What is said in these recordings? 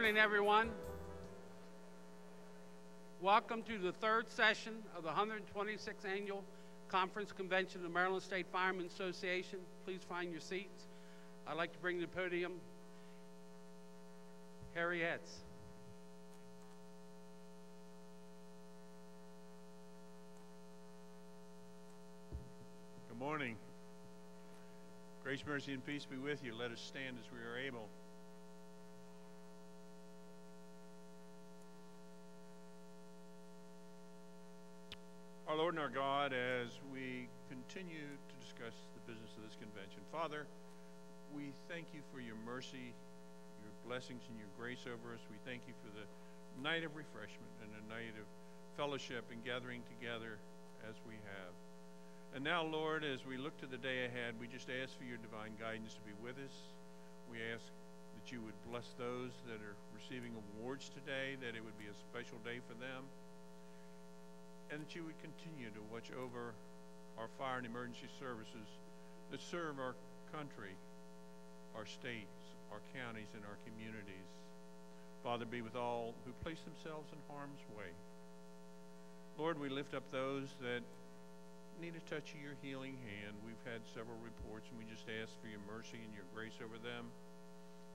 morning, everyone. Welcome to the third session of the 126th Annual Conference Convention of the Maryland State Firemen Association. Please find your seats. I'd like to bring to the podium Harriet's. Good morning. Grace, mercy, and peace be with you. Let us stand as we are able. Our Lord and our God, as we continue to discuss the business of this convention, Father, we thank you for your mercy, your blessings, and your grace over us. We thank you for the night of refreshment and a night of fellowship and gathering together as we have. And now, Lord, as we look to the day ahead, we just ask for your divine guidance to be with us. We ask that you would bless those that are receiving awards today, that it would be a special day for them, and that you would continue to watch over our fire and emergency services that serve our country, our states, our counties, and our communities. Father, be with all who place themselves in harm's way. Lord, we lift up those that need a touch of your healing hand. We've had several reports, and we just ask for your mercy and your grace over them.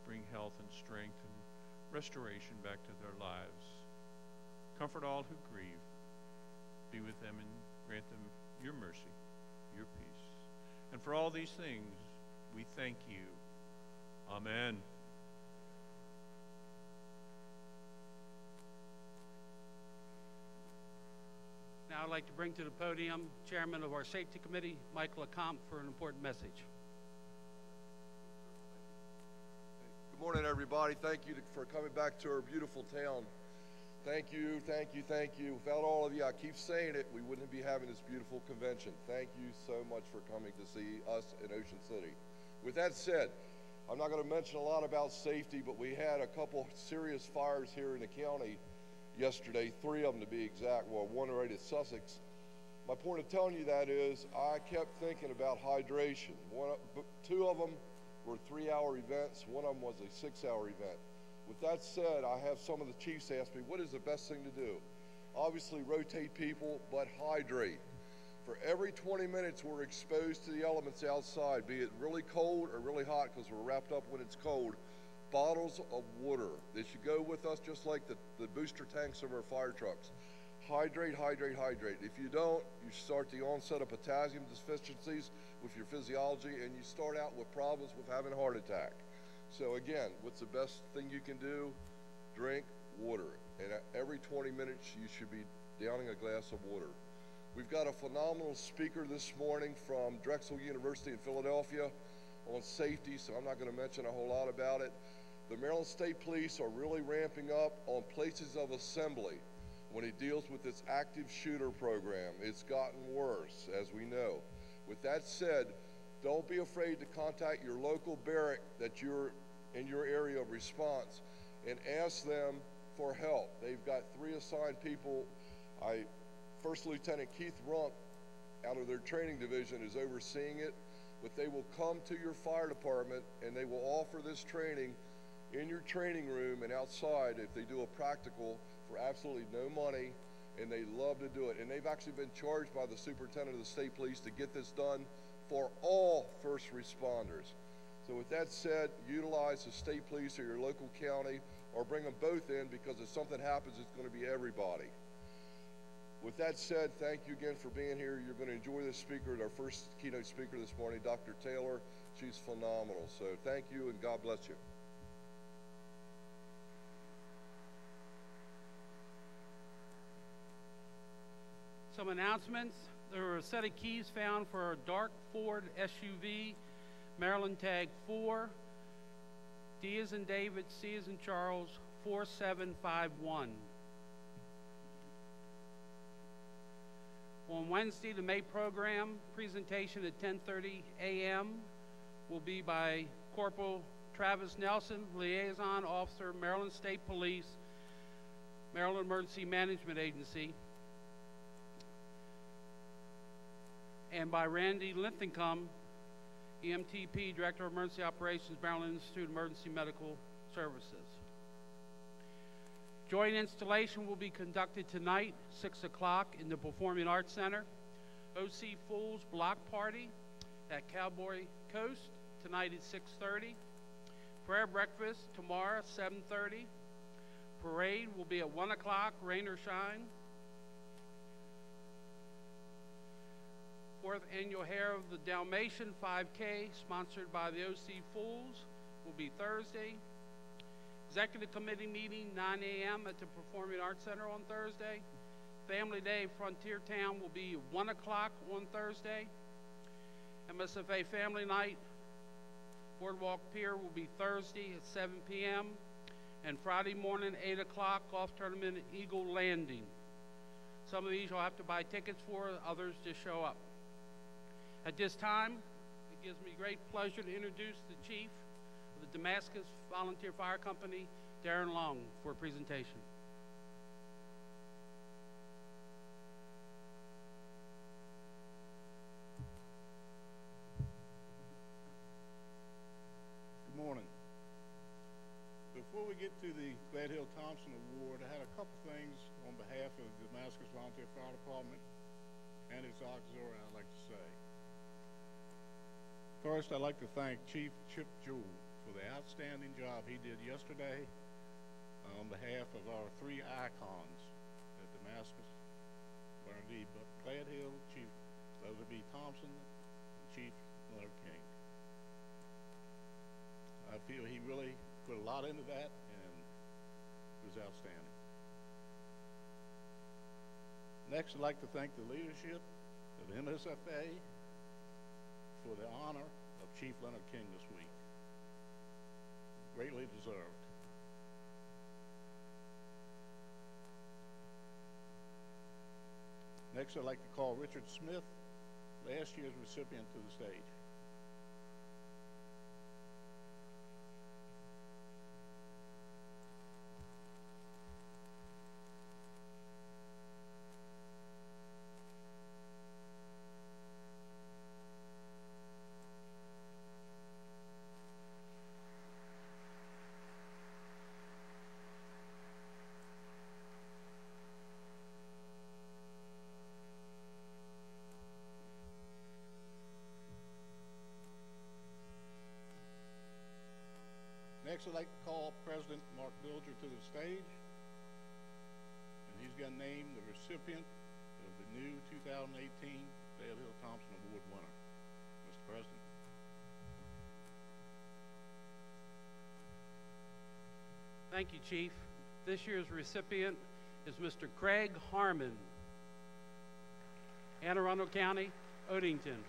Bring health and strength and restoration back to their lives. Comfort all who grieve. Be with them and grant them your mercy, your peace. And for all these things, we thank you. Amen. Now I'd like to bring to the podium Chairman of our Safety Committee, Michael Accomp, for an important message. Good morning, everybody. Thank you for coming back to our beautiful town. Thank you, thank you, thank you. Without all of you, I keep saying it, we wouldn't be having this beautiful convention. Thank you so much for coming to see us in Ocean City. With that said, I'm not going to mention a lot about safety, but we had a couple serious fires here in the county yesterday, 3 of them to be exact, well, one right at Sussex. My point of telling you that is I kept thinking about hydration. 2 of them were 3-hour events, one of them was a 6-hour event. With that said, I have some of the chiefs ask me, what is the best thing to do? Obviously rotate people, but hydrate. For every 20 minutes we're exposed to the elements outside, be it really cold or really hot because we're wrapped up when it's cold, bottles of water. They should go with us just like the booster tanks of our fire trucks. Hydrate, hydrate, hydrate. If you don't, you start the onset of potassium deficiencies with your physiology, and you start out with problems with having a heart attack. So again, what's the best thing you can do? Drink water. And every 20 minutes, you should be downing a glass of water. We've got a phenomenal speaker this morning from Drexel University in Philadelphia on safety, so I'm not going to mention a whole lot about it. The Maryland State Police are really ramping up on places of assembly when it deals with this active shooter program. It's gotten worse, as we know. With that said, don't be afraid to contact your local barrack that you're in your area of response and ask them for help. They've got 3 assigned people. First Lieutenant Keith Runk out of their training division is overseeing it, but they will come to your fire department and they will offer this training in your training room and outside if they do a practical for absolutely no money, and they love to do it. And they've actually been charged by the superintendent of the state police to get this done for all first responders. So with that said, utilize the state police or your local county, or bring them both in, because if something happens, it's going to be everybody. With that said, thank you again for being here. You're going to enjoy this speaker, our first keynote speaker this morning, Dr. Taylor. She's phenomenal. So thank you, and God bless you. Some announcements. There were a set of keys found for a dark Ford SUV, Maryland tag 4, D as in David, C as in Charles, 4751. On Wednesday, the May program presentation at 10:30 a.m. will be by Corporal Travis Nelson, Liaison Officer, Maryland State Police, Maryland Emergency Management Agency, and by Randy Linthicum, EMTP, Director of Emergency Operations, Maryland Institute of Emergency Medical Services. Joint installation will be conducted tonight, 6 o'clock, in the Performing Arts Center. OC Fools Block Party at Cowboy Coast tonight at 6:30. Prayer breakfast tomorrow, 7:30. Parade will be at 1 o'clock, rain or shine. Fourth annual Hair of the Dalmatian 5K, sponsored by the OC Fools, will be Thursday. Executive Committee meeting, 9 a.m. at the Performing Arts Center on Thursday. Family Day Frontier Town will be 1 o'clock on Thursday. MSFA Family Night, Boardwalk Pier will be Thursday at 7 p.m. And Friday morning, 8 o'clock, golf tournament at Eagle Landing. Some of these you'll have to buy tickets for, others just show up. At this time, it gives me great pleasure to introduce the Chief of the Damascus Volunteer Fire Company, Darren Long, for a presentation. Good morning. Before we get to the Glad Hill Thompson Award, I had a couple things on behalf of the Damascus Volunteer Fire Department and its auxiliary I'd like to say. First, I'd like to thank Chief Chip Jewell for the outstanding job he did yesterday on behalf of our three icons at Damascus, Bernadette Glad Hill, Chief Leslie B. Thompson, and Chief Leonard King. I feel he really put a lot into that and it was outstanding. Next, I'd like to thank the leadership of the MSFA for the honor of Chief Leonard King this week. Greatly deserved. Next, I'd like to call Richard Smith, last year's recipient, to the stage. Next, I'd like to call President Mark Bilger to the stage, and he's going to name the recipient of the new 2018 Glad Hill Thompson Award winner. Mr. President. Thank you, Chief. This year's recipient is Mr. Craig Harmon, Anne Arundel County, Odington.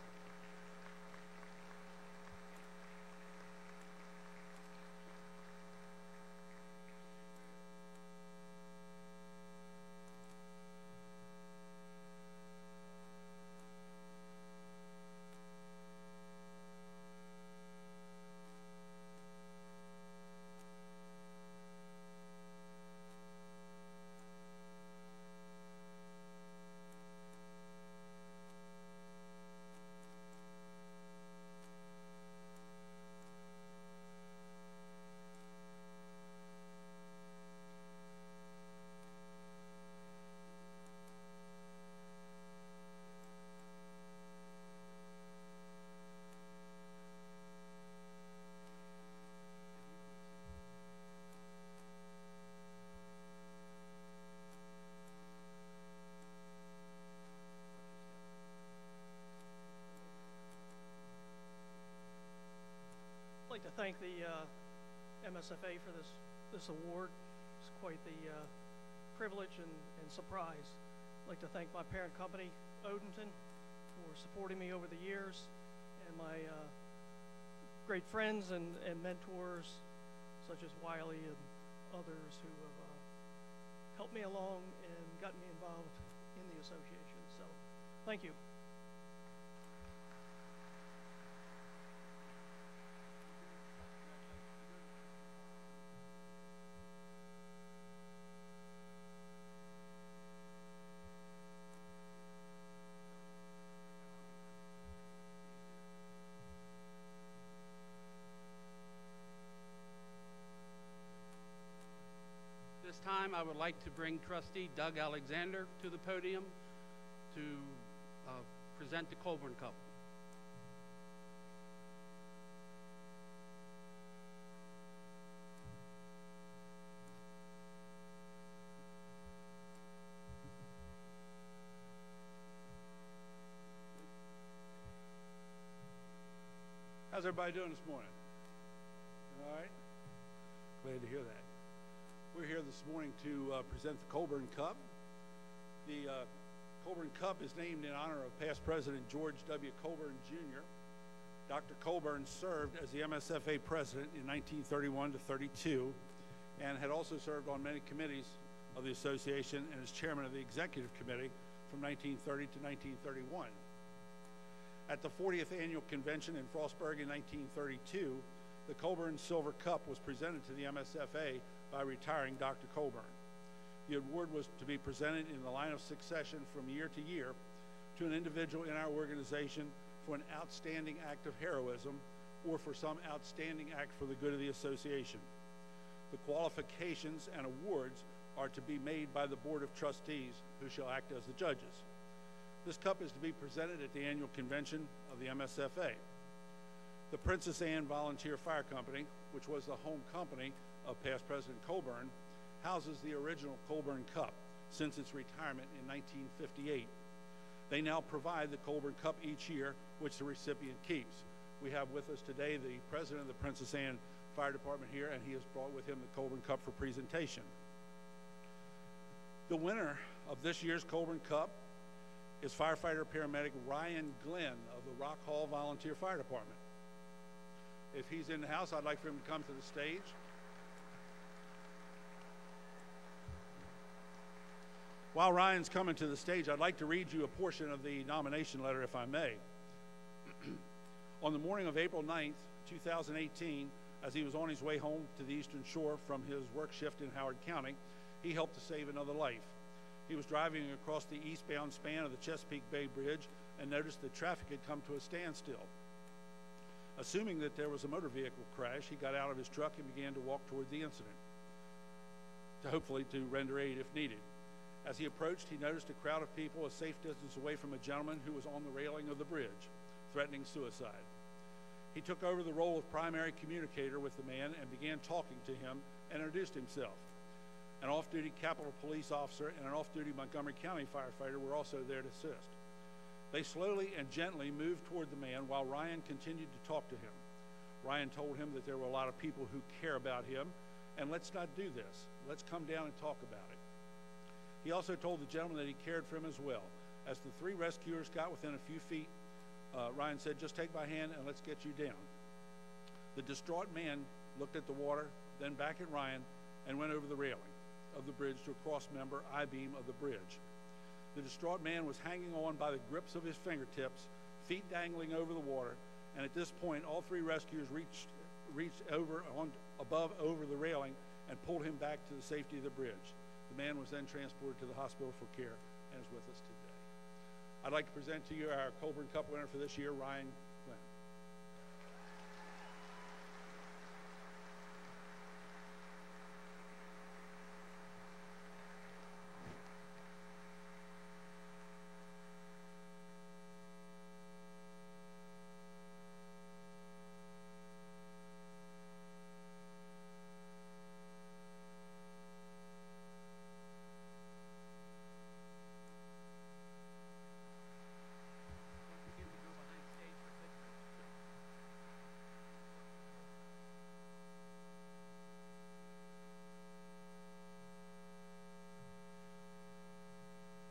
I'd like to thank the MSFA for this award. It's quite the privilege and surprise. I'd like to thank my parent company, Odenton, for supporting me over the years, and my great friends and mentors, such as Wiley and others who have helped me along and gotten me involved in the association. So, thank you. This time time, I would like to bring Trustee Doug Alexander to the podium to present the Colburn Cup. How's everybody doing this morning? All right? Glad to hear that. We're here this morning to present the Colburn Cup. The Colburn Cup is named in honor of past President George W. Colburn, Jr. Dr. Colburn served as the MSFA president in 1931 to 32 and had also served on many committees of the association and as chairman of the executive committee from 1930 to 1931. At the 40th Annual Convention in Frostburg in 1932, the Colburn Silver Cup was presented to the MSFA by retiring Dr. Colburn. The award was to be presented in the line of succession from year to year to an individual in our organization for an outstanding act of heroism or for some outstanding act for the good of the association. The qualifications and awards are to be made by the Board of Trustees, who shall act as the judges. This cup is to be presented at the annual convention of the MSFA. The Princess Anne Volunteer Fire Company, which was the home company of past President Colburn, houses the original Colburn Cup since its retirement in 1958. They now provide the Colburn Cup each year, which the recipient keeps. We have with us today the president of the Princess Anne Fire Department here, and he has brought with him the Colburn Cup for presentation. The winner of this year's Colburn Cup is firefighter paramedic Ryan Glenn of the Rock Hall Volunteer Fire Department. If he's in the house, I'd like for him to come to the stage. While Ryan's coming to the stage, I'd like to read you a portion of the nomination letter, if I may. On the morning of April 9th, 2018, as he was on his way home to the Eastern Shore from his work shift in Howard County, he helped to save another life. He was driving across the eastbound span of the Chesapeake Bay Bridge and noticed that traffic had come to a standstill. Assuming that there was a motor vehicle crash, he got out of his truck and began to walk toward the incident, hopefully to render aid if needed. As he approached, he noticed a crowd of people a safe distance away from a gentleman who was on the railing of the bridge, threatening suicide. He took over the role of primary communicator with the man and began talking to him and introduced himself. An off-duty Capitol Police officer and an off-duty Montgomery County firefighter were also there to assist. They slowly and gently moved toward the man while Ryan continued to talk to him. Ryan told him that there were a lot of people who care about him, and let's not do this. Let's come down and talk about it. He also told the gentleman that he cared for him as well. As the three rescuers got within a few feet, Ryan said, "Just take my hand and let's get you down." The distraught man looked at the water, then back at Ryan, and went over the railing of the bridge to a cross-member I-beam of the bridge. The distraught man was hanging on by the grips of his fingertips, feet dangling over the water, and at this point, all three rescuers reached above over the railing and pulled him back to the safety of the bridge. The man was then transported to the hospital for care and is with us today. I'd like to present to you our Colburn Cup winner for this year, Ryan Glenn.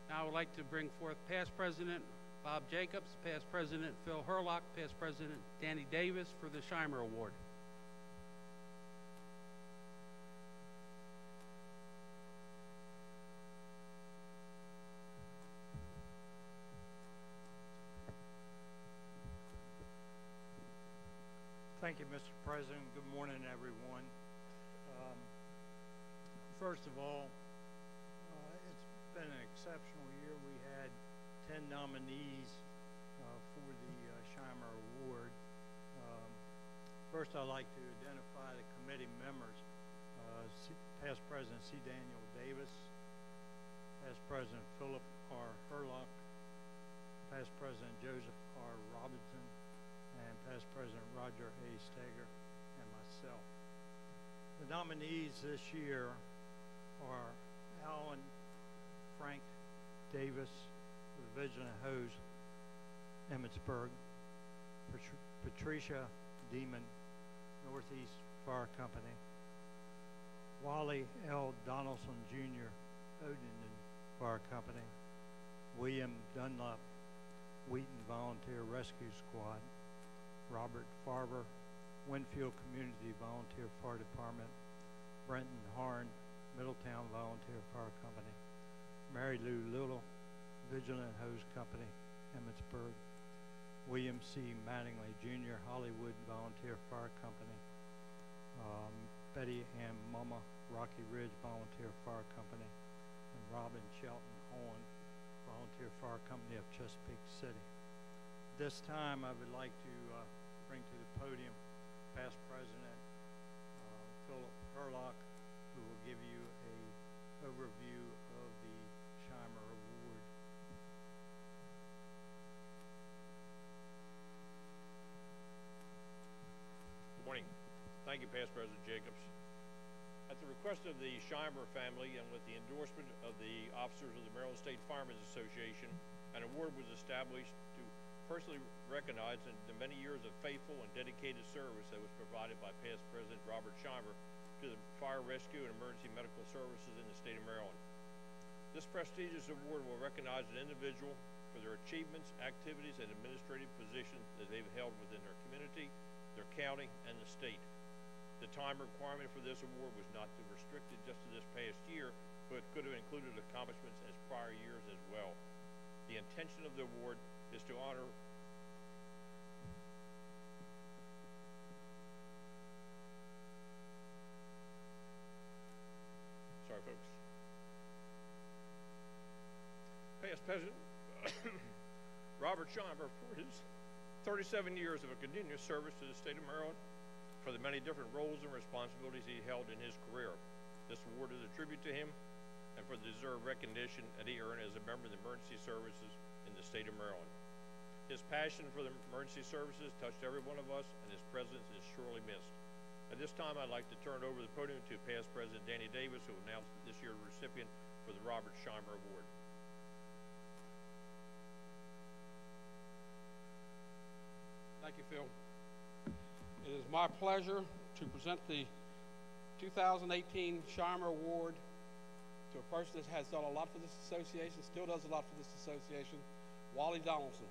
Now I would like to bring forth past President Bob Jacobs, past President Phil Herlock, past President Danny Davis for the Scheimer Award. Thank you, Mr. President. Good morning, everyone. First of all, it's been an exceptional year. We had 10 nominees for the Scheimer Award. First, I'd like to identify the committee members. Past President C. Daniel Davis, Past President Philip R. Herlock, Past President Joseph R. Robinson, and Past President Roger A. Steger, and myself. The nominees this year are Alan Frank Davis with Vigilant Hose, Emmitsburg, Patricia Demon, Northeast Fire Company, Wally L. Donaldson Jr., Oden Fire Company, William Dunlop, Wheaton Volunteer Rescue Squad, Robert Farber, Winfield Community Volunteer Fire Department, Brenton Harn, Middletown Volunteer Fire Company, Mary Lou Little, Vigilant Hose Company, Emmitsburg, William C. Mattingly Jr., Hollywood Volunteer Fire Company, Betty Ann Mama, Rocky Ridge Volunteer Fire Company, and Robin Shelton Horn, Volunteer Fire Company of Chesapeake City. This time I would like to bring to the podium Past President Philip Herlock, who will give you an overview of the Shimer Award. Good morning. Thank you, Past President Jacobs. At the request of the Shimer family and with the endorsement of the officers of the Maryland State Firemen's Association, an award was established to personally recognize the many years of faithful and dedicated service that was provided by past President Robert Shimer to the fire rescue and emergency medical services in the state of Maryland. This prestigious award will recognize an individual for their achievements, activities, and administrative positions that they've held within their community, their county, and the state. The time requirement for this award was not restricted just to this past year, but could have included accomplishments as prior years as well. The intention of the award is to honor folks. Past President Robert Shimer for his 37 years of a continuous service to the state of Maryland, for the many different roles and responsibilities he held in his career. This award is a tribute to him and for the deserved recognition that he earned as a member of the emergency services in the state of Maryland. His passion for the emergency services touched every one of us, and his presence is surely missed. At this time, I'd like to turn over the podium to past President Danny Davis, who will announce this year's recipient for the Robert Shimer Award. Thank you, Phil. It is my pleasure to present the 2018 Shimer Award to a person that has done a lot for this association, still does a lot for this association, Wally Donaldson.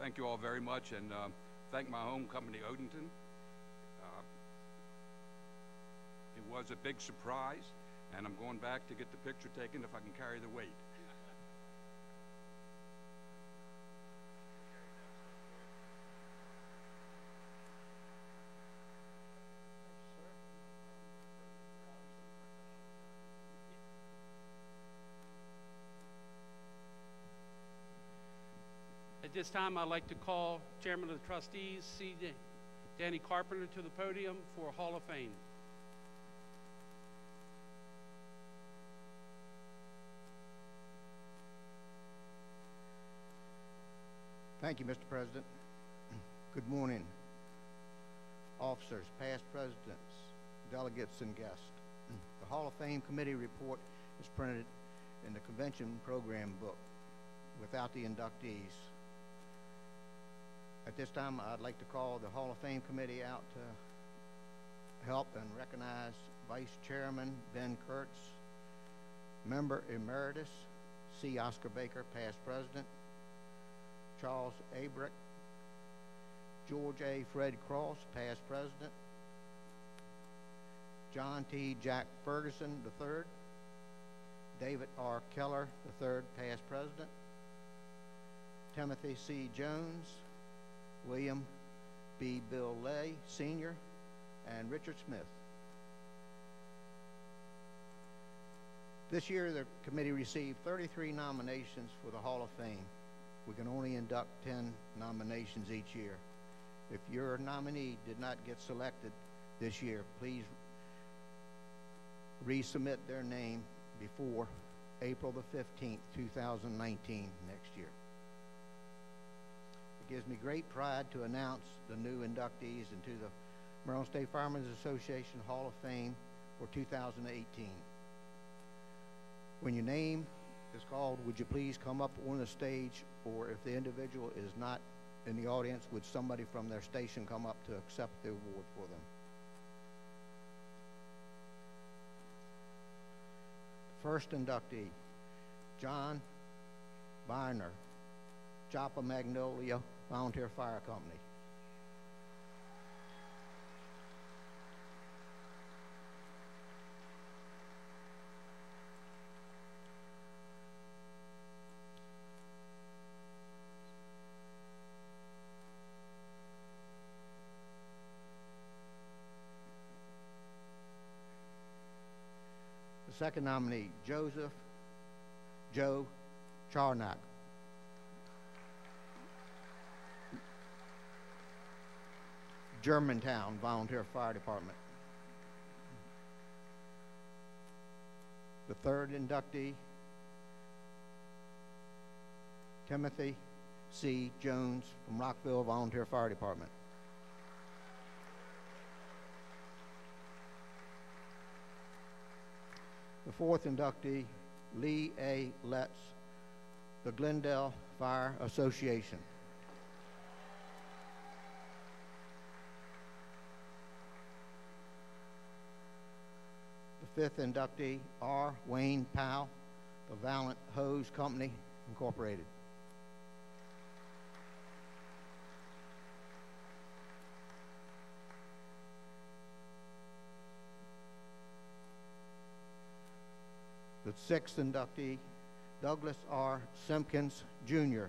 Thank you all very much, and thank my home company, Odenton. It was a big surprise, and I'm going back to get the picture taken if I can carry the weight. At this time, I'd like to call Chairman of the Trustees, C. Danny Carpenter, to the podium for Hall of Fame. Thank you, Mr. President. Good morning, officers, past presidents, delegates, and guests. The Hall of Fame Committee report is printed in the convention program book without the inductees. At this time, I'd like to call the Hall of Fame Committee out to help and recognize Vice Chairman Ben Kurtz, Member Emeritus C. Oscar Baker, past president, Charles Abrick, George A. Fred Cross, past president, John T. Jack Ferguson III, David R. Keller III, past president, Timothy C. Jones, William B. Bill Lay, Sr., and Richard Smith. This year, the committee received 33 nominations for the Hall of Fame. We can only induct 10 nominations each year. If your nominee did not get selected this year, please resubmit their name before April the 15th, 2019, next year. It gives me great pride to announce the new inductees into the Maryland State Firemen's Association Hall of Fame for 2018. When your name is called, would you please come up on the stage, or if the individual is not in the audience, would somebody from their station come up to accept the award for them? First inductee, John Biner, Joppa Magnolia Volunteer Fire Company. The second nominee, Joseph Joe Charnock, Germantown Volunteer Fire Department. The third inductee, Timothy C. Jones from Rockville Volunteer Fire Department. The fourth inductee, Lee A. Letts, the Glendale Fire Association. The fifth inductee, R. Wayne Powell, the Valiant Hose Company, Incorporated. The sixth inductee, Douglas R. Simpkins, Jr.,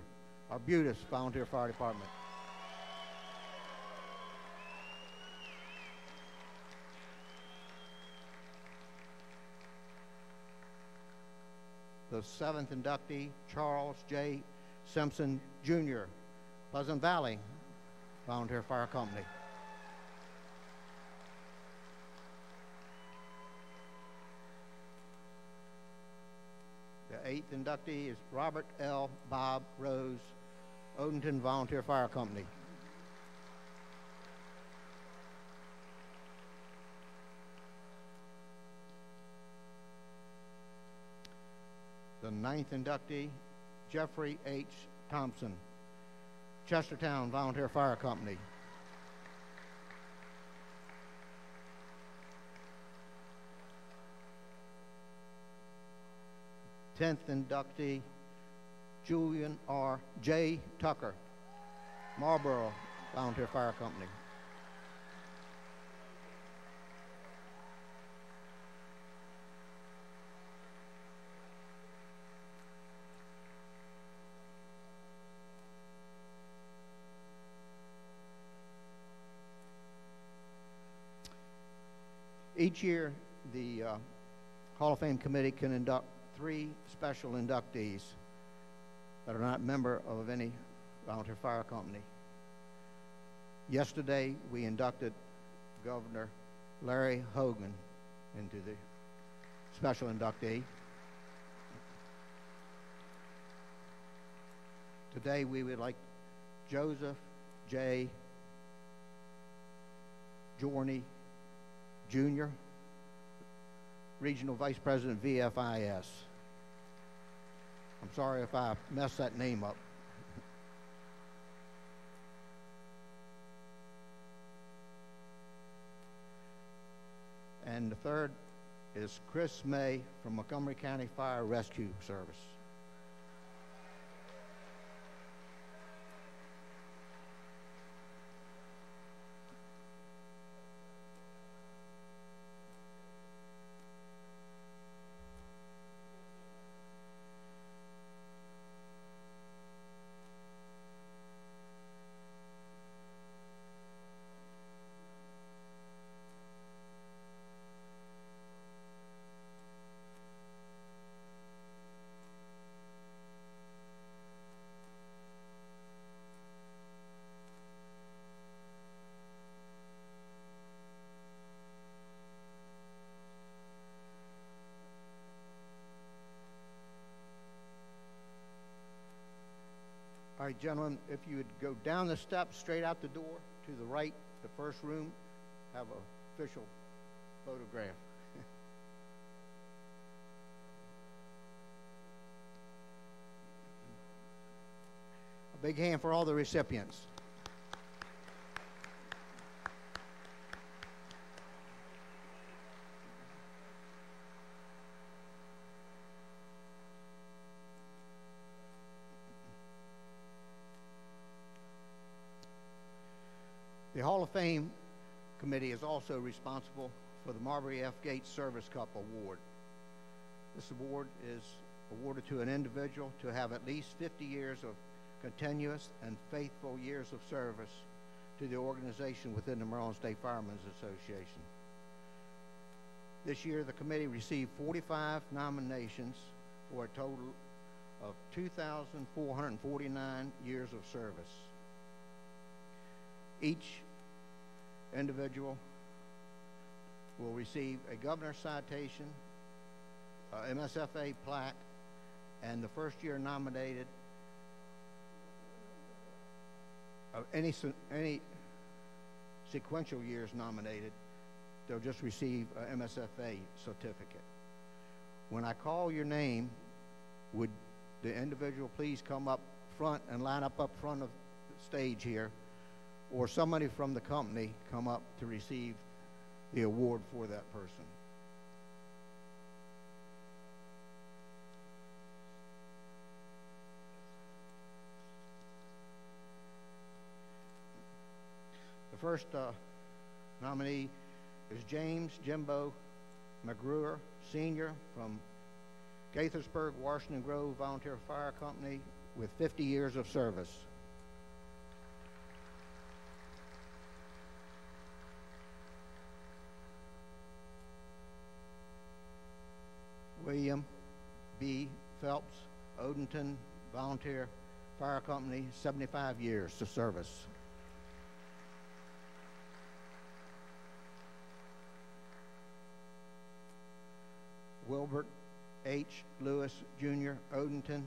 Arbutus Volunteer Fire Department. The seventh inductee, Charles J. Simpson, Jr., Pleasant Valley Volunteer Fire Company. The eighth inductee is Robert L. Bob Rose, Odenton Volunteer Fire Company. The ninth inductee, Jeffrey H. Thompson, Chestertown Volunteer Fire Company. Tenth inductee, Julian R. J. Tucker, Marbury Volunteer Fire Company. Each year, the Hall of Fame Committee can induct 3 special inductees that are not member of any Volunteer Fire Company. Yesterday, we inducted Governor Larry Hogan into the special inductee. Today, we would like Joseph J. Jorney Jr., Regional Vice President, VFIS. I'm sorry if I messed that name up. And the third is Chris May from Montgomery County Fire Rescue Service. All right, gentlemen, if you would go down the steps, straight out the door, to the right, the first room, have an official photograph. A big hand for all the recipients. The Hall of Fame Committee is also responsible for the Marbury F. Gates Service Cup Award. This award is awarded to an individual to have at least 50 years of continuous and faithful years of service to the organization within the Maryland State Firemen's Association. This year, the committee received 45 nominations for a total of 2,449 years of service. Each individual will receive a governor's citation, a MSFA plaque, and the first year nominated, any sequential years nominated, they'll just receive a MSFA certificate. When I call your name, would the individual please come up front and line up front of the stage here, or somebody from the company come up to receive the award for that person. The first nominee is James Jimbo McGruer, Sr. from Gaithersburg, Washington Grove Volunteer Fire Company with 50 years of service. William B. Phelps, Odenton Volunteer Fire Company, 75 years of service. Wilbert H. Lewis, Jr., Odenton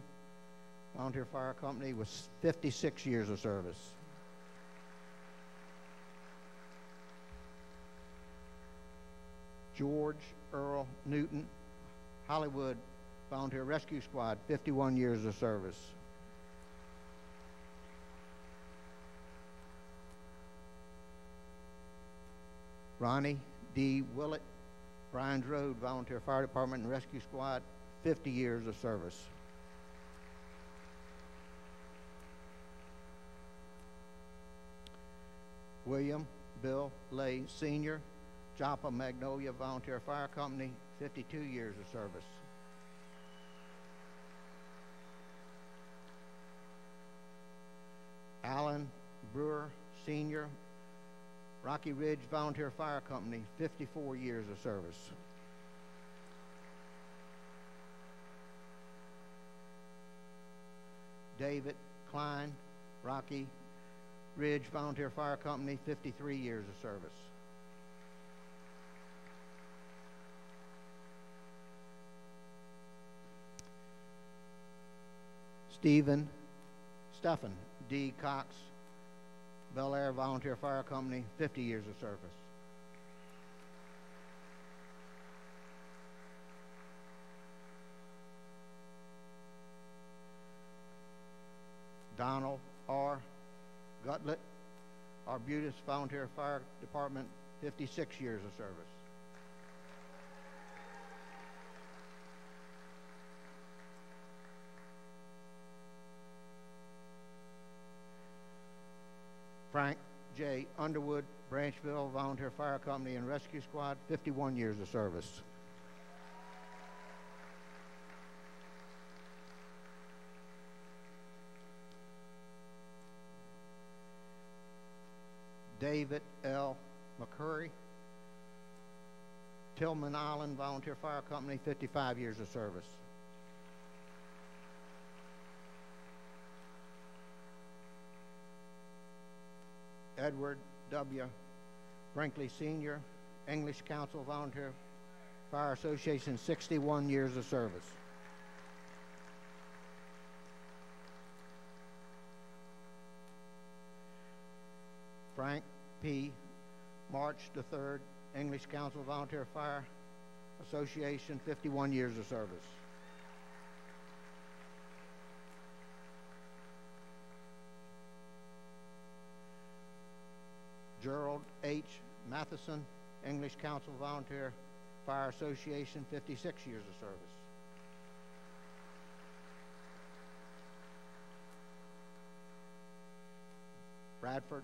Volunteer Fire Company with 56 years of service. George Earl Newton, Hollywood Volunteer Rescue Squad, 51 years of service. Ronnie D. Willett, Bryan's Road Volunteer Fire Department and Rescue Squad, 50 years of service. William Bill Lay, Sr., Joppa Magnolia Volunteer Fire Company, 52 years of service. Alan Brewer, Sr., Rocky Ridge Volunteer Fire Company, 54 years of service. David Klein, Rocky Ridge Volunteer Fire Company, 53 years of service. Stephen D. Cox, Bel Air Volunteer Fire Company, 50 years of service. Donald R. Gutlett, Arbutus Volunteer Fire Department, 56 years of service. Frank J. Underwood, Branchville Volunteer Fire Company and Rescue Squad, 51 years of service. David L. McCurry, Tillman Island Volunteer Fire Company, 55 years of service. Edward W. Brinkley Sr., English Council Volunteer Fire Association, 61 years of service. Frank P. March III, English Council Volunteer Fire Association, 51 years of service. Gerald H. Matheson, English Council Volunteer Fire Association, 56 years of service. Bradford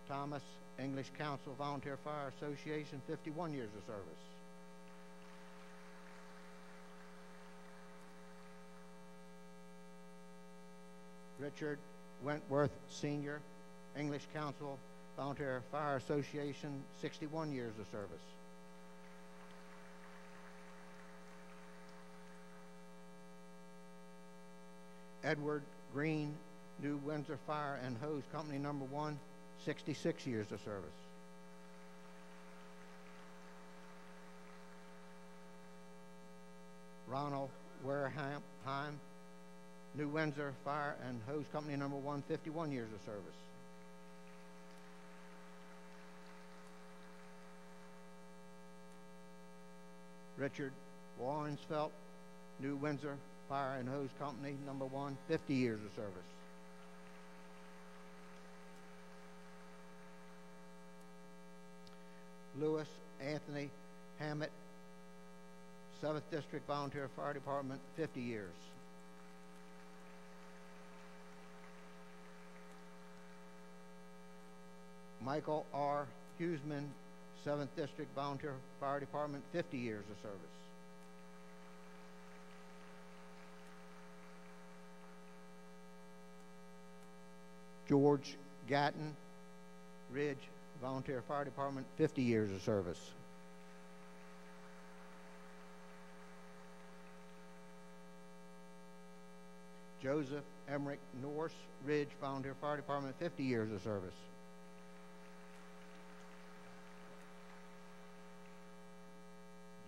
Thomas, English Council Volunteer Fire Association, 51 years of service. Richard Wentworth Sr., English Council Volunteer Fire Association, 61 years of service. Edward Green, New Windsor Fire and Hose Company No. 1, 66 years of service. Ronald Wareheim, New Windsor Fire and Hose Company No. 1, 51 years of service. Richard Warrensfeld, New Windsor Fire and Hose Company No. 1, 50 years of service. Lewis Anthony Hamlet, 7th District Volunteer Fire Department, 50 years. Michael R. Huseman, 7th District Volunteer Fire Department, 50 years of service. George Gatton, Ridge Volunteer Fire Department, 50 years of service. Joseph Emmerich Norse, Ridge Volunteer Fire Department, 50 years of service.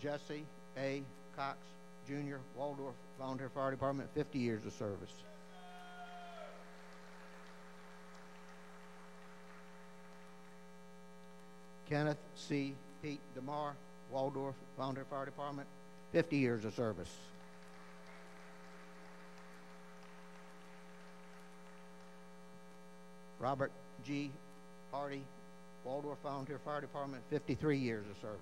Jesse A. Cox, Jr., Waldorf Volunteer Fire Department, 50 years of service. Kenneth C. Pete DeMar, Waldorf Volunteer Fire Department, 50 years of service. Robert G. Hardy, Waldorf Volunteer Fire Department, 53 years of service.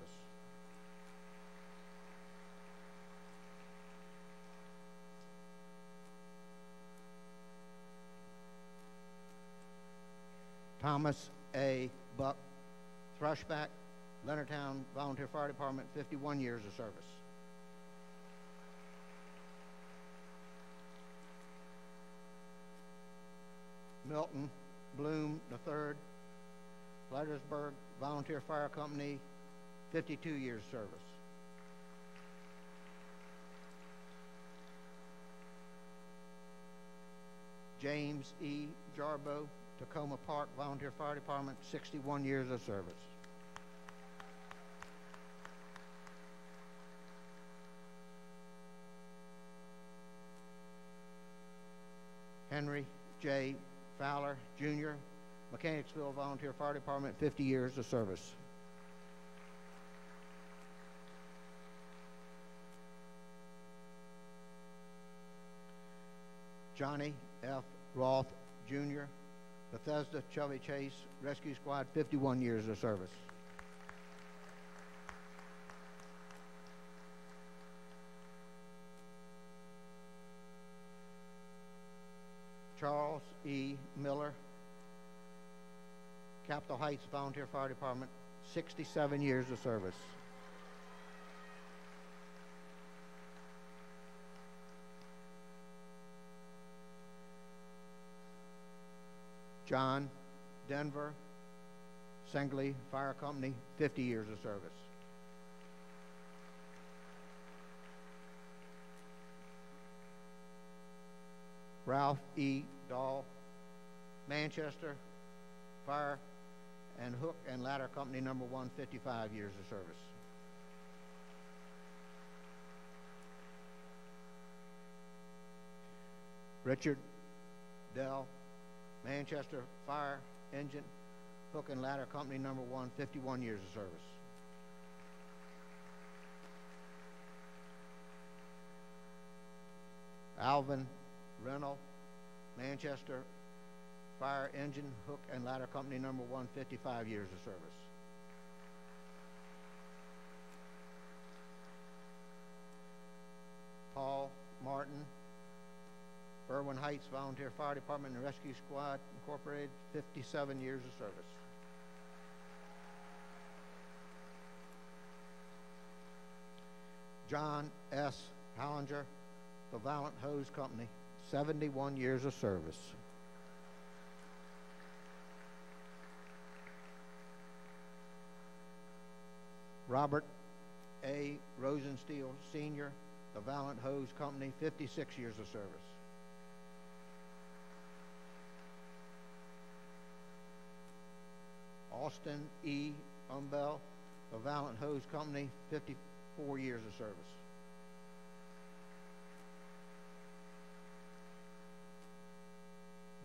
Thomas A. Buck Thrushback, Leonardtown Volunteer Fire Department, 51 years of service. Milton Bloom III, Leitersburg Volunteer Fire Company, 52 years service. James E. Jarbo, Tacoma Park Volunteer Fire Department, 61 years of service. Henry J. Fowler, Jr., Mechanicsville Volunteer Fire Department, 50 years of service. Johnny F. Roth, Jr., Bethesda Chevy Chase Rescue Squad, 51 years of service. Charles E. Miller, Capitol Heights Volunteer Fire Department, 67 years of service. John Denver, Sengley Fire Company, 50 years of service. Ralph E. Dahl, Manchester Fire and Hook and Ladder Company, number 1, 55 years of service. Richard Dell, Manchester Fire Engine Hook and Ladder Company, number 1, 51 years of service. Alvin Rennell, Manchester Fire Engine Hook and Ladder Company, number 1, 55 years of service. Paul Martin, Berwyn Heights Volunteer Fire Department and Rescue Squad, Incorporated, 57 years of service. John S. Hollinger, the Valiant Hose Company, 71 years of service. Robert A. Rosensteel, Sr., the Valiant Hose Company, 56 years of service. Austin E. Umbel, the Valiant Hose Company, 54 years of service.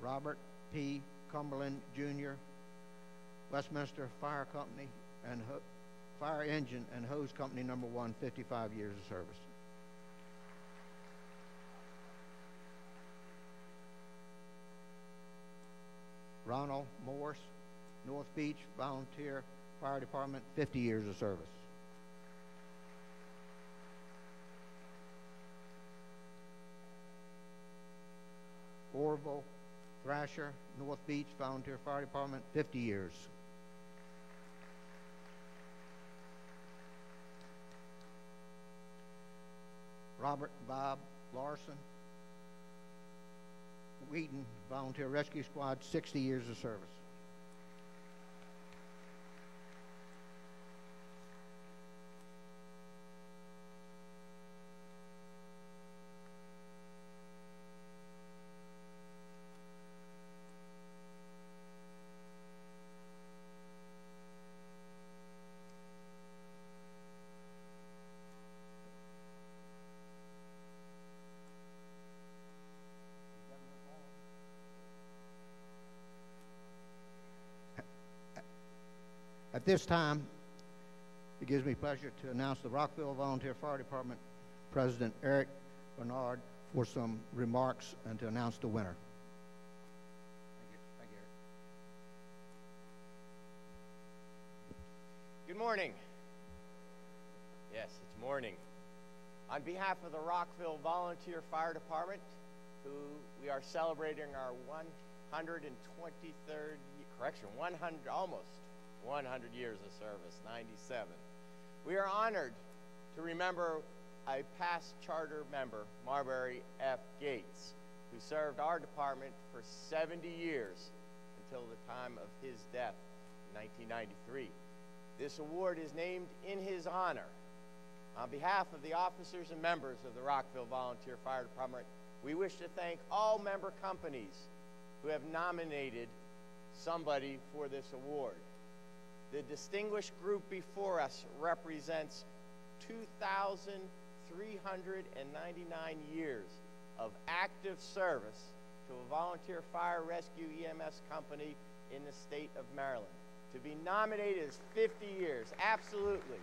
Robert P. Cumberland, Jr., Westminster Fire Company and Fire Engine and Hose Company, number 1, 55 years of service. Ronald Morse, North Beach Volunteer Fire Department, 50 years of service. Orville Thrasher, North Beach Volunteer Fire Department, 50 years. Robert Bob Larson, Wheaton Volunteer Rescue Squad, 60 years of service. At this time, it gives me pleasure to announce the Rockville Volunteer Fire Department President Eric Bernard for some remarks and to announce the winner. Thank you, Eric. Good morning. Yes, it's morning. On behalf of the Rockville Volunteer Fire Department, who we are celebrating our 100 years of service, 97. We are honored to remember a past charter member, Marbury F. Gates, who served our department for 70 years until the time of his death in 1993. This award is named in his honor. On behalf of the officers and members of the Rockville Volunteer Fire Department, We wish to thank all member companies who have nominated somebody for this award. The distinguished group before us represents 2,399 years of active service to a volunteer fire rescue EMS company in the state of Maryland. To be nominated is 50 years, absolutely.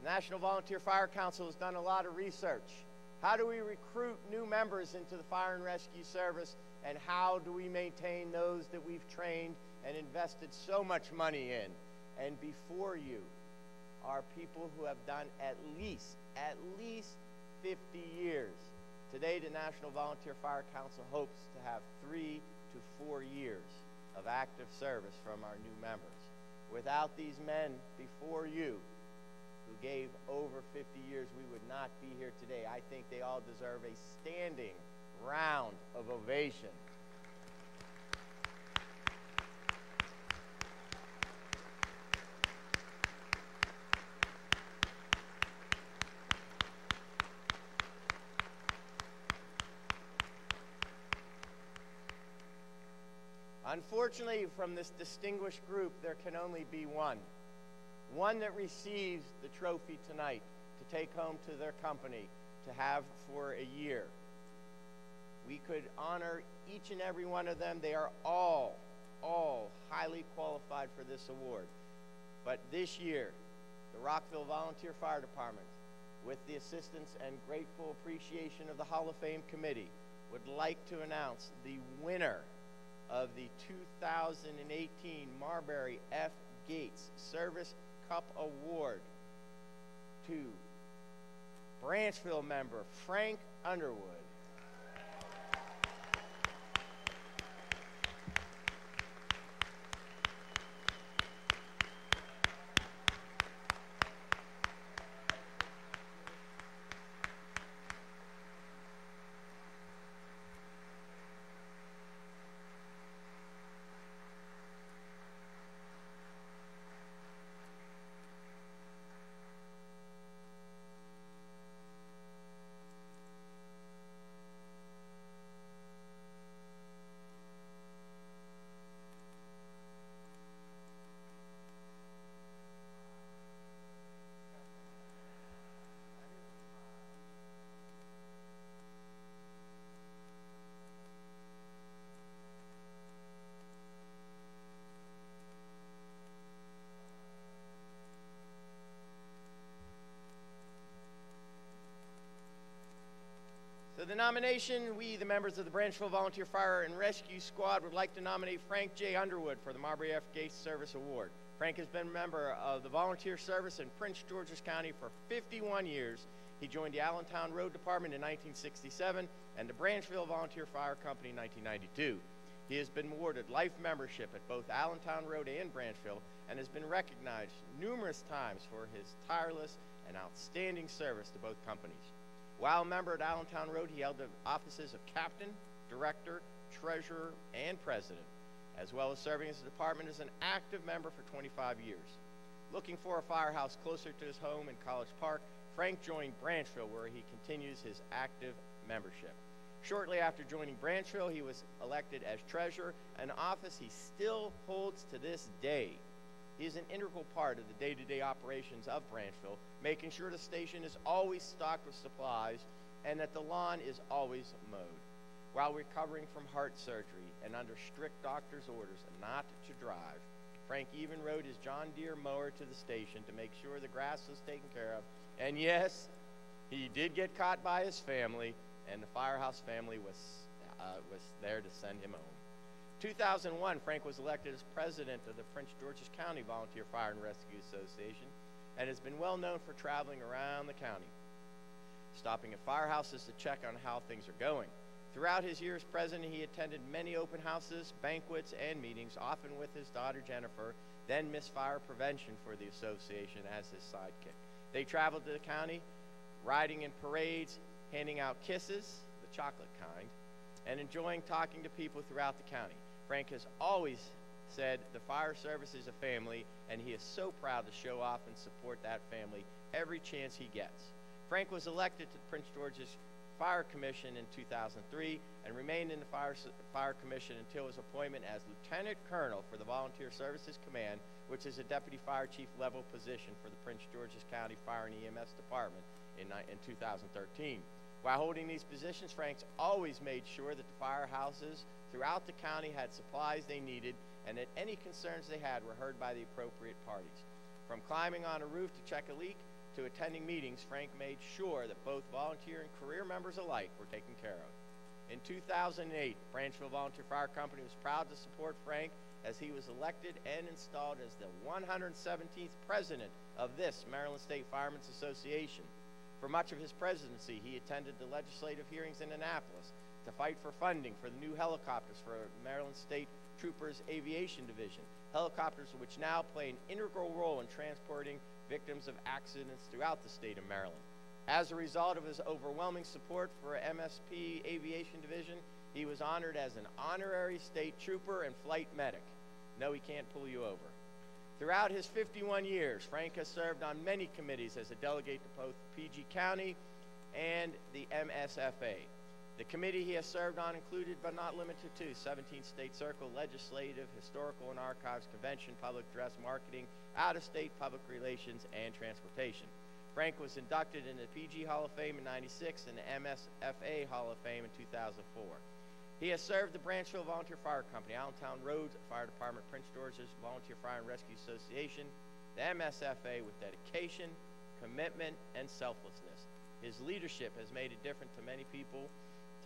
The National Volunteer Fire Council has done a lot of research. How do we recruit new members into the fire and rescue service, and how do we maintain those that we've trained and invested so much money in? And before you are people who have done at least 50 years. Today, the National Volunteer Fire Council hopes to have 3 to 4 years of active service from our new members. Without these men before you, who gave over 50 years, we would not be here today. I think they all deserve a standing round of ovation. Unfortunately, from this distinguished group, there can only be one that receives the trophy tonight to take home to their company to have for a year. We could honor each and every one of them. They are all highly qualified for this award. But this year, the Rockville Volunteer Fire Department, with the assistance and grateful appreciation of the Hall of Fame Committee, would like to announce the winner of the 2018 Marbury F. Gates Service Cup Award to Branchville member Frank Underwood. So the nomination, we, the members of the Branchville Volunteer Fire and Rescue Squad, would like to nominate Frank J. Underwood for the Marbury F. Gates Service Award. Frank has been a member of the volunteer service in Prince George's County for 51 years. He joined the Allentown Road Department in 1967 and the Branchville Volunteer Fire Company in 1992. He has been awarded life membership at both Allentown Road and Branchville and has been recognized numerous times for his tireless and outstanding service to both companies. While a member at Allentown Road, he held the offices of captain, director, treasurer, and president, as well as serving as the department as an active member for 25 years. Looking for a firehouse closer to his home in College Park, Frank joined Branchville, where he continues his active membership. Shortly after joining Branchville, he was elected as treasurer, an office he still holds to this day. He is an integral part of the day-to-day operations of Branchville, making sure the station is always stocked with supplies and that the lawn is always mowed. While recovering from heart surgery and under strict doctor's orders not to drive, Frank even rode his John Deere mower to the station to make sure the grass was taken care of. And yes, he did get caught by his family, and the firehouse family was there to send him home. 2001, Frank was elected as president of the Prince George's County Volunteer Fire and Rescue Association and has been well known for traveling around the county, stopping at firehouses to check on how things are going. Throughout his years as president, he attended many open houses, banquets, and meetings, often with his daughter Jennifer, then Miss Fire Prevention for the association as his sidekick. They traveled to the county, riding in parades, handing out kisses, the chocolate kind, and enjoying talking to people throughout the county. Frank has always said the fire service is a family, and he is so proud to show off and support that family every chance he gets. Frank was elected to Prince George's Fire Commission in 2003 and remained in the Fire Commission until his appointment as Lieutenant Colonel for the Volunteer Services Command, which is a Deputy Fire Chief level position for the Prince George's County Fire and EMS Department in 2013. While holding these positions, Frank's always made sure that the firehouses throughout the county had supplies they needed and that any concerns they had were heard by the appropriate parties. From climbing on a roof to check a leak to attending meetings, Frank made sure that both volunteer and career members alike were taken care of. In 2008, Branchville Volunteer Fire Company was proud to support Frank as he was elected and installed as the 117th president of this Maryland State Firemen's Association. For much of his presidency, he attended the legislative hearings in Annapolis to fight for funding for the new helicopters for Maryland State Troopers Aviation Division, helicopters which now play an integral role in transporting victims of accidents throughout the state of Maryland. As a result of his overwhelming support for MSP Aviation Division, he was honored as an honorary state trooper and flight medic. No, he can't pull you over. Throughout his 51 years, Frank has served on many committees as a delegate to both PG County and the MSFA. The committee he has served on included, but not limited to, 17th State Circle, Legislative, Historical and Archives, Convention, Public Address, Marketing, Out-of-State, Public Relations, and Transportation. Frank was inducted into the PG Hall of Fame in '96 and the MSFA Hall of Fame in 2004. He has served the Branchville Volunteer Fire Company, Allentown Roads Fire Department, Prince George's Volunteer Fire and Rescue Association, the MSFA with dedication, commitment, and selflessness. His leadership has made a difference to many people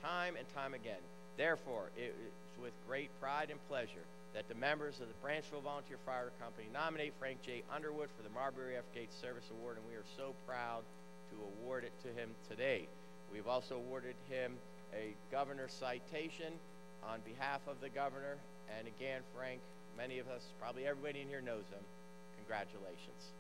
time and time again. Therefore, it is with great pride and pleasure that the members of the Branchville Volunteer Fire Company nominate Frank J. Underwood for the Marbury F. Gates Service Award, and we are so proud to award it to him today. We've also awarded him a governor's citation on behalf of the governor, and again, Frank, many of us, probably everybody in here knows him. Congratulations.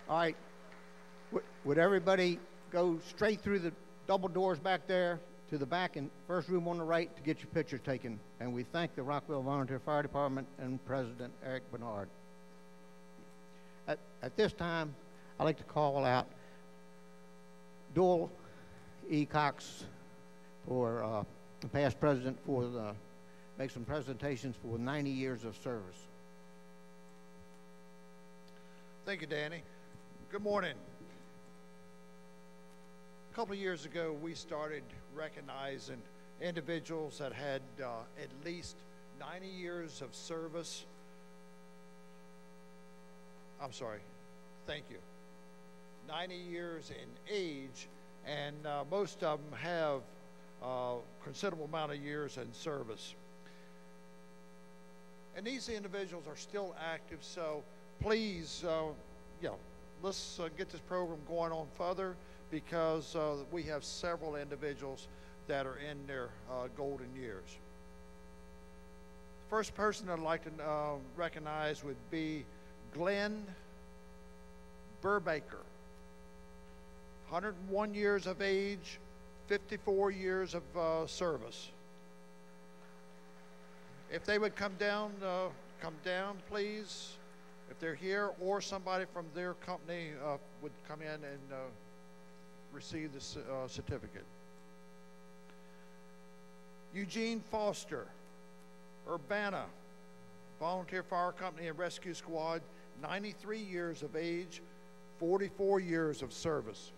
All right, would everybody go straight through the double doors back there to the back and first room on the right to get your pictures taken? And we thank the Rockville Volunteer Fire Department and President Eric Bernard. At this time, I'd like to call out Doyle E. Cox for the past president for make some presentations for 90 years of service. Thank you, Danny. Good morning. A couple of years ago, we started recognizing individuals that had at least 90 years of service. I'm sorry, thank you. 90 years in age, and most of them have a considerable amount of years in service. And these individuals are still active, so please, let's get this program going on further, because we have several individuals that are in their golden years. The first person I'd like to recognize would be Glenn Burbaker. 101 years of age, 54 years of service. If they would come down, please. If they're here, or somebody from their company would come in and receive the certificate. Eugene Foster, Urbana, Volunteer Fire Company and Rescue Squad, 93 years of age, 44 years of service.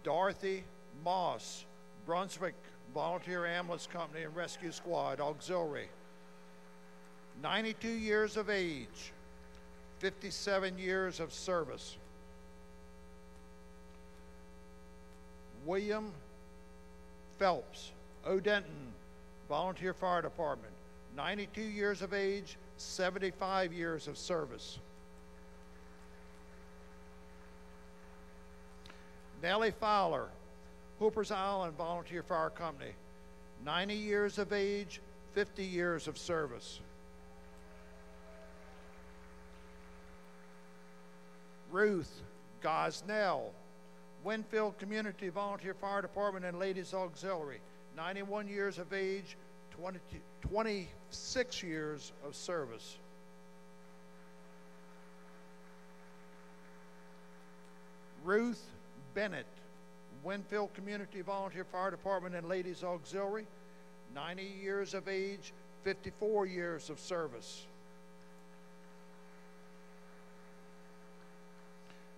Dorothy Moss, Brunswick Volunteer Ambulance Company and Rescue Squad, Auxiliary. 92 years of age, 57 years of service. William Phelps, Odenton Volunteer Fire Department. 92 years of age, 75 years of service. Nellie Fowler, Hoopers Island Volunteer Fire Company, 90 years of age, 50 years of service. Ruth Gosnell, Winfield Community Volunteer Fire Department and Ladies Auxiliary, 91 years of age, 26 years of service. Ruth Bennett, Winfield Community Volunteer Fire Department and Ladies Auxiliary, 90 years of age, 54 years of service.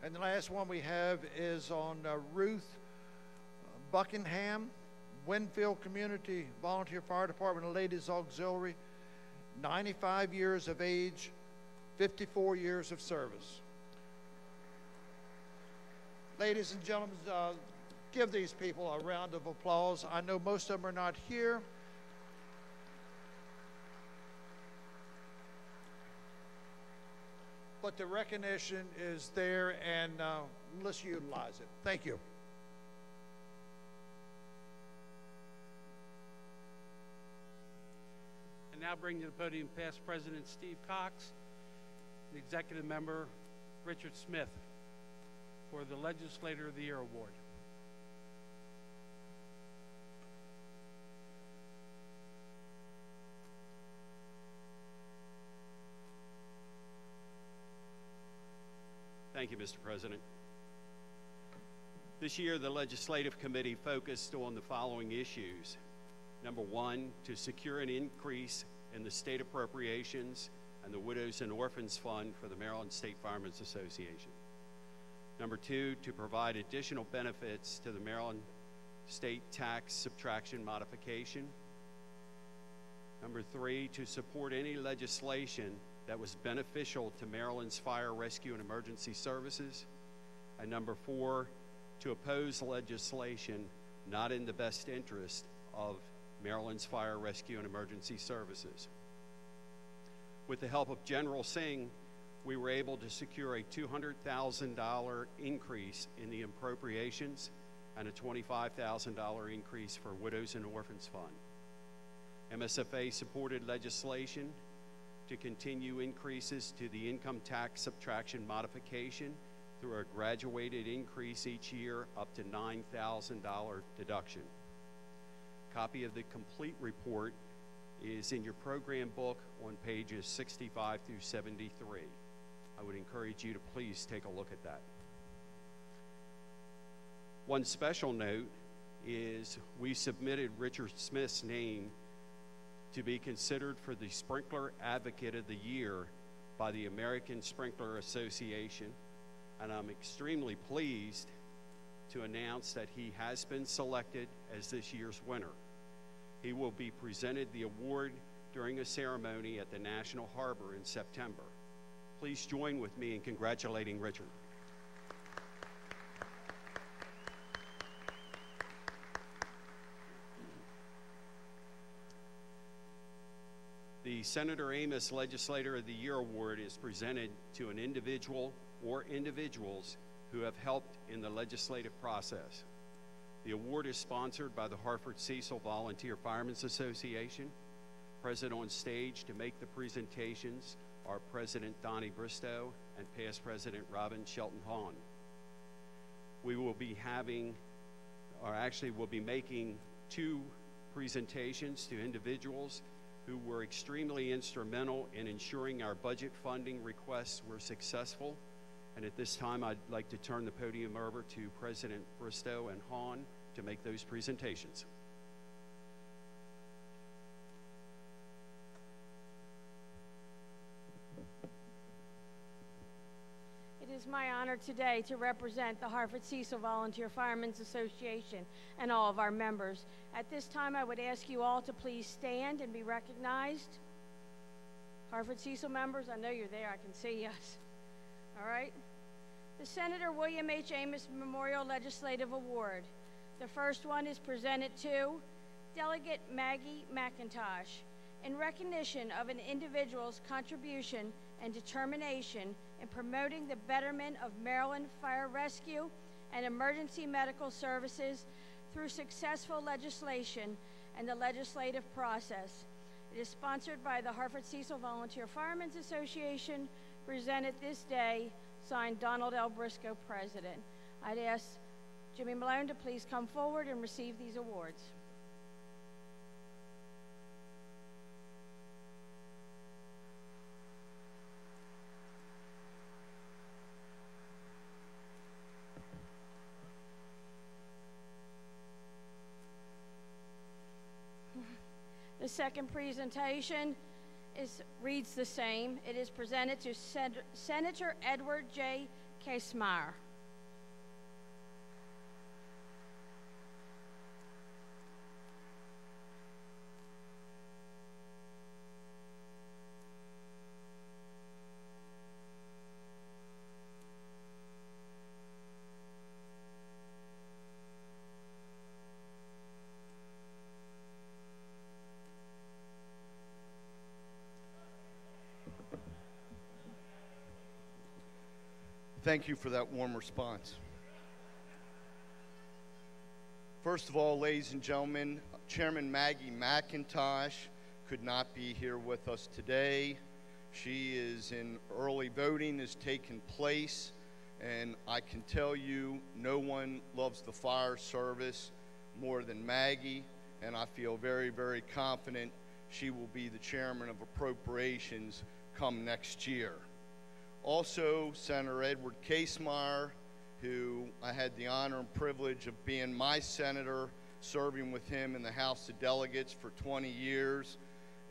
And the last one we have is on Ruth Buckingham, Winfield Community Volunteer Fire Department and Ladies Auxiliary, 95 years of age, 54 years of service. Ladies and gentlemen, give these people a round of applause. I know most of them are not here. But the recognition is there, and let's utilize it. Thank you. And now bring to the podium past President Steve Cox and Executive Member Richard Smith for the Legislator of the Year Award. Thank you, Mr. President. This year, the Legislative Committee focused on the following issues. Number one, to secure an increase in the state appropriations and the Widows and Orphans Fund for the Maryland State Firemen's Association. Number two, to provide additional benefits to the Maryland State Tax Subtraction Modification. Number three, to support any legislation that was beneficial to Maryland's fire, rescue, and emergency services. And number four, to oppose legislation not in the best interest of Maryland's fire, rescue, and emergency services. With the help of General Singh, we were able to secure a $200,000 increase in the appropriations and a $25,000 increase for Widows and Orphans Fund. MSFA supported legislation to continue increases to the income tax subtraction modification through a graduated increase each year up to $9,000 deduction. Copy of the complete report is in your program book on pages 65 through 73. I would encourage you to please take a look at that. One special note is we submitted Richard Smith's name to be considered for the Sprinkler Advocate of the Year by the American Sprinkler Association, and I'm extremely pleased to announce that he has been selected as this year's winner. He will be presented the award during a ceremony at the National Harbor in September. Please join with me in congratulating Richard. The Senator Amos Legislator of the Year Award is presented to an individual or individuals who have helped in the legislative process. The award is sponsored by the Hartford Cecil Volunteer Firemen's Association. Present on stage to make the presentations are President Donnie Bristow and past President Robin Shelton Hahn. We will be we'll be making two presentations to individuals who were extremely instrumental in ensuring our budget funding requests were successful. And at this time, I'd like to turn the podium over to President Bristow and Hahn to make those presentations. It is my honor today to represent the Hartford Cecil Volunteer Firemen's Association and all of our members. At this time, I would ask you all to please stand and be recognized. Hartford Cecil members, I know you're there. I can see you. All right. The Senator William H. Amos Memorial Legislative Award. The first one is presented to Delegate Maggie McIntosh in recognition of an individual's contribution and determination in promoting the betterment of Maryland fire rescue and emergency medical services through successful legislation and the legislative process. It is sponsored by the Hartford Cecil Volunteer Firemen's Association, presented this day, signed Donald L. Briscoe, President. I'd ask Jimmy Malone to please come forward and receive these awards. The second presentation reads the same. It is presented to Senator Edward J. Kaesmeyer. Thank you for that warm response. First of all, ladies and gentlemen, Chairman Maggie McIntosh could not be here with us today. She is in early voting, is taking place, and I can tell you no one loves the fire service more than Maggie, and I feel very, very confident she will be the chairman of appropriations come next year. Also, Senator Edward Kaesmeyer, who I had the honor and privilege of being my senator, serving with him in the House of Delegates for 20 years.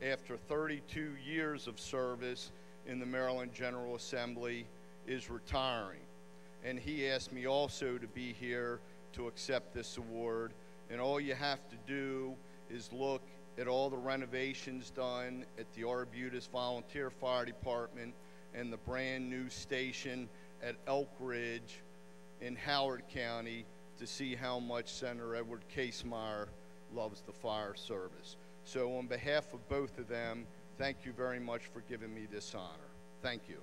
After 32 years of service in the Maryland General Assembly, is retiring. And he asked me also to be here to accept this award. And all you have to do is look at all the renovations done at the Arbutus Volunteer Fire Department and the brand new station at Elk Ridge in Howard County to see how much Senator Edward Kaesmeyer loves the fire service. So on behalf of both of them, thank you very much for giving me this honor. Thank you.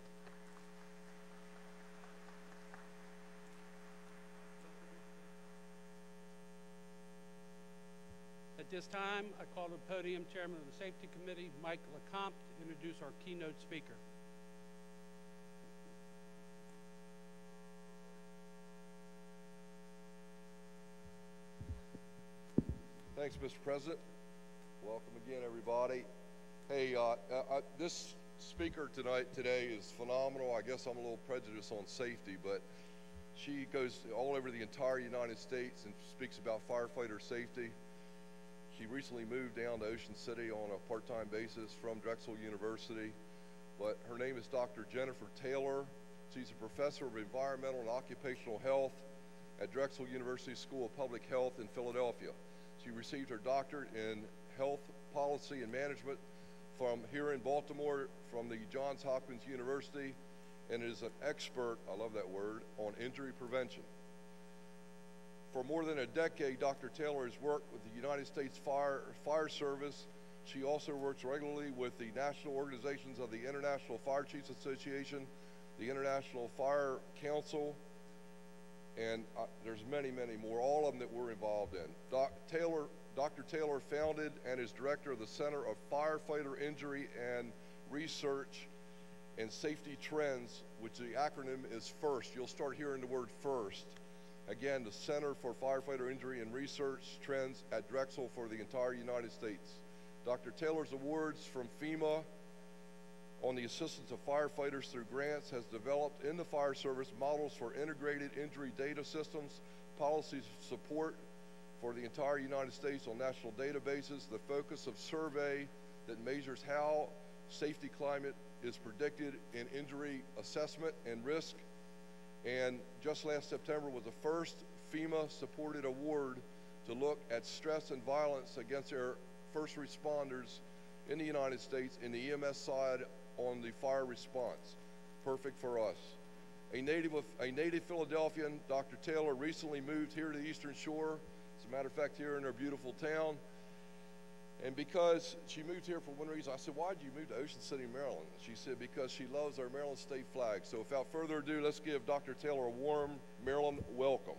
At this time, I call to the podium Chairman of the Safety Committee, Michael Accomp, to introduce our keynote speaker. Thanks, Mr. President. Welcome again, everybody. Hey, this speaker today is phenomenal. I guess I'm a little prejudiced on safety, but she goes all over the entire United States and speaks about firefighter safety. She recently moved down to Ocean City on a part-time basis from Drexel University, but her name is Dr. Jennifer Taylor. She's a professor of environmental and occupational health at Drexel University School of Public Health in Philadelphia. She received her doctorate in health policy and management from here in Baltimore from the Johns Hopkins University, and is an expert, I love that word, on injury prevention. For more than a decade, Dr. Taylor has worked with the United States Fire Service. She also works regularly with the national organizations of the International Fire Chiefs Association, the International Fire Council, and there's many, many more, all of them that we're involved in. Dr. Taylor founded and is director of the Center of Firefighter Injury and Research and Safety Trends, which the acronym is FIRST. You'll start hearing the word FIRST. Again, the Center for Firefighter Injury and Research Trends at Drexel for the entire United States. Dr. Taylor's awards from FEMA on the assistance of firefighters through grants has developed in the fire service models for integrated injury data systems, policies of support for the entire United States on national databases, the focus of survey that measures how safety climate is predicted in injury assessment and risk. And just last September was the first FEMA-supported award to look at stress and violence against our first responders in the United States in the EMS side on the fire response. Perfect for us. A native Philadelphian, Dr. Taylor recently moved here to the Eastern Shore. As a matter of fact, here in our beautiful town. And because she moved here for one reason, I said, why did you move to Ocean City, Maryland? She said, because she loves our Maryland state flag. So without further ado, let's give Dr. Taylor a warm Maryland welcome.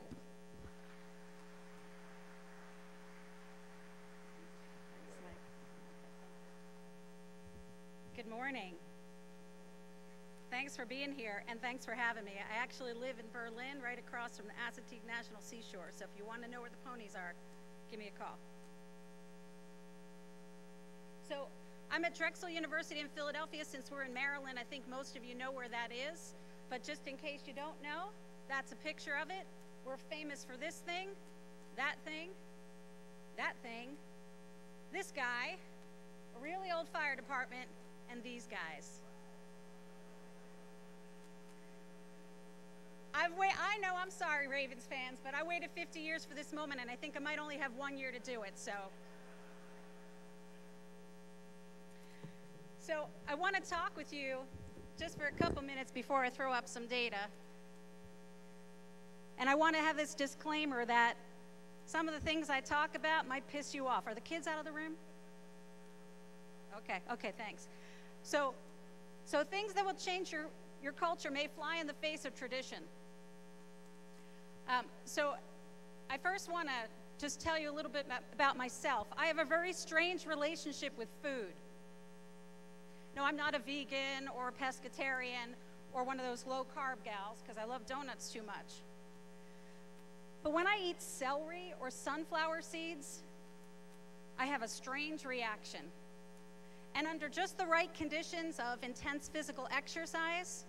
Good morning. Thanks for being here, and thanks for having me. I actually live in Berlin, right across from the Assateague National Seashore, so if you want to know where the ponies are, give me a call. So I'm at Drexel University in Philadelphia. Since we're in Maryland, I think most of you know where that is, but just in case you don't know, that's a picture of it. We're famous for this thing, that thing, that thing, this guy, a really old fire department, and these guys. I know, I'm sorry, Ravens fans, but I waited 50 years for this moment, and I think I might only have 1 year to do it, so I want to talk with you just for a couple minutes before I throw up some data. And I want to have this disclaimer that some of the things I talk about might piss you off. Are the kids out of the room? Okay, thanks. So things that will change your culture may fly in the face of tradition. So I first want to just tell you a little bit about myself. I have a very strange relationship with food. No, I'm not a vegan or a pescatarian or one of those low-carb gals because I love donuts too much. But when I eat celery or sunflower seeds, I have a strange reaction. And under just the right conditions of intense physical exercise,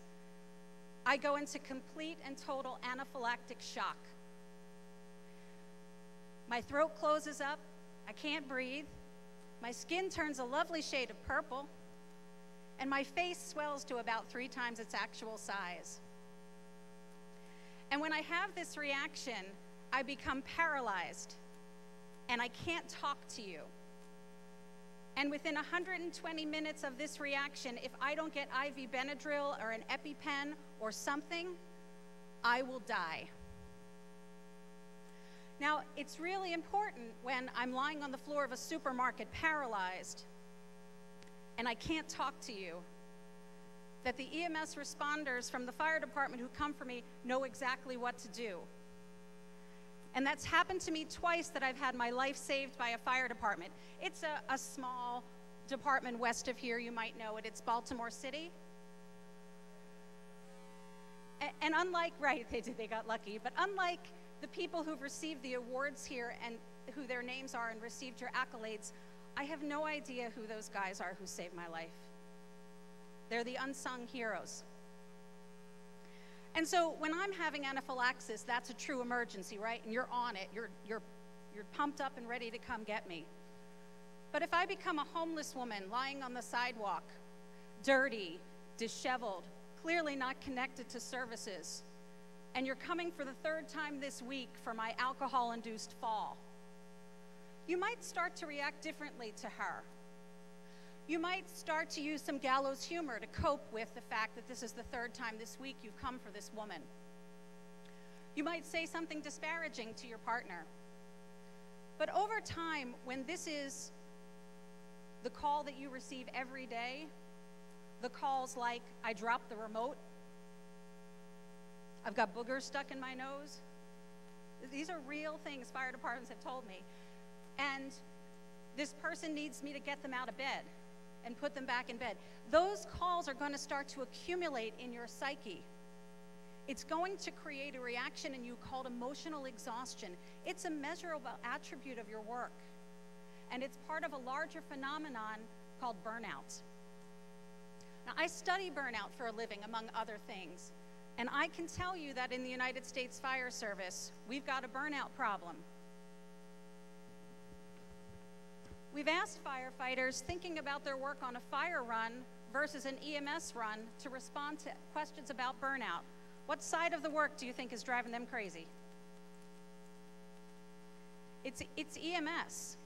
I go into complete and total anaphylactic shock. My throat closes up, I can't breathe, my skin turns a lovely shade of purple, and my face swells to about 3 times its actual size. And when I have this reaction, I become paralyzed, and I can't talk to you. And within 120 minutes of this reaction, if I don't get IV Benadryl or an EpiPen or something, I will die. Now, it's really important when I'm lying on the floor of a supermarket paralyzed and I can't talk to you, that the EMS responders from the fire department who come for me know exactly what to do. And that's happened to me twice that I've had my life saved by a fire department. It's a small department west of here, you might know it. It's Baltimore City. And unlike, right, they got lucky, but unlike the people who've received the awards here and who their names are and received your accolades, I have no idea who those guys are who saved my life. They're the unsung heroes. And so when I'm having anaphylaxis, that's a true emergency, right? And you're on it. You're pumped up and ready to come get me. But if I become a homeless woman lying on the sidewalk, dirty, disheveled, clearly not connected to services, and you're coming for the 3rd time this week for my alcohol-induced fall, you might start to react differently to her. You might start to use some gallows humor to cope with the fact that this is the 3rd time this week you've come for this woman. You might say something disparaging to your partner. But over time, when this is the call that you receive every day, the calls like, I dropped the remote, I've got boogers stuck in my nose. These are real things fire departments have told me. And this person needs me to get them out of bed and put them back in bed. Those calls are going to start to accumulate in your psyche. It's going to create a reaction in you called emotional exhaustion. It's a measurable attribute of your work. And it's part of a larger phenomenon called burnout. Now, I study burnout for a living, among other things. And I can tell you that in the United States Fire Service, we've got a burnout problem. We've asked firefighters thinking about their work on a fire run versus an EMS run to respond to questions about burnout. What side of the work do you think is driving them crazy? It's EMS.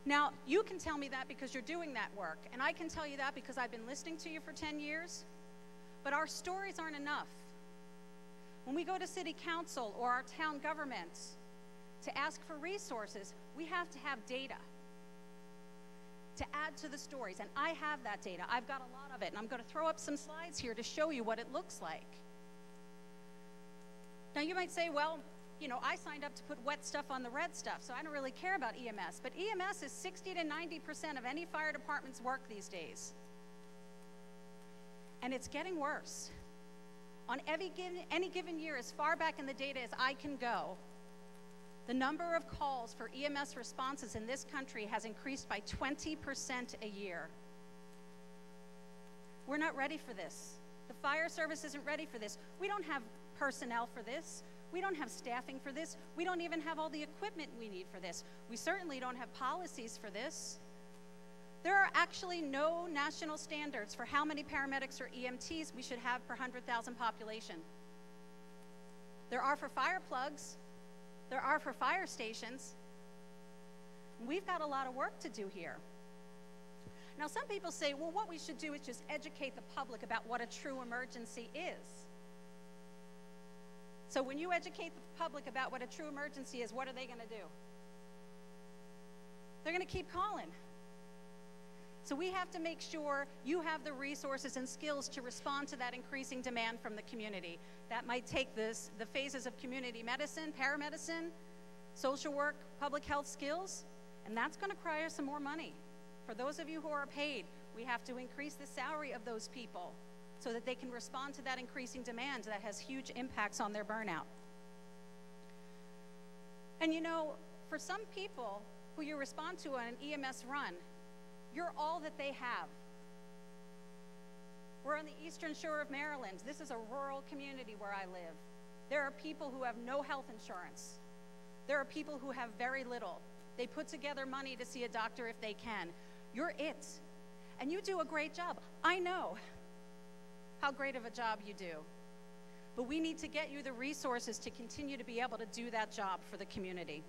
Now, you can tell me that because you're doing that work, and I can tell you that because I've been listening to you for 10 years, but our stories aren't enough. When we go to city council or our town governments to ask for resources, we have to have data to add to the stories, and I have that data. I've got a lot of it, and I'm going to throw up some slides here to show you what it looks like. Now, you might say, well, you know, I signed up to put wet stuff on the red stuff, so I don't really care about EMS. But EMS is 60 to 90% of any fire department's work these days. And it's getting worse. On any given year, as far back in the data as I can go, the number of calls for EMS responses in this country has increased by 20% a year. We're not ready for this. The fire service isn't ready for this. We don't have personnel for this. We don't have staffing for this. We don't even have all the equipment we need for this. We certainly don't have policies for this. There are actually no national standards for how many paramedics or EMTs we should have per 100,000 population. There are for fire plugs. There are for fire stations. We've got a lot of work to do here. Now, some people say, well, what we should do is just educate the public about what a true emergency is. So when you educate the public about what a true emergency is, what are they going to do? They're going to keep calling. So we have to make sure you have the resources and skills to respond to that increasing demand from the community. That might take the phases of community medicine, paramedicine, social work, public health skills, and that's going to require some more money. For those of you who are paid, we have to increase the salary of those people so that they can respond to that increasing demand that has huge impacts on their burnout. And you know, for some people who you respond to on an EMS run, you're all that they have. We're on the eastern shore of Maryland. This is a rural community where I live. There are people who have no health insurance. There are people who have very little. They put together money to see a doctor if they can. You're it. And you do a great job. I know how great of a job you do. But we need to get you the resources to continue to be able to do that job for the community.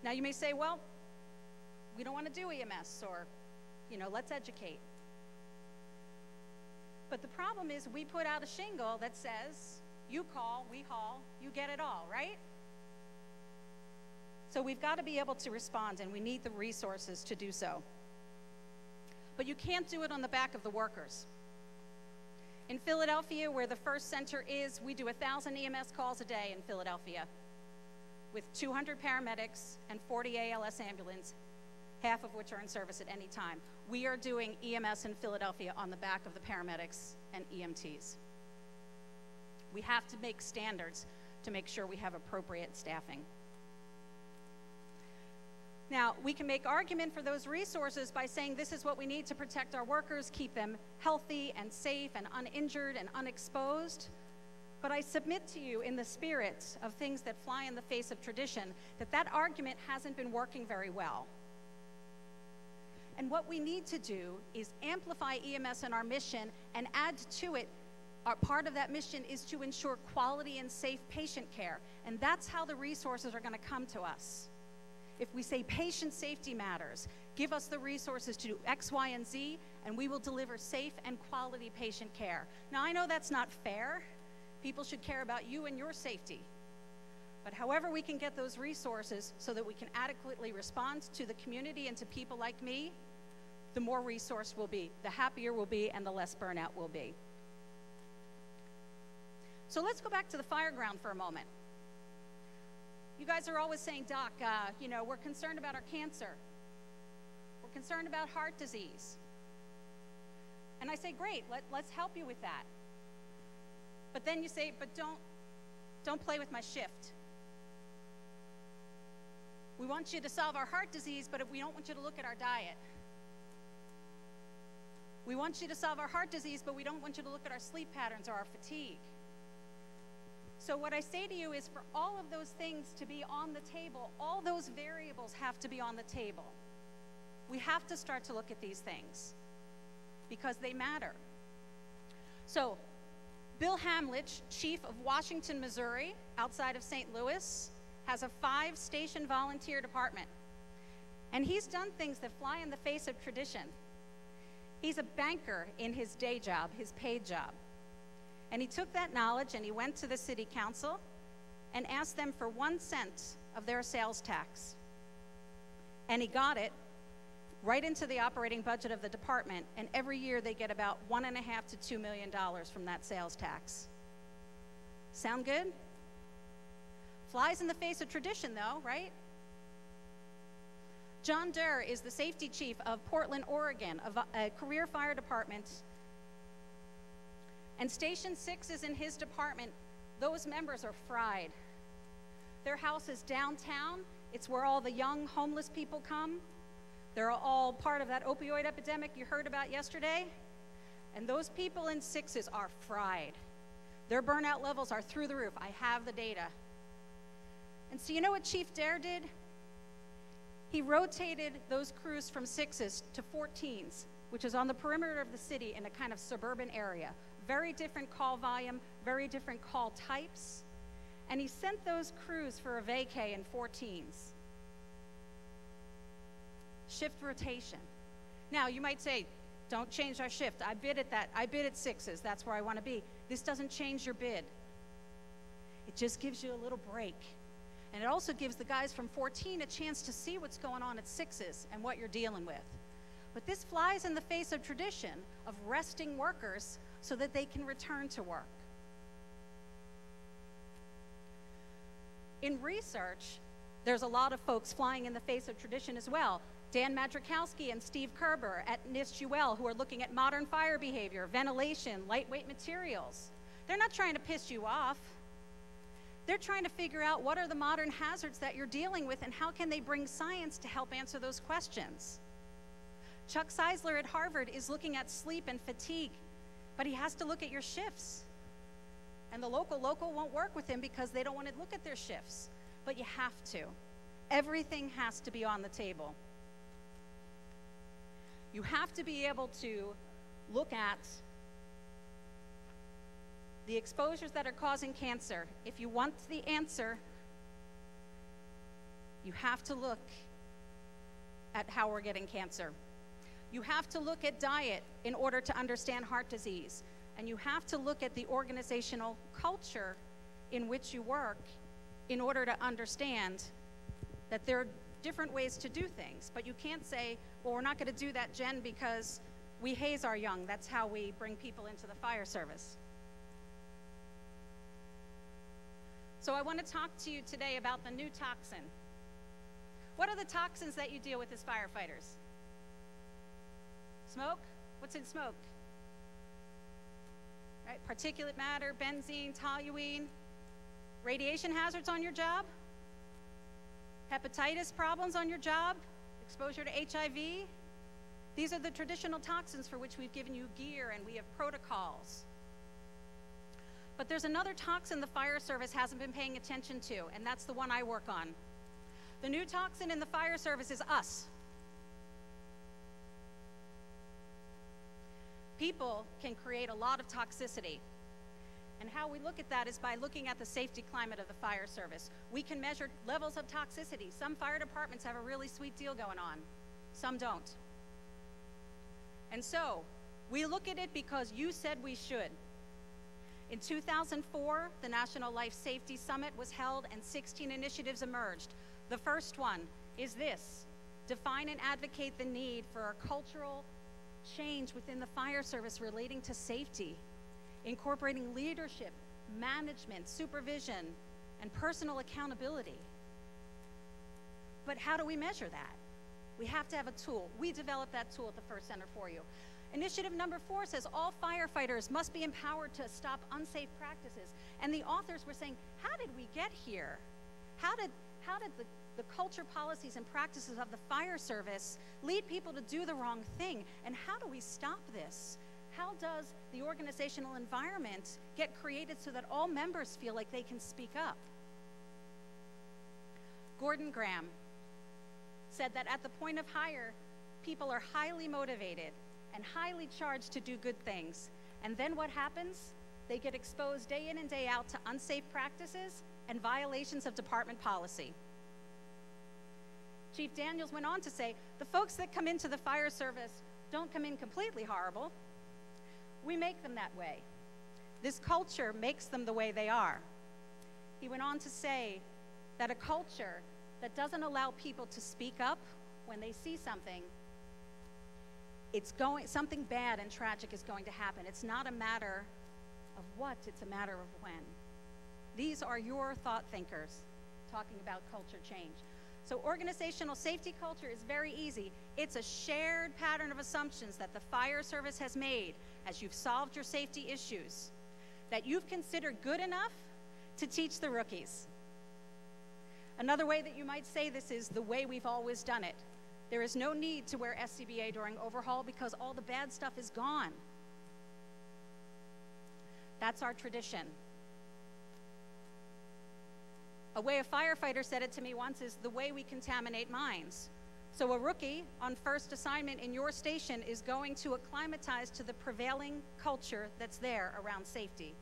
Now you may say, well, we don't want to do EMS, or, you know, let's educate. But the problem is we put out a shingle that says, you call, we haul, you get it all, right? So we've got to be able to respond, and we need the resources to do so. But you can't do it on the back of the workers. In Philadelphia, where the first center is, we do 1,000 EMS calls a day in Philadelphia with 200 paramedics and 40 ALS ambulances, half of which are in service at any time. We are doing EMS in Philadelphia on the back of the paramedics and EMTs. We have to make standards to make sure we have appropriate staffing. Now, we can make argument for those resources by saying this is what we need to protect our workers, keep them healthy and safe and uninjured and unexposed. But I submit to you, in the spirit of things that fly in the face of tradition, that that argument hasn't been working very well. And what we need to do is amplify EMS in our mission and add to it, part of that mission is to ensure quality and safe patient care. And that's how the resources are going to come to us. If we say patient safety matters, give us the resources to do X, Y, and Z, and we will deliver safe and quality patient care. Now, I know that's not fair. People should care about you and your safety. But however we can get those resources so that we can adequately respond to the community and to people like me, the more resource we'll be, the happier we'll be, and the less burnout we'll be. So let's go back to the fire ground for a moment. You guys are always saying, Doc, you know, we're concerned about our cancer. We're concerned about heart disease. And I say, great, let's help you with that. But then you say, but don't play with my shift. We want you to solve our heart disease, but we don't want you to look at our diet. We want you to solve our heart disease, but we don't want you to look at our sleep patterns or our fatigue. So what I say to you is, for all of those things to be on the table, all those variables have to be on the table. We have to start to look at these things because they matter. So Bill Hamlet, chief of Washington, Missouri, outside of St. Louis, has a 5-station volunteer department. And he's done things that fly in the face of tradition. He's a banker in his day job, his paid job. And he took that knowledge and he went to the city council and asked them for 1 cent of their sales tax. And he got it right into the operating budget of the department, and every year they get about $1.5 to $2 million from that sales tax. Sound good? Flies in the face of tradition, though, right? John Durr is the safety chief of Portland, Oregon, a career fire department. And Station 6 is in his department. Those members are fried. Their house is downtown. It's where all the young homeless people come. They're all part of that opioid epidemic you heard about yesterday. And those people in 6s are fried. Their burnout levels are through the roof. I have the data. And so you know what Chief Dare did? He rotated those crews from 6s to 14s, which is on the perimeter of the city in a kind of suburban area. Very different call volume, very different call types. And he sent those crews for a vacay in 14s. Shift rotation. Now, you might say, don't change our shift. I bid at that. I bid at 6s. That's where I want to be. This doesn't change your bid. It just gives you a little break. And it also gives the guys from 14 a chance to see what's going on at 6s and what you're dealing with. But this flies in the face of tradition of resting workers so that they can return to work. In research, there's a lot of folks flying in the face of tradition as well. Dan Madrikowski and Steve Kerber at NIST-UL, who are looking at modern fire behavior, ventilation, lightweight materials. They're not trying to piss you off. They're trying to figure out what are the modern hazards that you're dealing with and how can they bring science to help answer those questions. Chuck Seisler at Hartford is looking at sleep and fatigue, but he has to look at your shifts. And the local won't work with him because they don't want to look at their shifts. But you have to. Everything has to be on the table. You have to be able to look at the exposures that are causing cancer. If you want the answer, you have to look at how we're getting cancer. You have to look at diet in order to understand heart disease. And you have to look at the organizational culture in which you work in order to understand that there are different ways to do things. But you can't say, well, we're not going to do that, Jen, because we haze our young. That's how we bring people into the fire service. So I want to talk to you today about the new toxin. What are the toxins that you deal with as firefighters? Smoke? What's in smoke? Right? Particulate matter, benzene, toluene. Radiation hazards on your job? Hepatitis problems on your job? Exposure to HIV? These are the traditional toxins for which we've given you gear and we have protocols. But there's another toxin the fire service hasn't been paying attention to, and that's the one I work on. The new toxin in the fire service is us. People can create a lot of toxicity. And how we look at that is by looking at the safety climate of the fire service. We can measure levels of toxicity. Some fire departments have a really sweet deal going on. Some don't. And so, we look at it because you said we should. In 2004, the National Life Safety Summit was held and 16 initiatives emerged. The first one is this: define and advocate the need for a cultural change within the fire service relating to safety, incorporating leadership, management, supervision, and personal accountability. But how do we measure that? We have to have a tool. We developed that tool at the First Center for you. Initiative number 4 says all firefighters must be empowered to stop unsafe practices. And the authors were saying, how did we get here? How did the culture, policies, and practices of the fire service lead people to do the wrong thing? And how do we stop this? How does the organizational environment get created so that all members feel like they can speak up? Gordon Graham said that at the point of hire, people are highly motivated and highly charged to do good things. And then what happens? They get exposed day in and day out to unsafe practices and violations of department policy. Chief Daniels went on to say, the folks that come into the fire service don't come in completely horrible. We make them that way. This culture makes them the way they are. He went on to say that a culture that doesn't allow people to speak up when they see something, something bad and tragic is going to happen. It's not a matter of what, it's a matter of when. These are your thought thinkers talking about culture change. So organizational safety culture is very easy. It's a shared pattern of assumptions that the fire service has made as you've solved your safety issues, that you've considered good enough to teach the rookies. Another way that you might say this is the way we've always done it. There is no need to wear SCBA during overhaul because all the bad stuff is gone. That's our tradition. A way a firefighter said it to me once is the way we contaminate minds. So a rookie on first assignment in your station is going to acclimatize to the prevailing culture that's there around safety.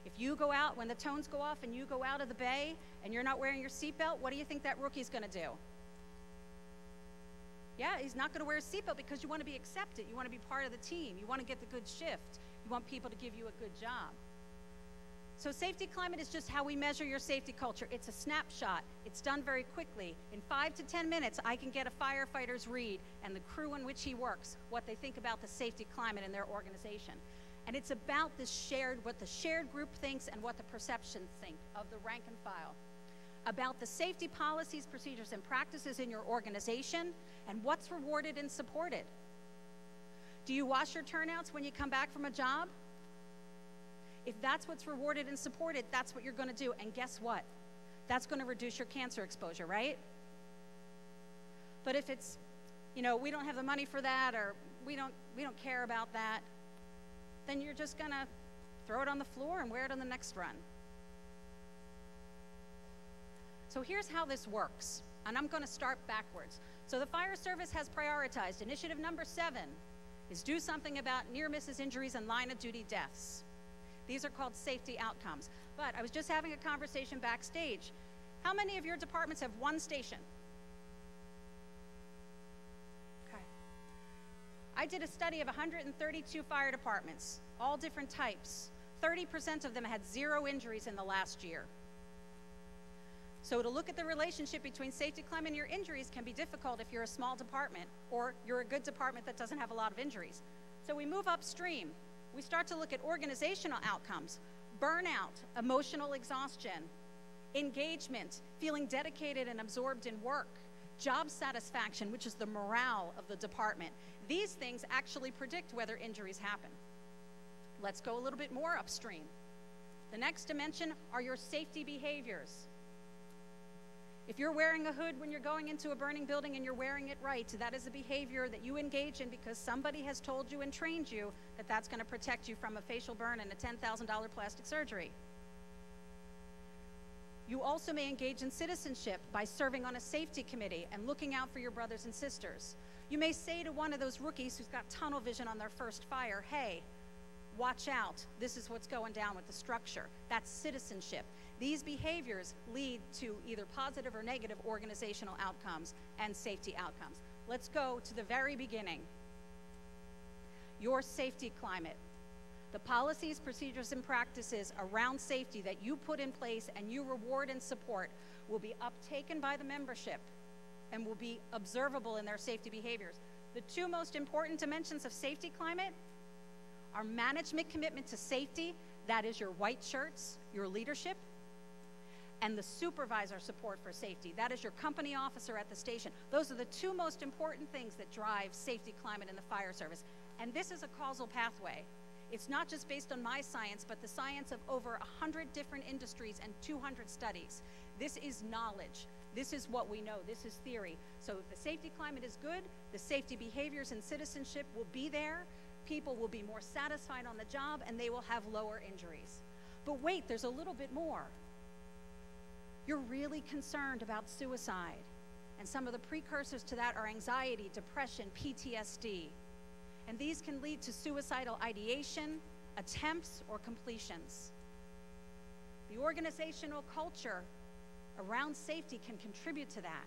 If you go out, when the tones go off and you go out of the bay and you're not wearing your seatbelt, what do you think that rookie's gonna do? Yeah, he's not gonna wear a seatbelt because you wanna be accepted. You wanna be part of the team. You wanna get the good shift. You want people to give you a good job. So safety climate is just how we measure your safety culture. It's a snapshot. It's done very quickly. In 5 to 10 minutes, I can get a firefighter's read and the crew in which he works, what they think about the safety climate in their organization. And it's about this shared, what the shared group thinks and what the perceptions think of the rank and file. About the safety policies, procedures, and practices in your organization and what's rewarded and supported. Do you wash your turnouts when you come back from a job? If that's what's rewarded and supported, that's what you're going to do. And guess what? That's going to reduce your cancer exposure, right? But if it's, you know, we don't have the money for that, or we don't care about that, then you're just going to throw it on the floor and wear it on the next run. So here's how this works, and I'm going to start backwards. So the fire service has prioritized initiative number 7 is do something about near misses, injuries, and line of duty deaths. These are called safety outcomes. But I was just having a conversation backstage. How many of your departments have one station? Okay. I did a study of 132 fire departments, all different types. 30% of them had 0 injuries in the last year. So to look at the relationship between safety climate and your injuries can be difficult if you're a small department or you're a good department that doesn't have a lot of injuries. So we move upstream. We start to look at organizational outcomes, burnout, emotional exhaustion, engagement, feeling dedicated and absorbed in work, job satisfaction, which is the morale of the department. These things actually predict whether injuries happen. Let's go a little bit more upstream. The next dimension are your safety behaviors. If you're wearing a hood when you're going into a burning building and you're wearing it right, that is a behavior that you engage in because somebody has told you and trained you that that's going to protect you from a facial burn and a $10,000 plastic surgery. You also may engage in citizenship by serving on a safety committee and looking out for your brothers and sisters. You may say to one of those rookies who's got tunnel vision on their first fire, hey, watch out, this is what's going down with the structure. That's citizenship. These behaviors lead to either positive or negative organizational outcomes and safety outcomes. Let's go to the very beginning. Your safety climate. The policies, procedures, and practices around safety that you put in place and you reward and support will be uptaken by the membership and will be observable in their safety behaviors. The 2 most important dimensions of safety climate are management commitment to safety, that is your white shirts, your leadership, and the supervisor support for safety. That is your company officer at the station. Those are the 2 most important things that drive safety climate in the fire service. And this is a causal pathway. It's not just based on my science, but the science of over 100 different industries and 200 studies. This is knowledge. This is what we know. This is theory. So if the safety climate is good, the safety behaviors and citizenship will be there. People will be more satisfied on the job, and they will have lower injuries. But wait, there's a little bit more. You're really concerned about suicide, and some of the precursors to that are anxiety, depression, PTSD. And these can lead to suicidal ideation, attempts, or completions. The organizational culture around safety can contribute to that.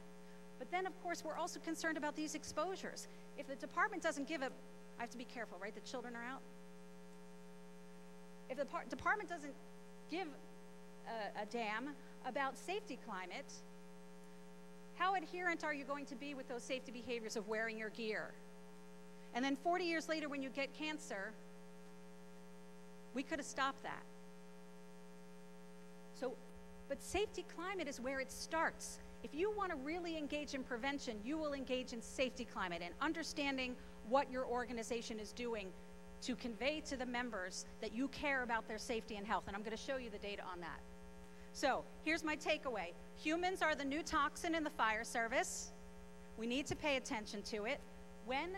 But then, of course, we're also concerned about these exposures. If the department doesn't give a, I have to be careful, right? The children are out. If the department doesn't give a damn about safety climate, how adherent are you going to be with those safety behaviors of wearing your gear? And then 40 years later, when you get cancer, we could have stopped that. So But safety climate is where it starts. If you want to really engage in prevention, you will engage in safety climate and understanding what your organization is doing to convey to the members that you care about their safety and health. And I'm going to show you the data on that. So here's my takeaway. Humans are the new toxin in the fire service. We need to pay attention to it. When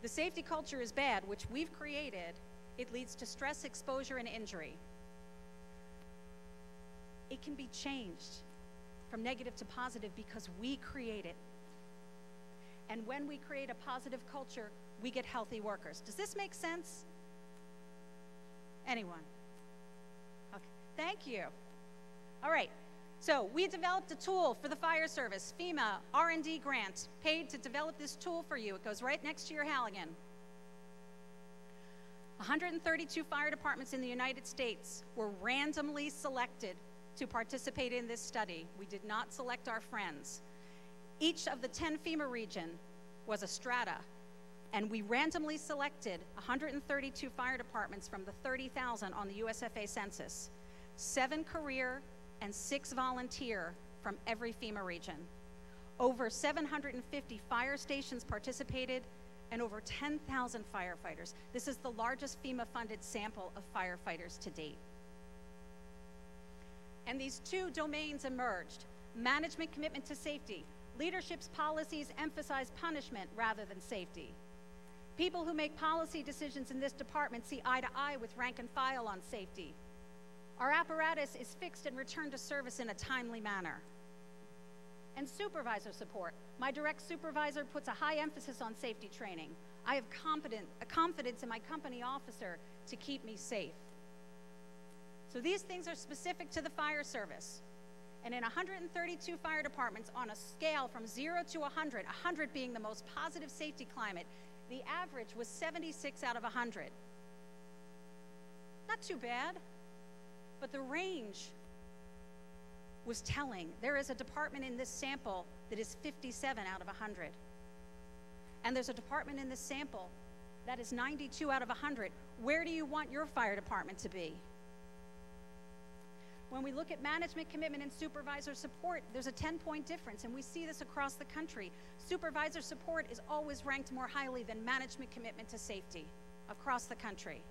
the safety culture is bad, which we've created, it leads to stress, exposure, and injury. It can be changed from negative to positive because we create it. And when we create a positive culture, we get healthy workers. Does this make sense? Anyone? Okay, thank you. All right, so we developed a tool for the fire service, FEMA R&D grant, paid to develop this tool for you. It goes right next to your Halligan. 132 fire departments in the United States were randomly selected to participate in this study. We did not select our friends. Each of the 10 FEMA region was a strata, and we randomly selected 132 fire departments from the 30,000 on the USFA census, 7 career and 6 volunteer from every FEMA region. Over 750 fire stations participated and over 10,000 firefighters. This is the largest FEMA-funded sample of firefighters to date. And these 2 domains emerged: management commitment to safety. Leadership's policies emphasize punishment rather than safety. People who make policy decisions in this department see eye to eye with rank and file on safety. Our apparatus is fixed and returned to service in a timely manner. And supervisor support. My direct supervisor puts a high emphasis on safety training. I have confidence in my company officer to keep me safe. So these things are specific to the fire service. And in 132 fire departments, on a scale from 0 to 100, 100 being the most positive safety climate, the average was 76 out of 100. Not too bad, but the range was telling. There is a department in this sample that is 57 out of 100. And there's a department in this sample that is 92 out of 100. Where do you want your fire department to be? When we look at management commitment and supervisor support, there's a 10-point difference, and we see this across the country. Supervisor support is always ranked more highly than management commitment to safety across the country.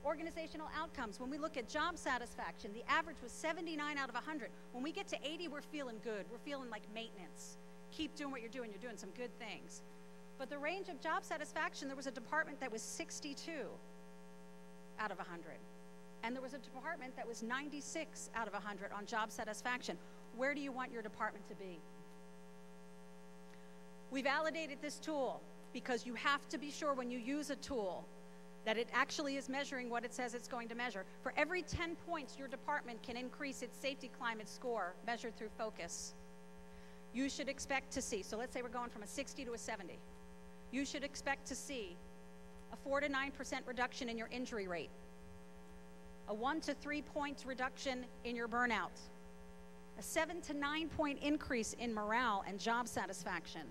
Organizational outcomes, when we look at job satisfaction, the average was 79 out of 100. When we get to 80, we're feeling good. We're feeling like maintenance. Keep doing what you're doing. You're doing some good things. But the range of job satisfaction, there was a department that was 62 out of 100. And there was a department that was 96 out of 100 on job satisfaction. Where do you want your department to be? We validated this tool because you have to be sure when you use a tool that it actually is measuring what it says it's going to measure. For every 10 points, your department can increase its safety climate score measured through focus. You should expect to see, so let's say we're going from a 60 to a 70. You should expect to see a 4 to 9% reduction in your injury rate, a 1 to 3 point reduction in your burnout, a 7 to 9 point increase in morale and job satisfaction,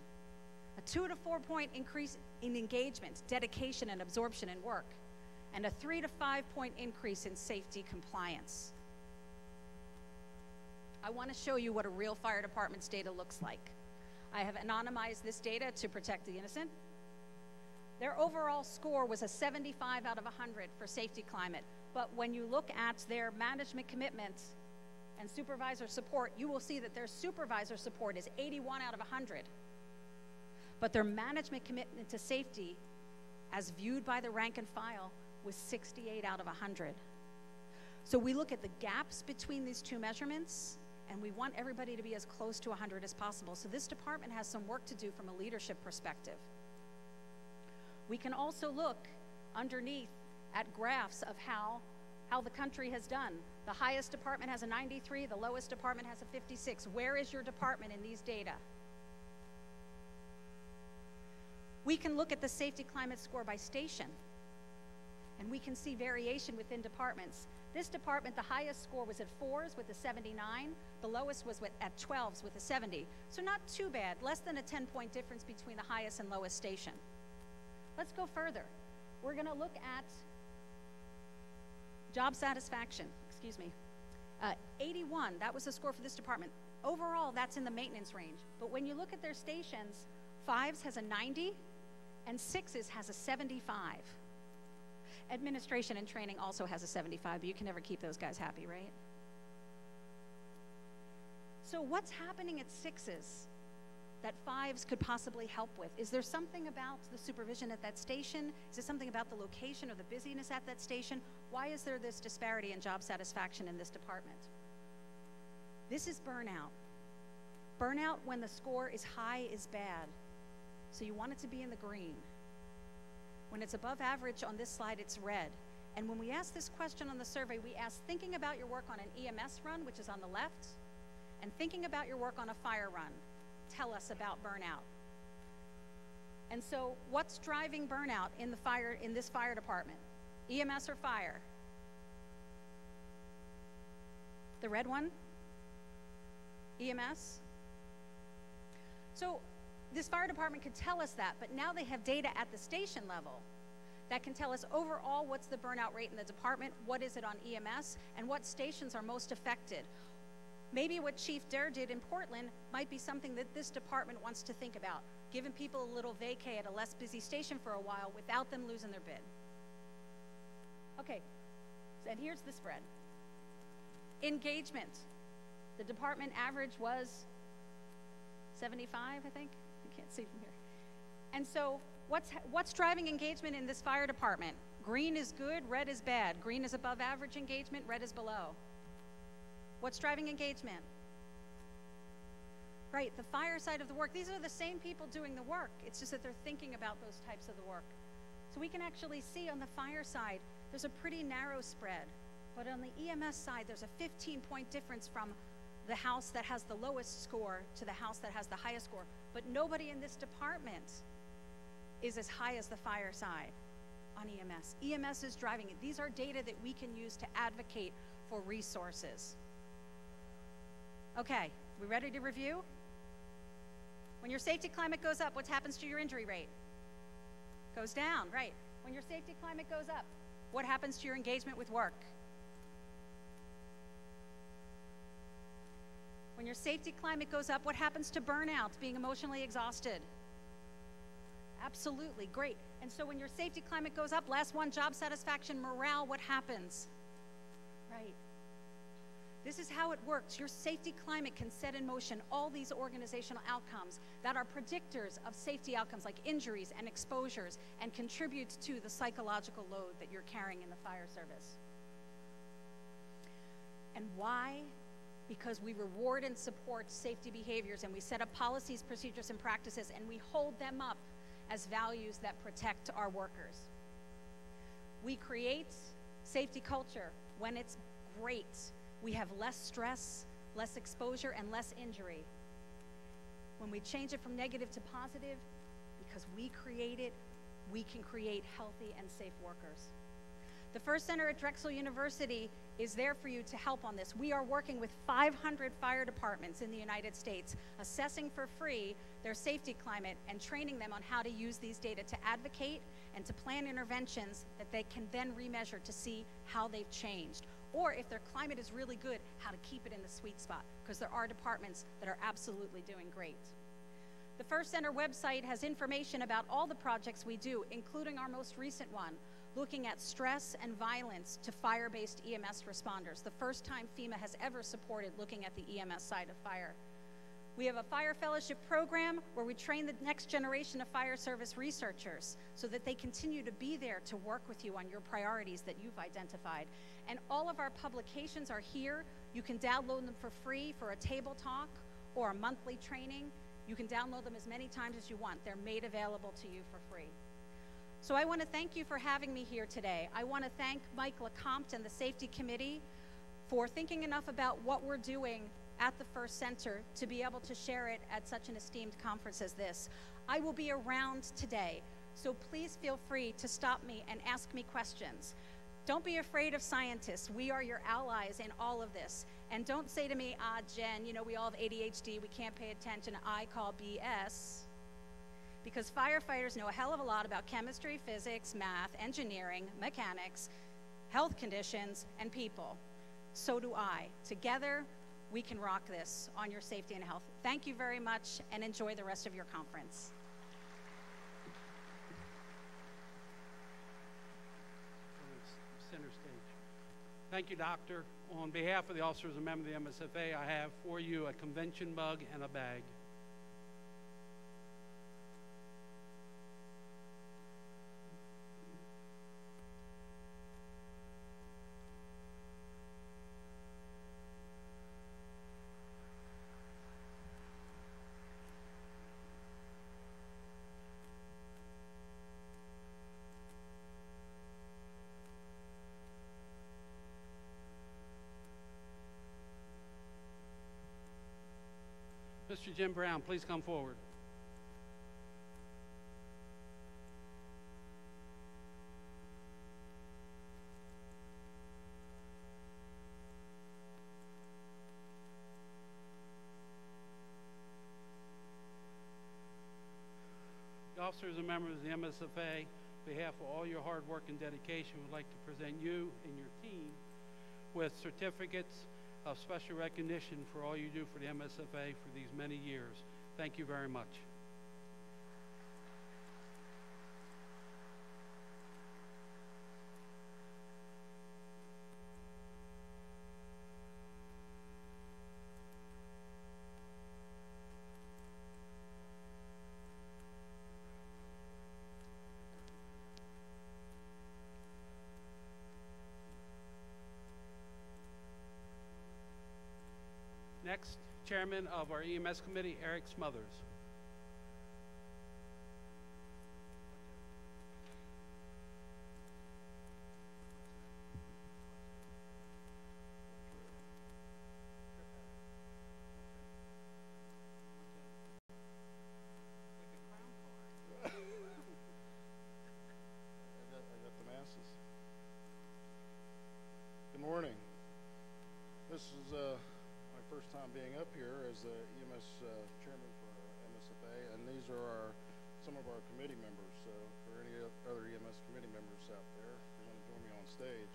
a 2 to 4 point increase in engagement, dedication, and absorption in work, and a 3 to 5 point increase in safety compliance. I want to show you what a real fire department's data looks like. I have anonymized this data to protect the innocent. Their overall score was a 75 out of 100 for safety climate. But when you look at their management commitment and supervisor support, you will see that their supervisor support is 81 out of 100. But their management commitment to safety, as viewed by the rank and file, was 68 out of 100. So we look at the gaps between these two measurements, and we want everybody to be as close to 100 as possible. So this department has some work to do from a leadership perspective. We can also look underneath at graphs of how the country has done. The highest department has a 93, the lowest department has a 56. Where is your department in these data? We can look at the safety climate score by station, and we can see variation within departments. This department, the highest score was at 4s with a 79, the lowest was at 12s with a 70. So not too bad, less than a 10-point difference between the highest and lowest station. Let's go further. We're gonna look at job satisfaction, excuse me. 81, that was the score for this department. Overall, that's in the maintenance range. But when you look at their stations, 5s has a 90 and 6s has a 75. Administration and training also has a 75, but you can never keep those guys happy, right? So what's happening at 6s that 5s could possibly help with? Is there something about the supervision at that station? Is it something about the location or the busyness at that station? Why is there this disparity in job satisfaction in this department? This is burnout. Burnout when the score is high is bad. So you want it to be in the green. When it's above average on this slide, it's red. And when we ask this question on the survey, we ask thinking about your work on an EMS run, which is on the left, and thinking about your work on a fire run. Tell us about burnout. And so what's driving burnout in this fire department? EMS or fire? The red one? EMS? So this fire department could tell us that, but now they have data at the station level that can tell us overall what's the burnout rate in the department, what is it on EMS, and what stations are most affected. Maybe what Chief Durr did in Portland might be something that this department wants to think about, giving people a little vacay at a less busy station for a while without them losing their bid. Okay, and here's the spread. Engagement. The department average was 75, I think. You can't see from here. And so what's driving engagement in this fire department? Green is good, red is bad. Green is above average engagement, red is below. What's driving engagement? Right, the fire side of the work. These are the same people doing the work. It's just that they're thinking about those types of the work. So we can actually see on the fire side, there's a pretty narrow spread. But on the EMS side, there's a 15-point difference from the house that has the lowest score to the house that has the highest score. But nobody in this department is as high as the fire side on EMS. EMS is driving it. These are data that we can use to advocate for resources. Okay, we ready to review? When your safety climate goes up, what happens to your injury rate? Goes down, right. When your safety climate goes up, what happens to your engagement with work? When your safety climate goes up, what happens to burnout, being emotionally exhausted? Absolutely, great. And so when your safety climate goes up, last one, job satisfaction, morale, what happens? Right. This is how it works. Your safety climate can set in motion all these organizational outcomes that are predictors of safety outcomes like injuries and exposures and contributes to the psychological load that you're carrying in the fire service. And why? Because we reward and support safety behaviors and we set up policies, procedures, and practices and we hold them up as values that protect our workers. We create safety culture when it's great. We have less stress, less exposure, and less injury. When we change it from negative to positive, because we create it, we can create healthy and safe workers. The First Center at Drexel University is there for you to help on this. We are working with 500 fire departments in the United States, assessing for free their safety climate and training them on how to use these data to advocate and to plan interventions that they can then remeasure to see how they've changed. Or if their climate is really good, how to keep it in the sweet spot, because there are departments that are absolutely doing great. The First Center website has information about all the projects we do, including our most recent one, looking at stress and violence to fire-based EMS responders, the first time FEMA has ever supported looking at the EMS side of fire. We have a fire fellowship program where we train the next generation of fire service researchers so that they continue to be there to work with you on your priorities that you've identified. And all of our publications are here. You can download them for free for a table talk or a monthly training. You can download them as many times as you want. They're made available to you for free. So I want to thank you for having me here today. I want to thank Mike Accomp and the Safety Committee for thinking enough about what we're doing at the First Center to be able to share it at such an esteemed conference as this. I will be around today, so please feel free to stop me and ask me questions. Don't be afraid of scientists. We are your allies in all of this. And don't say to me, Jen, you know, we all have ADHD, we can't pay attention, I call BS. Because firefighters know a hell of a lot about chemistry, physics, math, engineering, mechanics, health conditions, and people. so do I. Together, we can rock this on your safety and health. Thank you very much, and enjoy the rest of your conference. Center stage. Thank you, Doctor. On behalf of the officers and members of the MSFA, I have for you a convention mug and a bag. Mr. Jim Brown, please come forward. The officers and members of the MSFA, on behalf of all your hard work and dedication, would like to present you and your team with certificates of special recognition for all you do for the MSFA for these many years. Thank you very much. Next, Chairman of our EMS Committee, Eric Smothers. I got the masses. Good morning. This is my first time being up here as the EMS chairman for MSFA, and these are some of our committee members. So for any other EMS committee members out there, if you want to join me on stage.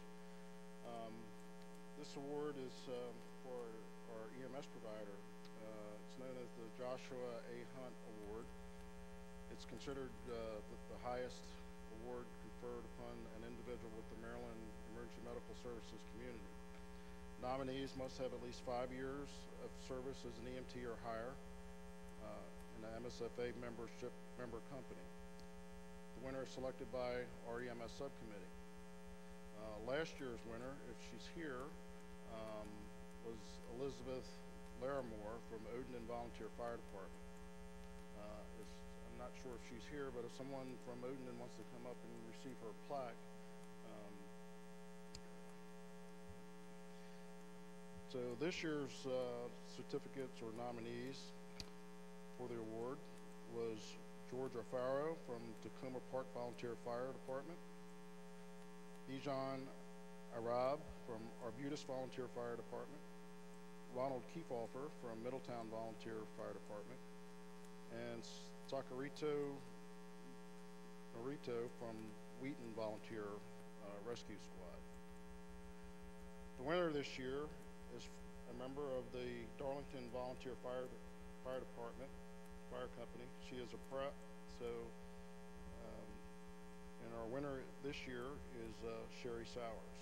This award is for our EMS provider. It's known as the Joshua A. Hunt Award. It's considered the highest award conferred upon an individual with the Maryland Emergency Medical Services community. Nominees must have at least 5 years of service as an EMT or higher in an MSFA member company. The winner is selected by our EMS subcommittee. Last year's winner, if she's here, was Elizabeth Larimore from Odin Volunteer Fire Department. I'm not sure if she's here, but if someone from Odin wants to come up and receive her plaque. So this year's certificates or nominees for the award was George Alfaro from Tacoma Park Volunteer Fire Department, Dijon Arab from Arbutus Volunteer Fire Department, Ronald Kiefhofer from Middletown Volunteer Fire Department, and Sakurito Norito from Wheaton Volunteer Rescue Squad. The winner this year is a member of the Darlington Volunteer Fire Department, Fire Company. She is a prep, so, and our winner this year is Sherry Sowers.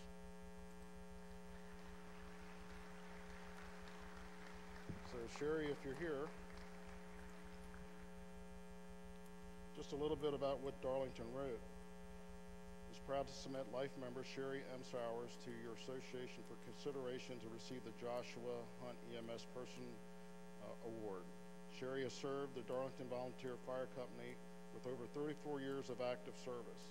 So Sherry, if you're here, just a little bit about what Darlington wrote. Is proud to submit life member Sherry M. Sowers to your association for consideration to receive the Joshua Hunt EMS Person Award. Sherry has served the Darlington Volunteer Fire Company with over 34 years of active service.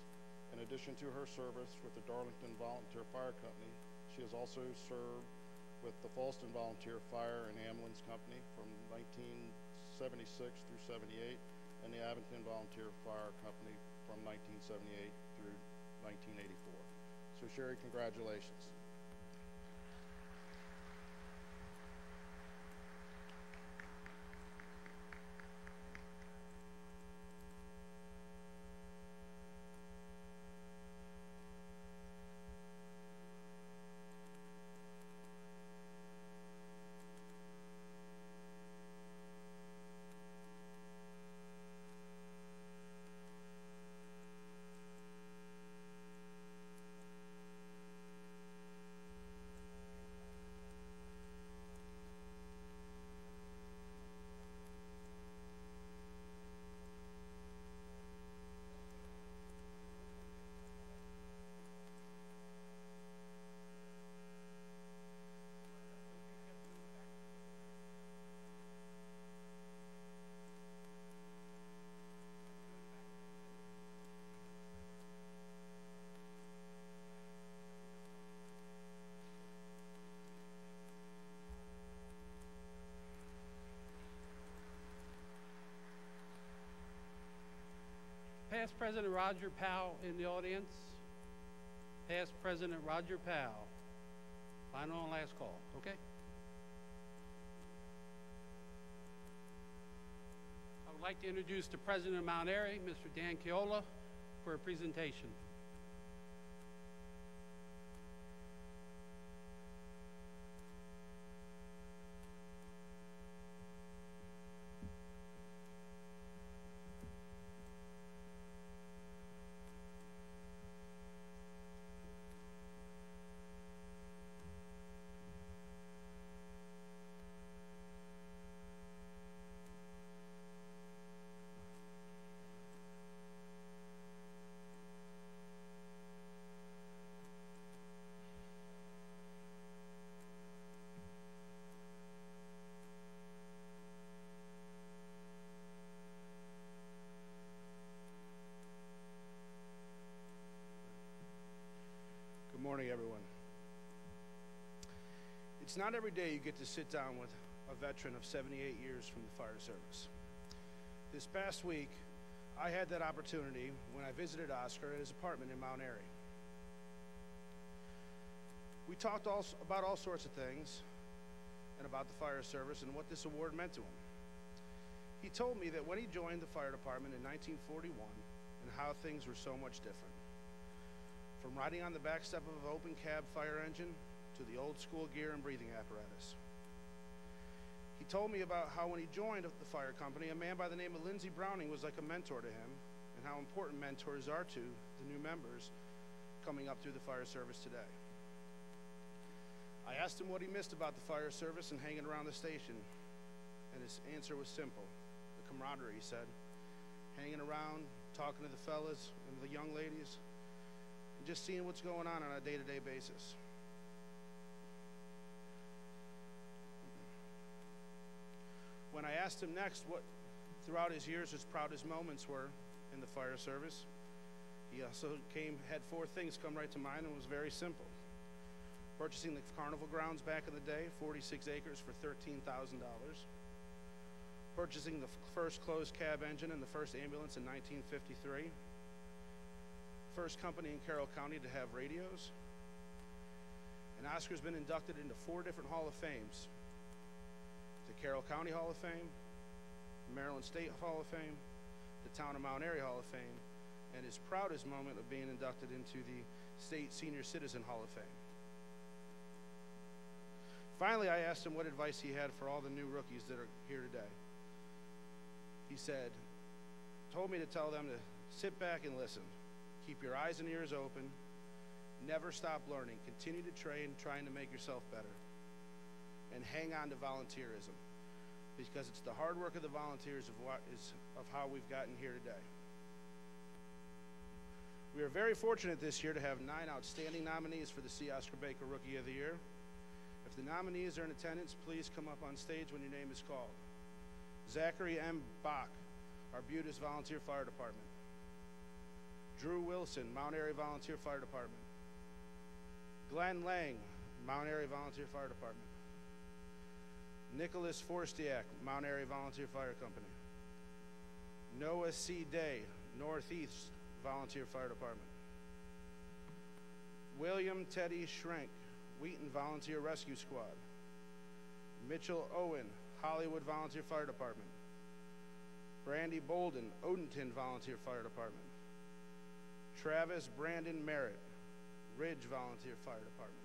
In addition to her service with the Darlington Volunteer Fire Company, she has also served with the Falston Volunteer Fire and Ambulance Company from 1976 through 78, and the Abington Volunteer Fire Company from 1978 through 1984. So Sherry, congratulations. Past President Roger Powell in the audience? Past President Roger Powell. Final and last call, okay? I would like to introduce the President of Mount Airy, Mr. Dan Keola, for a presentation. Good morning, everyone. It's not every day you get to sit down with a veteran of 78 years from the fire service. This past week, I had that opportunity when I visited Oscar at his apartment in Mount Airy. We talked about all sorts of things and about the fire service and what this award meant to him. He told me that when he joined the fire department in 1941 and how things were so much different. From riding on the back step of an open cab fire engine to the old school gear and breathing apparatus. He told me about how when he joined the fire company, a man by the name of Lindsey Browning was like a mentor to him, and how important mentors are to the new members coming up through the fire service today. I asked him what he missed about the fire service and hanging around the station, and his answer was simple. The camaraderie, he said. Hanging around, talking to the fellas and the young ladies, and just seeing what's going on a day-to-day basis. When I asked him next what, throughout his years, his proudest moments were in the fire service, he also had four things come right to mind, and was very simple. Purchasing the carnival grounds back in the day, 46 acres for $13,000. Purchasing the first closed cab engine and the first ambulance in 1953. First company in Carroll County to have radios. And Oscar's been inducted into 4 different Hall of Fames. The Carroll County Hall of Fame, the Maryland State Hall of Fame, the Town of Mount Airy Hall of Fame, and his proudest moment of being inducted into the State Senior Citizen Hall of Fame. Finally, I asked him what advice he had for all the new rookies that are here today. He said, told me to tell them to sit back and listen. Keep your eyes and ears open. Never stop learning. Continue to train, trying to make yourself better. And hang on to volunteerism, because it's the hard work of the volunteers of how we've gotten here today. We are very fortunate this year to have 9 outstanding nominees for the C. Oscar Baker Rookie of the Year. If the nominees are in attendance, please come up on stage when your name is called. Zachary M. Bach, Arbutus Volunteer Fire Department. Drew Wilson, Mount Airy Volunteer Fire Department. Glenn Lang, Mount Airy Volunteer Fire Department. Nicholas Forstiak, Mount Airy Volunteer Fire Company. Noah C. Day, Northeast Volunteer Fire Department. William Teddy Schrenk, Wheaton Volunteer Rescue Squad. Mitchell Owen, Hollywood Volunteer Fire Department. Brandy Bolden, Odenton Volunteer Fire Department. Travis Brandon Merritt, Ridge Volunteer Fire Department.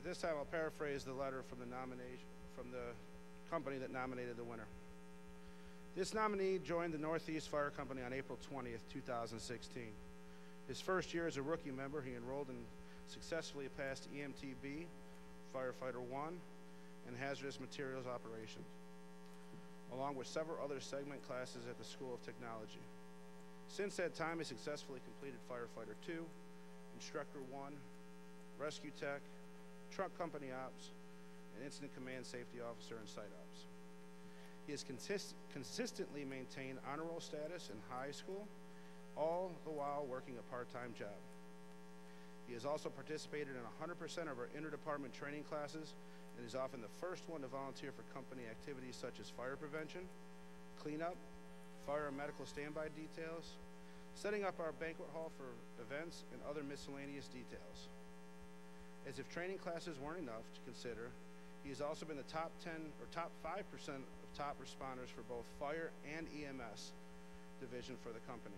This time I'll paraphrase the letter from the company that nominated the winner. This nominee joined the Northeast Fire Company on April 20th, 2016. His first year as a rookie member, he enrolled and successfully passed EMTB, Firefighter 1, and Hazardous Materials Operations. along with several other segment classes at the School of Technology. Since that time, he successfully completed Firefighter 2, Instructor 1, Rescue Tech, Truck Company Ops, and Incident Command Safety Officer and Site Ops. He has consistently maintained honor roll status in high school, all the while working a part-time job. He has also participated in 100% of our interdepartment training classes and is often the first one to volunteer for company activities such as fire prevention, cleanup, fire and medical standby details, setting up our banquet hall for events, and other miscellaneous details. As if training classes weren't enough to consider, he has also been the top 10 or top 5% of top responders for both fire and EMS division for the company.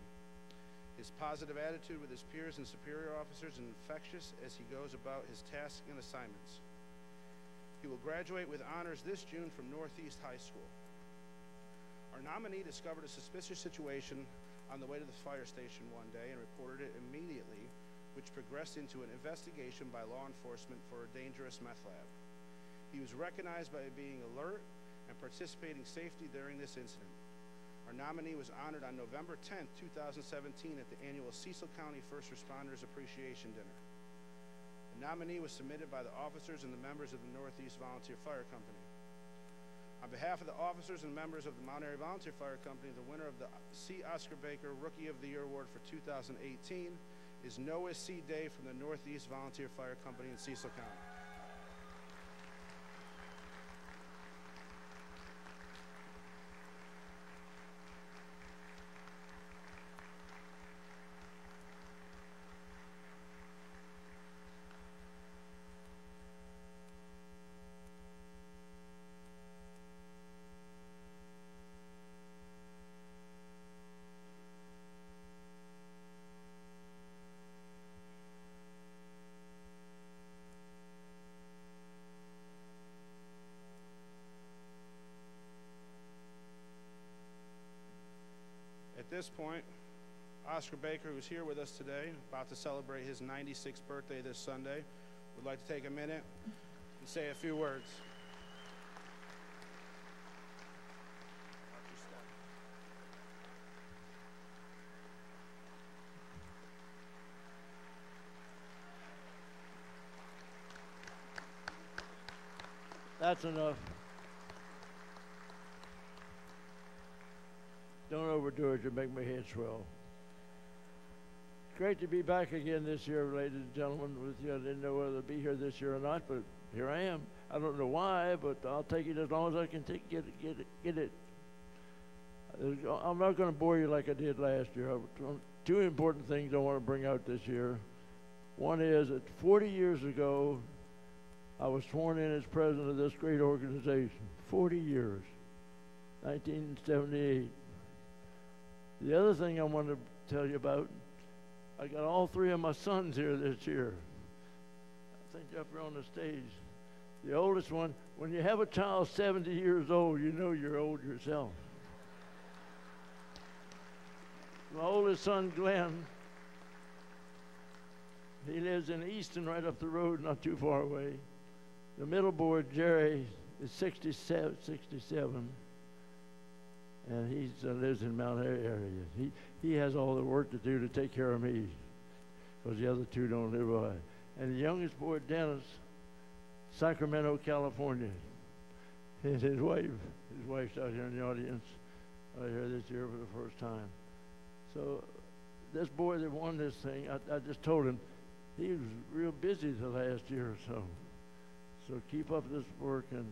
His positive attitude with his peers and superior officers is infectious as he goes about his tasks and assignments. He will graduate with honors this June from Northeast High School. Our nominee discovered a suspicious situation on the way to the fire station one day and reported it immediately, which progressed into an investigation by law enforcement for a dangerous meth lab. He was recognized by being alert and participating safely during this incident. Our nominee was honored on November 10th, 2017 at the annual Cecil County First Responders Appreciation Dinner. The nominee was submitted by the officers and the members of the Northeast Volunteer Fire Company. On behalf of the officers and members of the Mount Airy Volunteer Fire Company, the winner of the C. Oscar Baker Rookie of the Year Award for 2018 is Noah C. Day from the Northeast Volunteer Fire Company in Cecil County. At this point, Oscar Baker, who's here with us today, about to celebrate his 96th birthday this Sunday, would like to take a minute and say a few words. That's enough. Don't overdo it, you'll make my head swell. It's great to be back again this year, ladies and gentlemen, with you. I didn't know whether to be here this year or not, but here I am. I don't know why, but I'll take it as long as I can get it. I'm not going to bore you like I did last year. Two important things I want to bring out this year. One is that 40 years ago, I was sworn in as president of this great organization. 40 years, 1978. The other thing I want to tell you about, I got all three of my sons here this year. I think up here on the stage. The oldest one, when you have a child 70 years old, you know you're old yourself. My oldest son, Glenn, he lives in Easton, right up the road, not too far away. The middle boy, Jerry, is 67. And he lives in Mount Airy area. He has all the work to do to take care of me, because the other two don't live by. And the youngest boy, Dennis, Sacramento, California. And his wife's out here in the audience, out here this year for the first time. So this boy that won this thing, I just told him, he was real busy the last year or so. So keep up this work and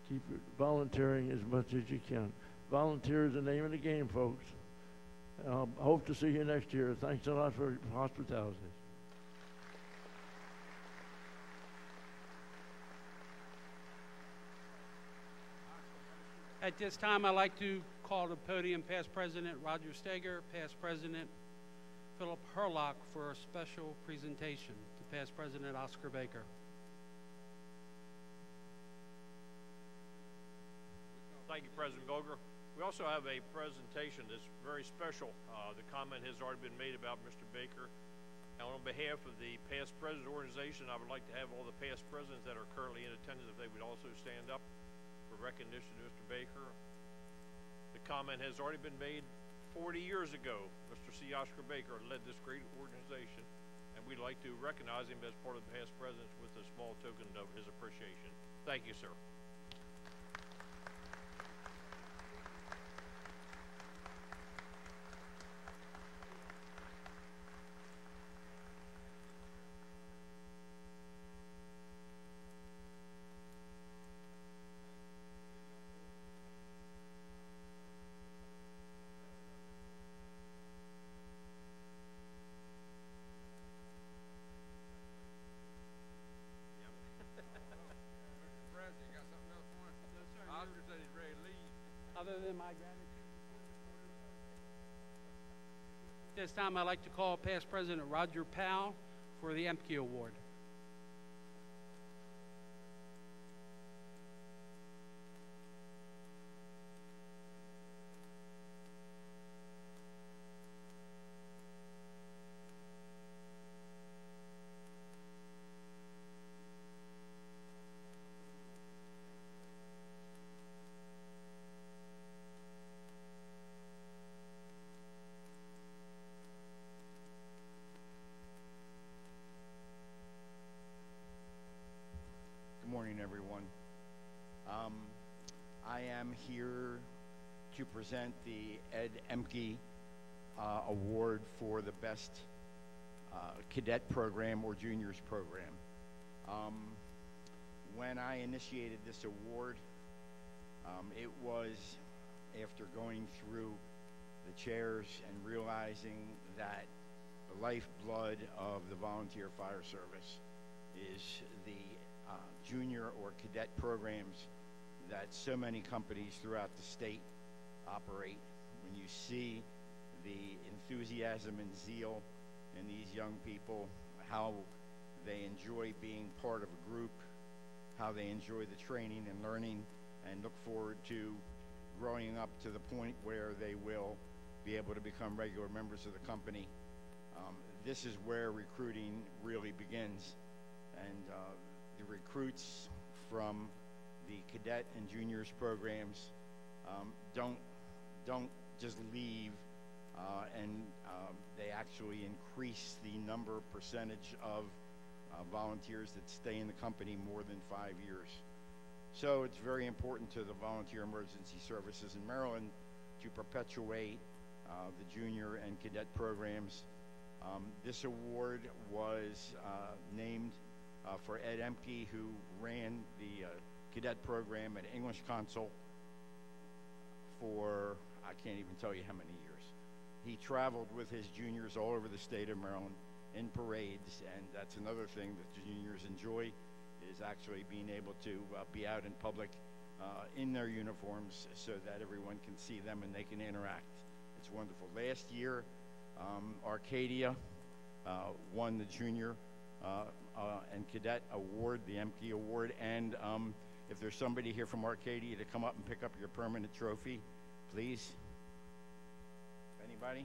keep volunteering as much as you can. Volunteer is the name of the game, folks. I hope to see you next year. Thanks a lot for your hospitality. At this time, I'd like to call to podium past President Roger Steger, past President Philip Herlock for a special presentation to past President Oscar Baker. Thank you, President Golger. We also have a presentation that's very special. The comment has already been made about Mr. Baker. Now, on behalf of the past president organization, I would like to have all the past presidents that are currently in attendance, if they would also stand up for recognition of Mr. Baker. The comment has already been made 40 years ago. Mr. C. Oscar Baker led this great organization, and we'd like to recognize him as part of the past presidents with a small token of his appreciation. Thank you, sir. Other than my gratitude. This time I'd like to call past President Roger Powell for the Emke Award. Good morning, everyone. I am here to present the Ed Emke Award for the Best Cadet Program or Juniors Program. When I initiated this award, it was after going through the chairs and realizing that the lifeblood of the volunteer fire service is the junior or cadet programs that so many companies throughout the state operate. When you see the enthusiasm and zeal in these young people, how they enjoy being part of a group, how they enjoy the training and learning, and look forward to growing up to the point where they will be able to become regular members of the company. This is where recruiting really begins. And the recruits from the cadet and juniors programs don't just leave, and they actually increase the percentage of volunteers that stay in the company more than 5 years. So it's very important to the volunteer emergency services in Maryland to perpetuate the junior and cadet programs. This award was named for Ed Emke, who ran the cadet program at English Consul for, I can't even tell you how many years. He traveled with his juniors all over the state of Maryland in parades, and that's another thing that the juniors enjoy, is actually being able to be out in public in their uniforms so that everyone can see them and they can interact. It's wonderful. Last year, Arcadia won the junior and cadet award, the Emke Award, and if there's somebody here from Arcadia to come up and pick up your permanent trophy, please. Anybody?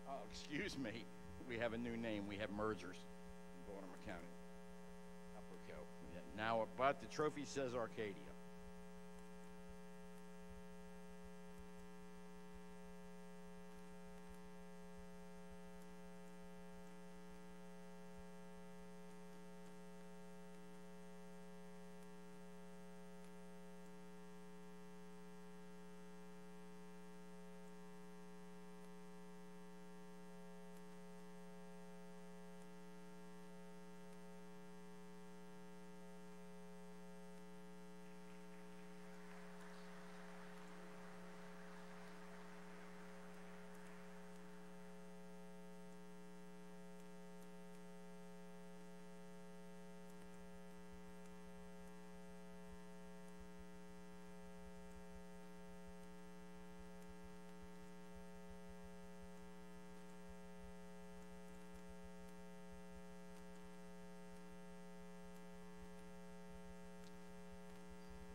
Oh, excuse me. We have a new name. We have mergers in Baltimore County. Upperco. Now, but the trophy says Arcadia.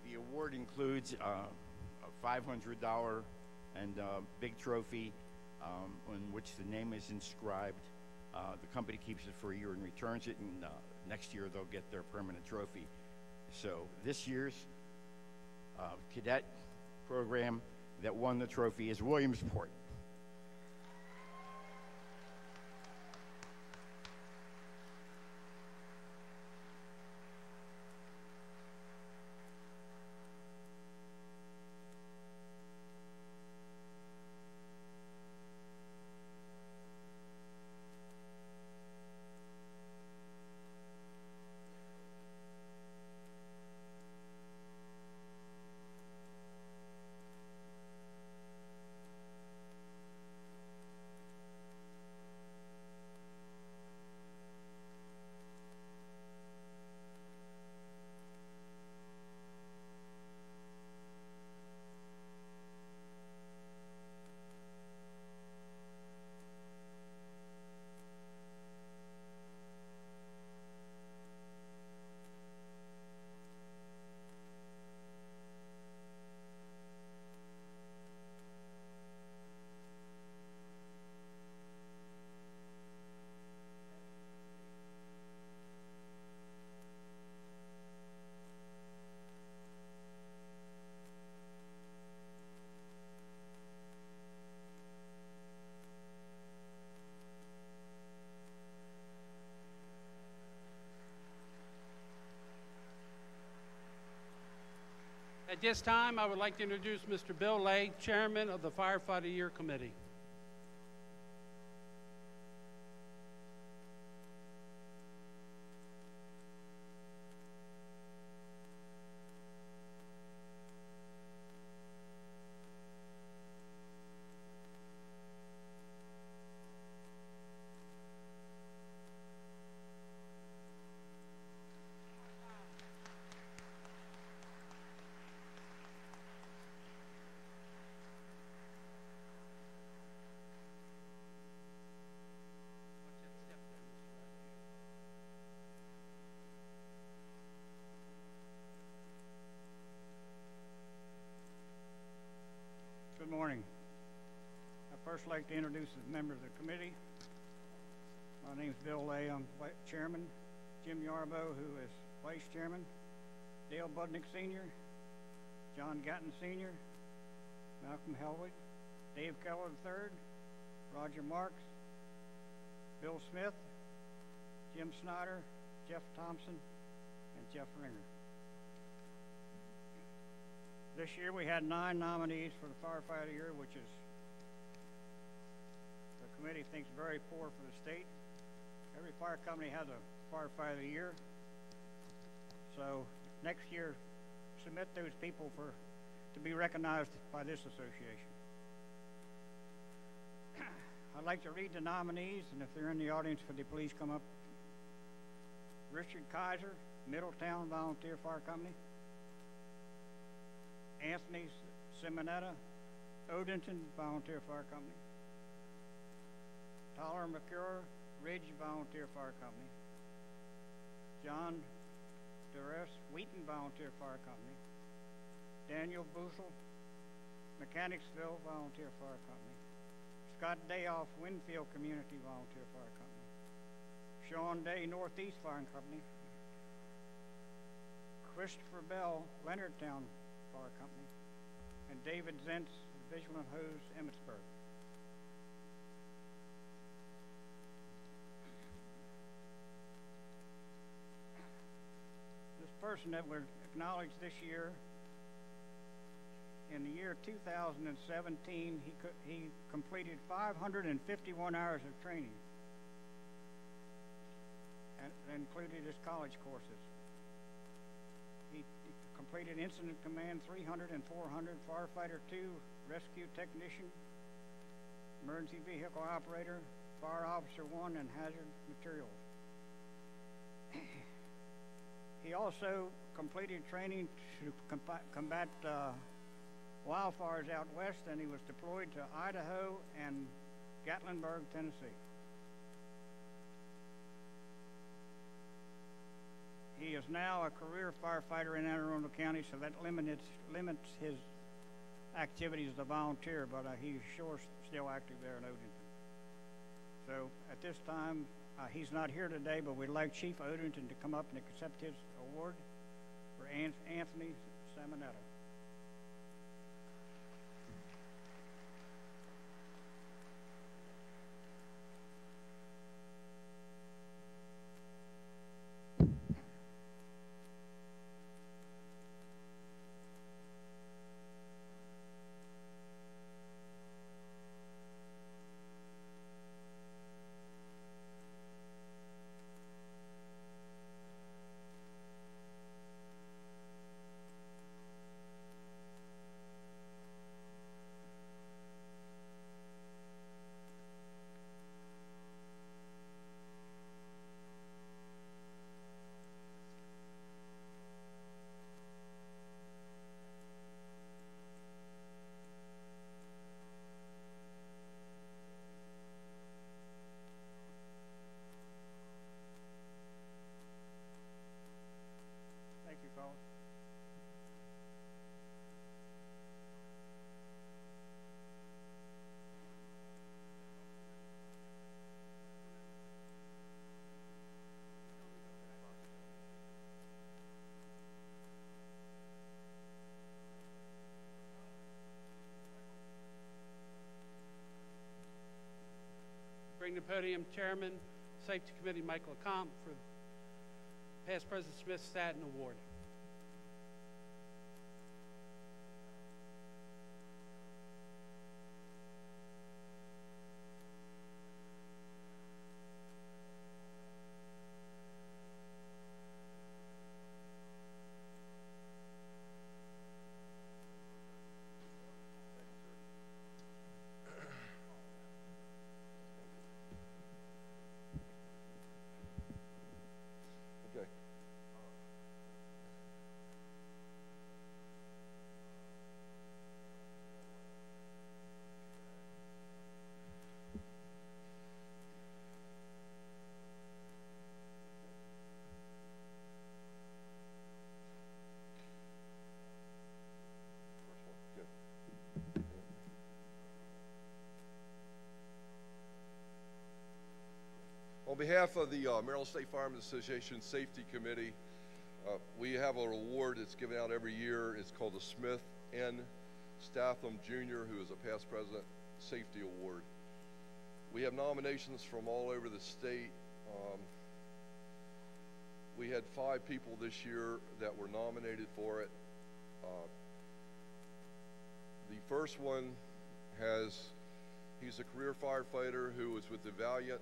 The award includes a $500 and big trophy on which the name is inscribed. The company keeps it for a year and returns it, and next year they'll get their permanent trophy. So this year's cadet program that won the trophy is Williamsport. At this time, I would like to introduce Mr. Bill Lay, Chairman of the Firefighter Year Committee. Good morning. I'd first like to introduce the members of the committee. My name is Bill Lay, I'm chairman. Jim Yarbo, who is vice chairman. Dale Budnick Sr., John Gatton Sr., Malcolm Helwig, Dave Keller III, Roger Marks, Bill Smith, Jim Snyder, Jeff Thompson, and Jeff Ringer. This year we had 9 nominees for the Firefighter Year, which is, the committee thinks, very poor for the state. Every fire company has a Firefighter Year. So next year, submit those people to be recognized by this association. I'd like to read the nominees, and if they're in the audience, could they please come up? Richard Kaiser, Middletown Volunteer Fire Company. Anthony Simonetta, Odenton Volunteer Fire Company. Tyler McCure, Ridge Volunteer Fire Company. John Durr, Wheaton Volunteer Fire Company. Daniel Bushel, Mechanicsville Volunteer Fire Company. Scott Dayoff, Winfield Community Volunteer Fire Company. Sean Day, Northeast Fire Company. Christopher Bell, Leonardtown Fire Company, and David Zentz, Visual and Hose, Emmitsburg. This person that we're acknowledged this year, in the year 2017, he completed 551 hours of training, and included his college courses. He completed Incident Command 300 and 400, Firefighter 2, Rescue Technician, Emergency Vehicle Operator, Fire Officer 1, and Hazard Materials. He also completed training to combat wildfires out west, and he was deployed to Idaho and Gatlinburg, Tennessee. He is now a career firefighter in Anne Arundel County, so that limits his activities as a volunteer, but he's sure still active there in Odenton. So at this time, he's not here today, but we'd like Chief Odenton to come up and accept his award for Anthony Simonetta. bring the podium Chairman, Safety Committee Michael Accomp for Past President Smith Staten Award. On behalf of the Maryland State Firemen's Association Safety Committee, we have an award that's given out every year. It's called the Smith N. Statham Jr., who is a past president safety award. We have nominations from all over the state. We had 5 people this year that were nominated for it. The first one he's a career firefighter who was with the Valiant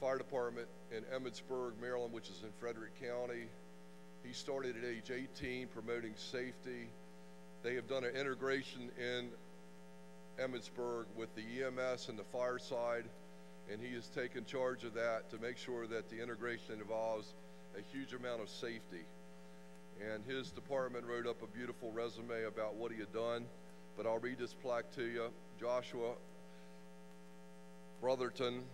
Fire Department in Emmitsburg, Maryland, which is in Frederick County. He started at age 18 promoting safety. They have done an integration in Emmitsburg with the EMS and the fire side, and he has taken charge of that to make sure that the integration involves a huge amount of safety. And his department wrote up a beautiful resume about what he had done, but I'll read this plaque to you. Joshua Brotherton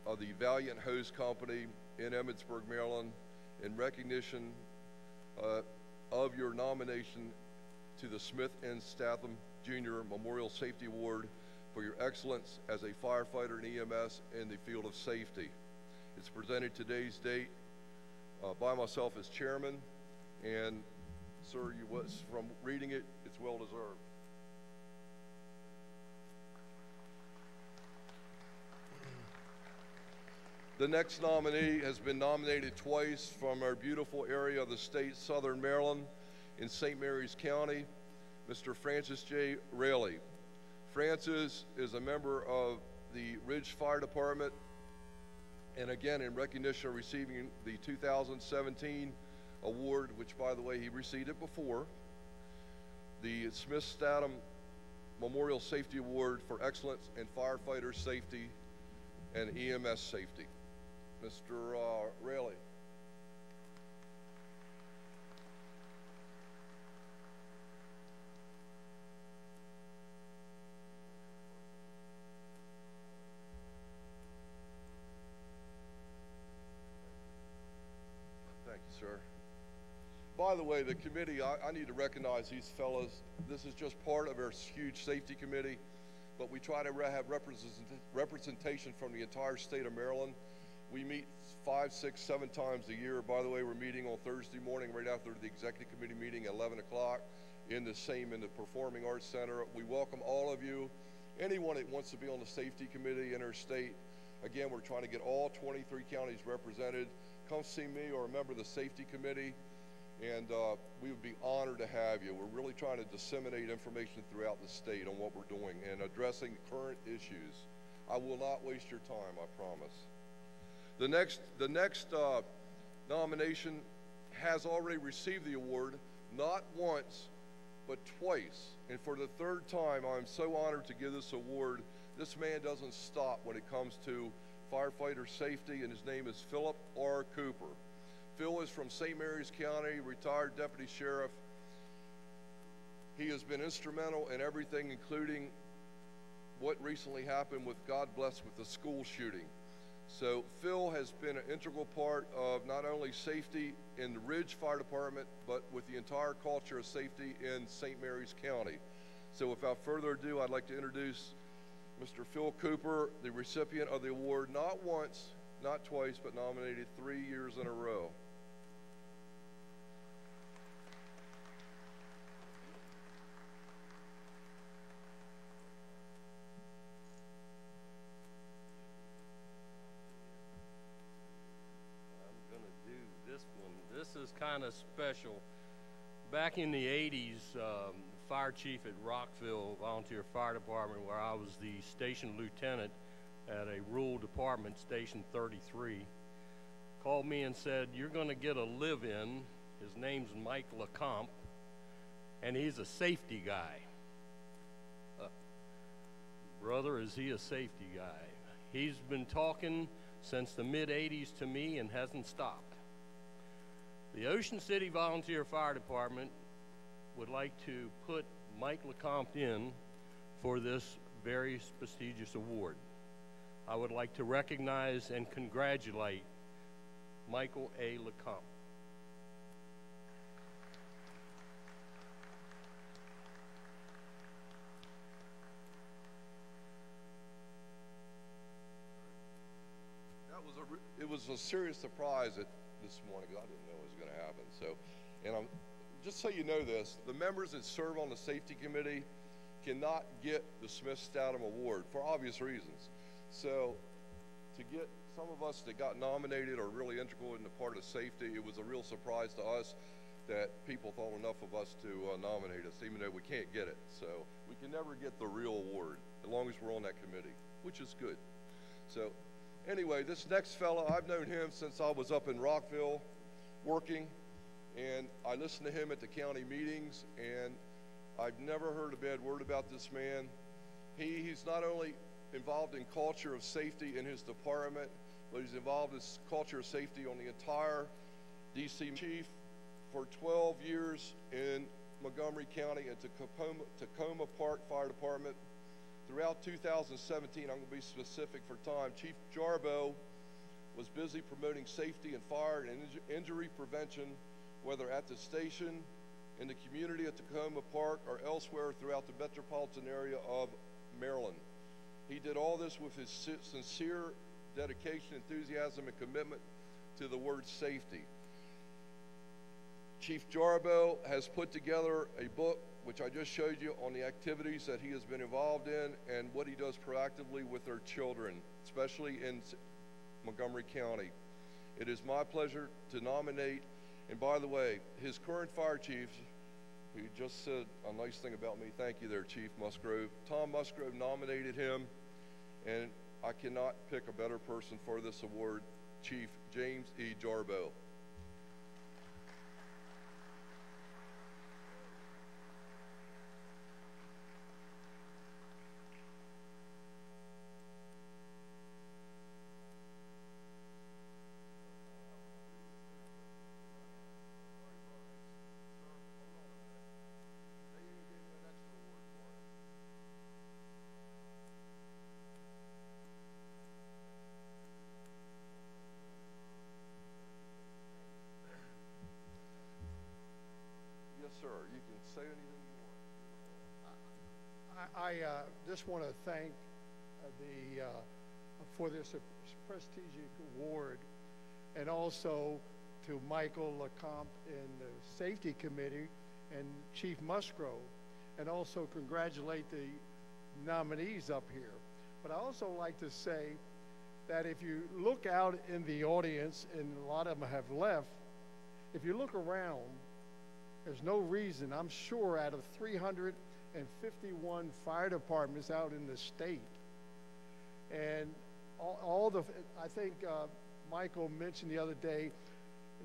of the Valiant Hose Company in Emmitsburg, Maryland, in recognition of your nomination to the Smith N. Statham Jr. Memorial Safety Award for your excellence as a firefighter and EMS in the field of safety. It's presented today's date by myself as chairman, and sir, from reading it, it's well deserved. The next nominee has been nominated twice from our beautiful area of the state, Southern Maryland, in St. Mary's County, Mr. Francis J. Raley. Francis is a member of the Ridge Fire Department, and again, in recognition of receiving the 2017 award, which, by the way, he received it before, the Smith Statham Memorial Safety Award for excellence in firefighter safety and EMS safety. Mr. Raley. Thank you, sir. By the way, the committee, I need to recognize these fellas. This is just part of our huge safety committee, but we try to have representation from the entire state of Maryland. We meet 5, 6, 7 times a year. By the way, we're meeting on Thursday morning right after the executive committee meeting at 11 o'clock in the Performing Arts Center. We welcome all of you. Anyone that wants to be on the safety committee in our state, again, we're trying to get all 23 counties represented. Come see me or a member of the safety committee, and we would be honored to have you. We're really trying to disseminate information throughout the state on what we're doing and addressing current issues. I will not waste your time, I promise. The next nomination has already received the award, not once, but twice. And for the 3rd time, I'm so honored to give this award. This man doesn't stop when it comes to firefighter safety, and his name is Philip R. Cooper. Phil is from St. Mary's County, retired deputy sheriff. He has been instrumental in everything, including what recently happened with, God bless, with the school shooting. So Phil has been an integral part of not only safety in the Ridge Fire Department, but with the entire culture of safety in St. Mary's County. So without further ado, I'd like to introduce Mr. Phil Cooper, the recipient of the award, not once, not twice, but nominated 3 years in a row. kind of special. Back in the 80s, fire chief at Rockville Volunteer Fire Department, where I was the station lieutenant at a rural department, Station 33, called me and said, "You're going to get a live-in." His name's Mike Accomp, and he's a safety guy. Brother, is he a safety guy? He's been talking since the mid-'80s to me and hasn't stopped. The Ocean City Volunteer Fire Department would like to put Mike Accomp in for this very prestigious award. I would like to recognize and congratulate Michael A. Accomp. It was a serious surprise this morning because I didn't know it was going to happen. So, and just so you know this, the members that serve on the safety committee cannot get the Smith-Statham Award for obvious reasons. So to get some of us that got nominated are really integral in the part of safety, it was a real surprise to us that people thought enough of us to nominate us, even though we can't get it. So we can never get the real award as long as we're on that committee, which is good. So anyway, this next fella, I've known him since I was up in Rockville working, and I listened to him at the county meetings, and I've never heard a bad word about this man. He's not only involved in culture of safety in his department, but he's involved in culture of safety on the entire DC chief for 12 years in Montgomery County at the Tacoma Park Fire Department. Throughout 2017, I'm going to be specific for time, Chief Jarbo was busy promoting safety and fire and injury prevention, whether at the station, in the community at Tacoma Park, or elsewhere throughout the metropolitan area of Maryland. He did all this with his sincere dedication, enthusiasm, and commitment to the word safety. Chief Jarbo has put together a book, which I just showed you, on the activities that he has been involved in and what he does proactively with their children, especially in Montgomery County. It is my pleasure to nominate, and by the way, his current fire chief, who just said a nice thing about me, thank you there, Chief Musgrove. Tom Musgrove nominated him, and I cannot pick a better person for this award, Chief James E. Jarbo. Sir, you can say anything you want. I just want to thank for this prestigious award, and also to Michael Accomp in the Safety Committee and Chief Musgrove, and also congratulate the nominees up here. But I also like to say that if you look out in the audience, and a lot of them have left, if you look around, there's no reason, I'm sure, out of 351 fire departments out in the state, and I think Michael mentioned the other day,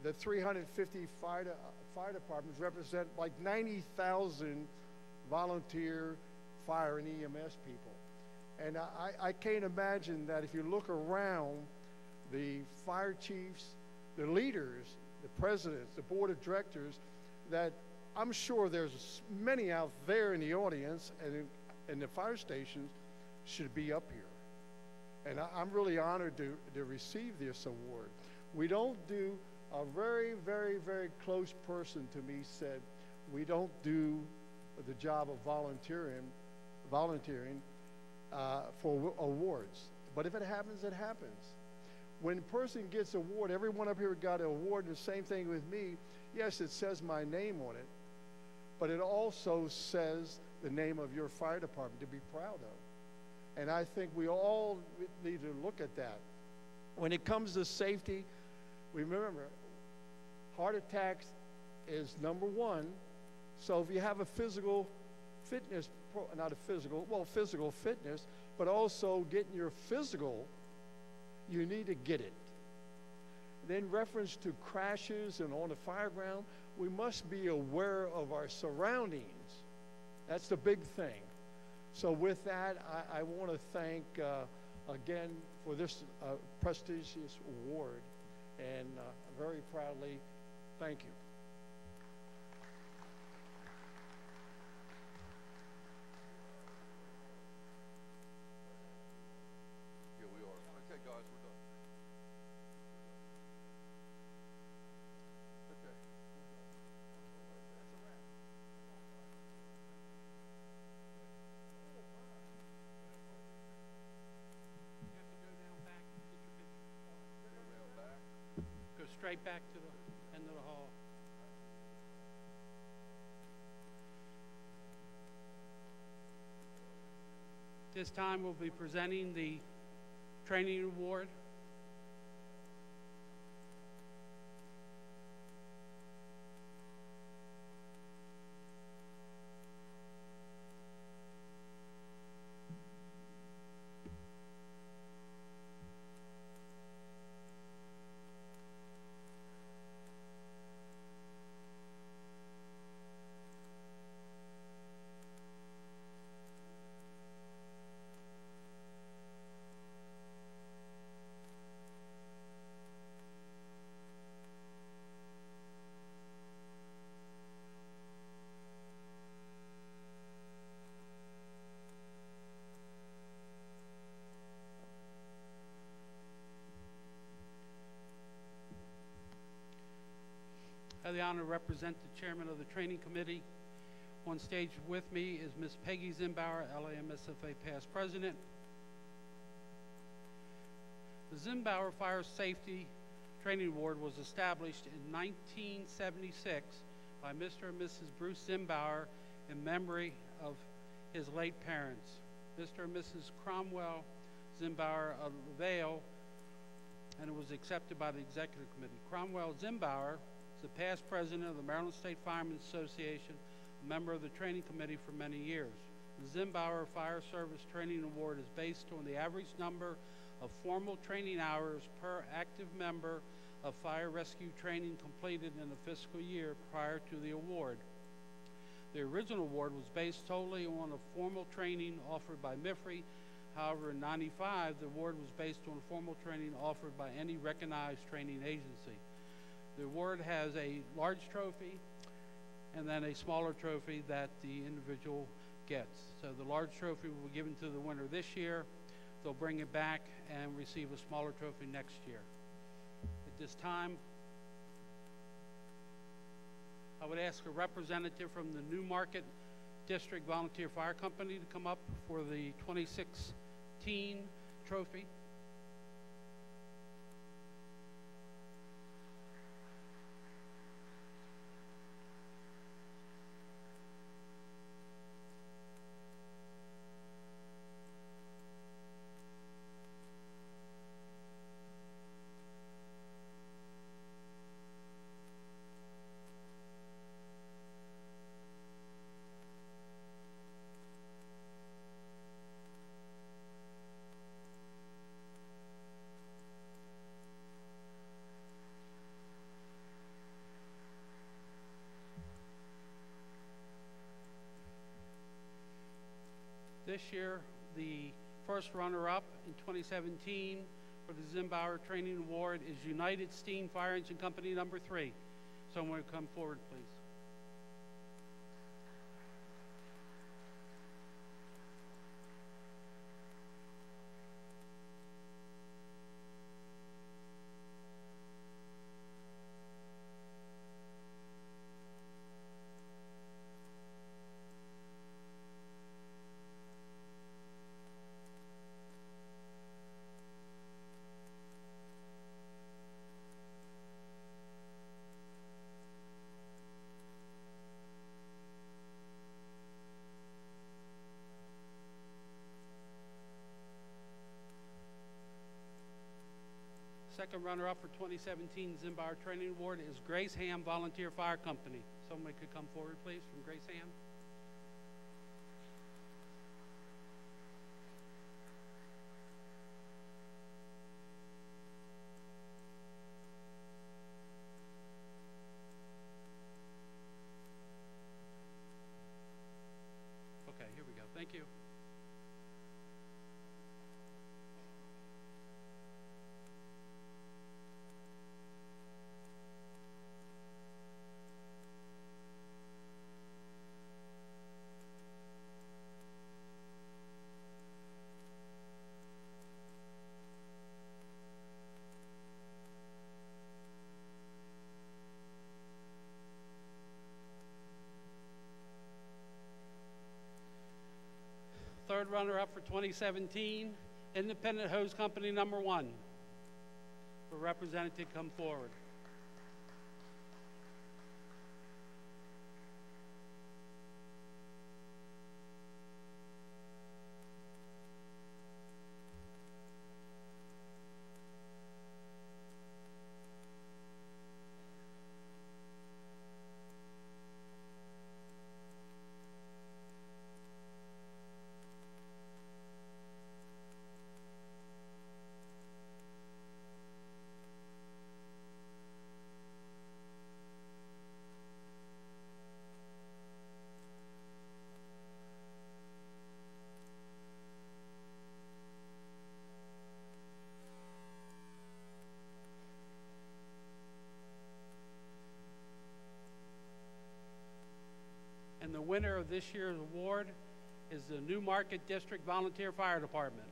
the 350 fire departments represent like 90,000 volunteer fire and EMS people. And I can't imagine that if you look around, the fire chiefs, the leaders, the presidents, the board of directors, that I'm sure there's many out there in the audience and the fire stations should be up here. And I'm really honored to receive this award. We don't do, a very, very, very close person to me said, we don't do the job of volunteering for awards. But if it happens, it happens. When a person gets an award, everyone up here got an award, and the same thing with me. Yes, it says my name on it, but it also says the name of your fire department to be proud of. And I think we all need to look at that. When it comes to safety, remember, heart attacks is number one. So if you have a physical fitness, physical fitness, but also getting your physical, you need to get it. Then reference to crashes and on the fireground, we must be aware of our surroundings. That's the big thing. So with that, I want to thank, again, for this prestigious award, and very proudly, thank you. Here we are. Okay, guys, we're done. Okay. That's a wrap. Go straight back to the end of the hall. This time we'll be presenting the training award. I have the honor to represent the chairman of the training committee. On stage with me is Ms. Peggy Zimbauer, LA MSFA past president. The Zimbauer Fire Safety Training Award was established in 1976 by Mr. and Mrs. Bruce Zimbauer in memory of his late parents, Mr. and Mrs. Cromwell Zimbauer of Vale, and it was accepted by the executive committee. Cromwell Zimbauer is the past president of the Maryland State Firemen's Association, a member of the training committee for many years. The Zimbauer Fire Service Training Award is based on the average number of formal training hours per active member of fire rescue training completed in the fiscal year prior to the award. The original award was based solely on a formal training offered by MIFRE. However, in '95, the award was based on formal training offered by any recognized training agency. The award has a large trophy and then a smaller trophy that the individual gets. So the large trophy will be given to the winner this year. They'll bring it back and receive a smaller trophy next year. At this time, I would ask a representative from the Newmarket District Volunteer Fire Company to come up for the 2016 trophy. This year, the first runner-up in 2017 for the Zimbauer Training Award is United Steam Fire Engine Company number 3. Someone come forward, please. Second runner-up for 2017 Zimbar Training Award is Grace Ham Volunteer Fire Company. Someone could come forward, please, from Grace Ham. Okay, here we go. Thank you. Third runner-up for 2017, Independent Hose Company number 1. For representative, come forward. And the winner of this year's award is the Newmarket District Volunteer Fire Department.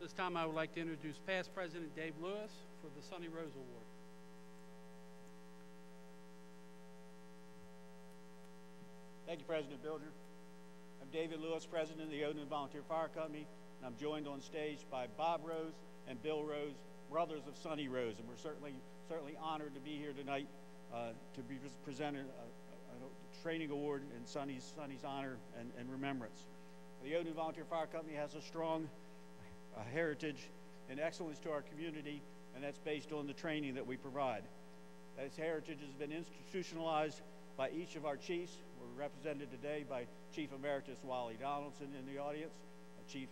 This time I would like to introduce past President Dave Lewis for the Sonny Rose Award. Thank you, President Bilger. I'm David Lewis, President of the Odin Volunteer Fire Company, and I'm joined on stage by Bob Rose and Bill Rose, brothers of Sonny Rose, and we're certainly honored to be here tonight to be presented a training award in Sonny's honor and remembrance. The Odin Volunteer Fire Company has a strong heritage and excellence to our community, and that's based on the training that we provide. That heritage has been institutionalized by each of our chiefs. We're represented today by Chief Emeritus Wally Donaldson in the audience, Chief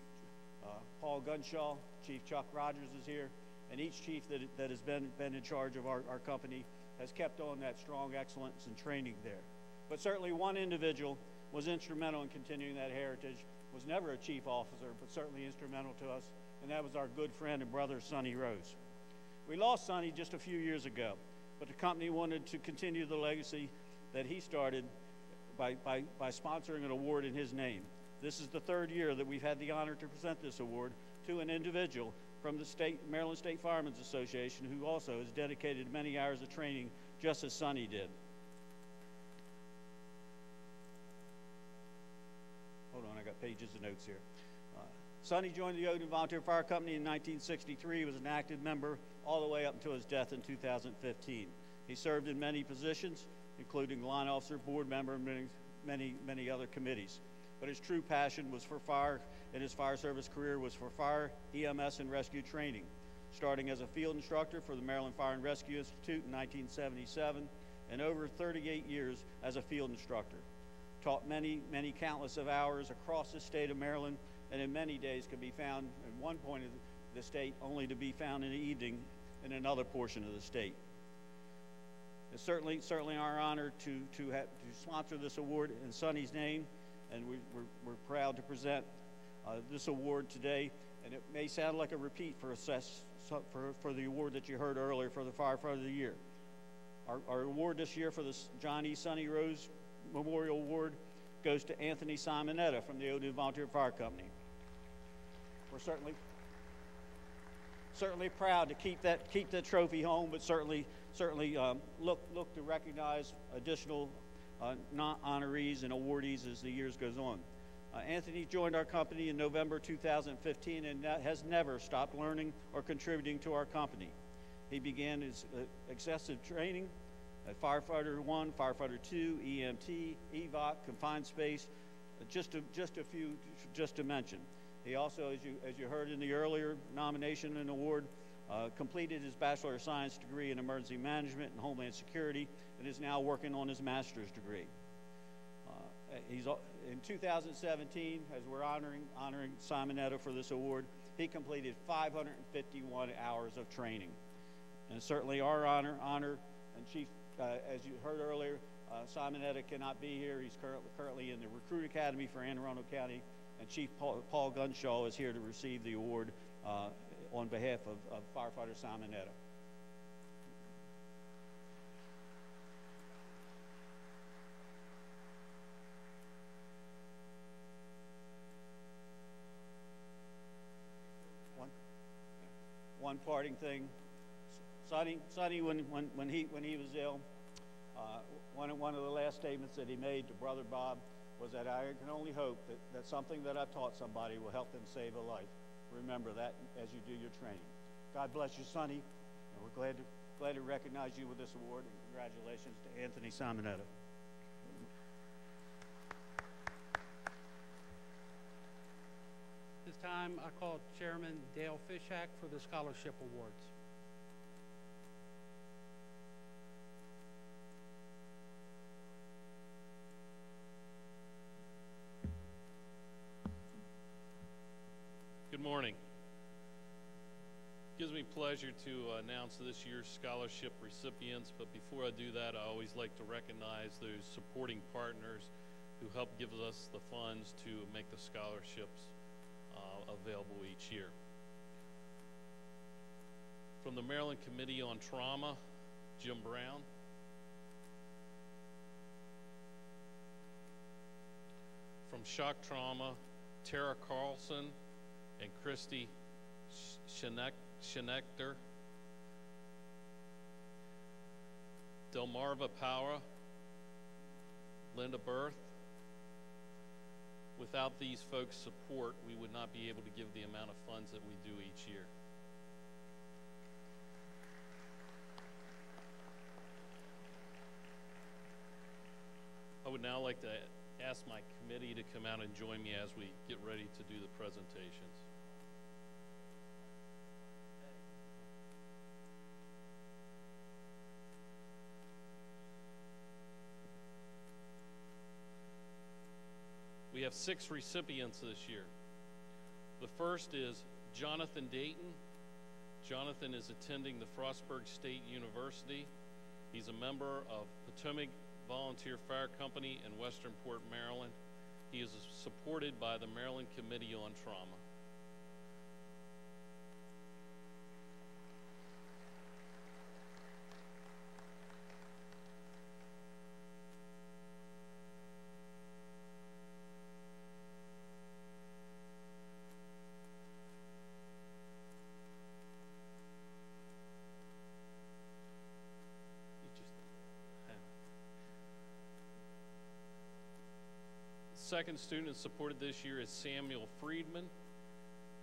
Paul Gunshaw, Chief Chuck Rogers is here, and each chief that has been in charge of our company has kept on that strong excellence and training there. But certainly one individual was instrumental in continuing that heritage, was never a chief officer, but certainly instrumental to us, and that was our good friend and brother, Sonny Rose. We lost Sonny just a few years ago, but the company wanted to continue the legacy that he started by sponsoring an award in his name. This is the third year that we've had the honor to present this award to an individual from the Maryland State Firemen's Association, who also has dedicated many hours of training just as Sonny did. Hold on, I got pages of notes here. Sonny joined the Odin Volunteer Fire Company in 1963. He was an active member all the way up until his death in 2015. He served in many positions, including line officer, board member, and many other committees. But his true passion was for fire, and his fire service career was for fire, EMS, and rescue training. Starting as a field instructor for the Maryland Fire and Rescue Institute in 1977, and over 38 years as a field instructor. Taught many countless of hours across the state of Maryland, and in many days could be found at one point of the state only to be found in the evening in another portion of the state. It's certainly our honor to sponsor this award in Sonny's name, and we're proud to present this award today. And it may sound like a repeat for the award that you heard earlier for the Firefighter of the Year. Our award this year for the John E. Sonny Rose Memorial Award goes to Anthony Simonetta from the Odin Volunteer Fire Company. We're certainly proud to keep that trophy home, but certainly look to recognize additional honorees and awardees as the years goes on. Anthony joined our company in November 2015 and has never stopped learning or contributing to our company. He began his excessive training at Firefighter 1, Firefighter 2, EMT, EVOC, Confined Space, just to mention. He also, as you heard in the earlier nomination and award, completed his Bachelor of Science degree in Emergency Management and Homeland Security and is now working on his Master's degree. He's in 2017, as we're honoring Simonetta for this award, he completed 551 hours of training. And it's certainly our honor, and Chief, as you heard earlier, Simonetta cannot be here. He's currently in the Recruit Academy for Anne Arundel County, and Chief Paul Gunshaw is here to receive the award on behalf of Firefighter Simonetta. One parting thing, Sonny, when he was ill, one of the last statements that he made to Brother Bob was that I can only hope that something that I've taught somebody will help them save a life. Remember that as you do your training. God bless you, Sonny, and we're glad to recognize you with this award, and congratulations to Anthony Simonetta. This time I call Chairman Dale Fishhack for the Scholarship Awards. Good morning. It gives me pleasure to announce this year's scholarship recipients, but before I do that, I always like to recognize those supporting partners who help give us the funds to make the scholarships available each year. From the Maryland Committee on Trauma, Jim Brown. From Shock Trauma, Tara Carlson and Christy Schenecter. Delmarva Power, Linda Berth. Without these folks' support, we would not be able to give the amount of funds that we do each year. I would now like to ask my committee to come out and join me as we get ready to do the presentations. We have 6 recipients this year. The first is Jonathan Dayton. Jonathan is attending the Frostburg State University. He's a member of Potomac Volunteer Fire Company in Westernport, Maryland. He is supported by the Maryland Committee on Trauma. Second student supported this year is Samuel Friedman.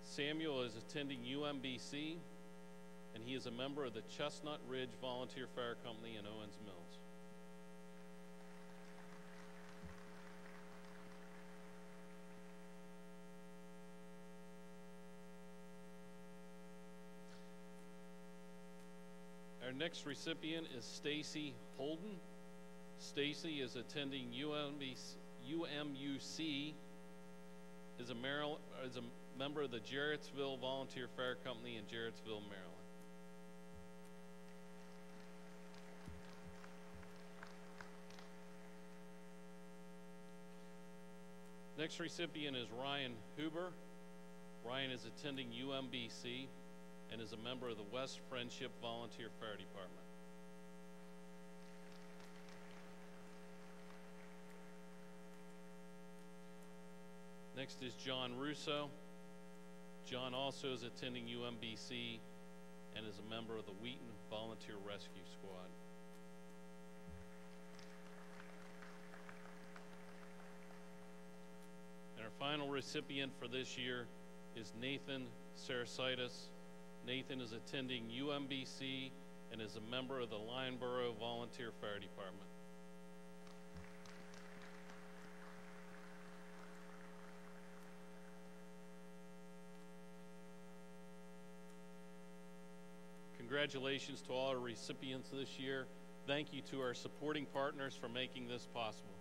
Samuel is attending UMBC, and he is a member of the Chestnut Ridge Volunteer Fire Company in Owens Mills. Our next recipient is Stacey Holden. Stacey is attending UMUC, is a member of the Jarrettsville Volunteer Fire Company in Jarrettsville, Maryland. Next recipient is Ryan Huber. Ryan is attending UMBC and is a member of the West Friendship Volunteer Fire Department. Next is John Russo. John also is attending UMBC and is a member of the Wheaton Volunteer Rescue Squad. And our final recipient for this year is Nathan Sarasitis. Nathan is attending UMBC and is a member of the Borough Volunteer Fire Department. Congratulations to all our recipients this year. Thank you to our supporting partners for making this possible.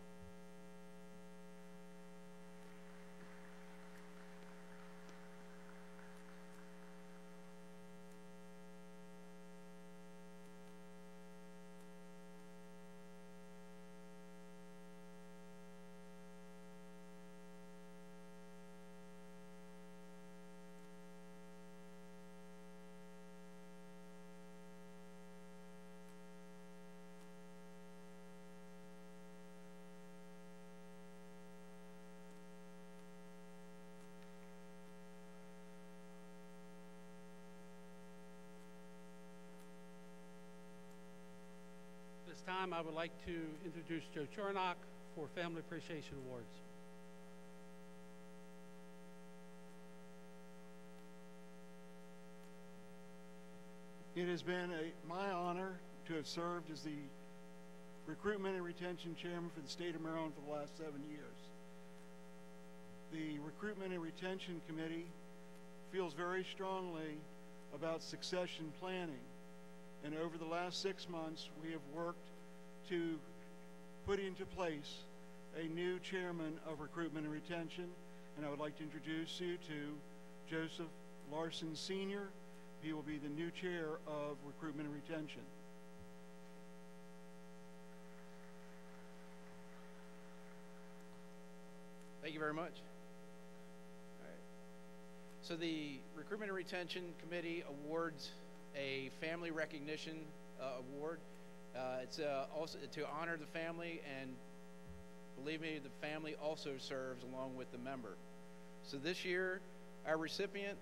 Time, I would like to introduce Joe Chornock for Family Appreciation Awards. It has been my honor to have served as the Recruitment and Retention Chairman for the state of Maryland for the last 7 years. The Recruitment and Retention Committee feels very strongly about succession planning. And over the last 6 months, we have worked to put into place a new chairman of Recruitment and Retention. And I would like to introduce you to Joseph Larson Sr. He will be the new chair of Recruitment and Retention. Thank you very much. All right. So the Recruitment and Retention Committee awards a family recognition award. It's also to honor the family, and believe me, the family also serves along with the member. So this year, our recipient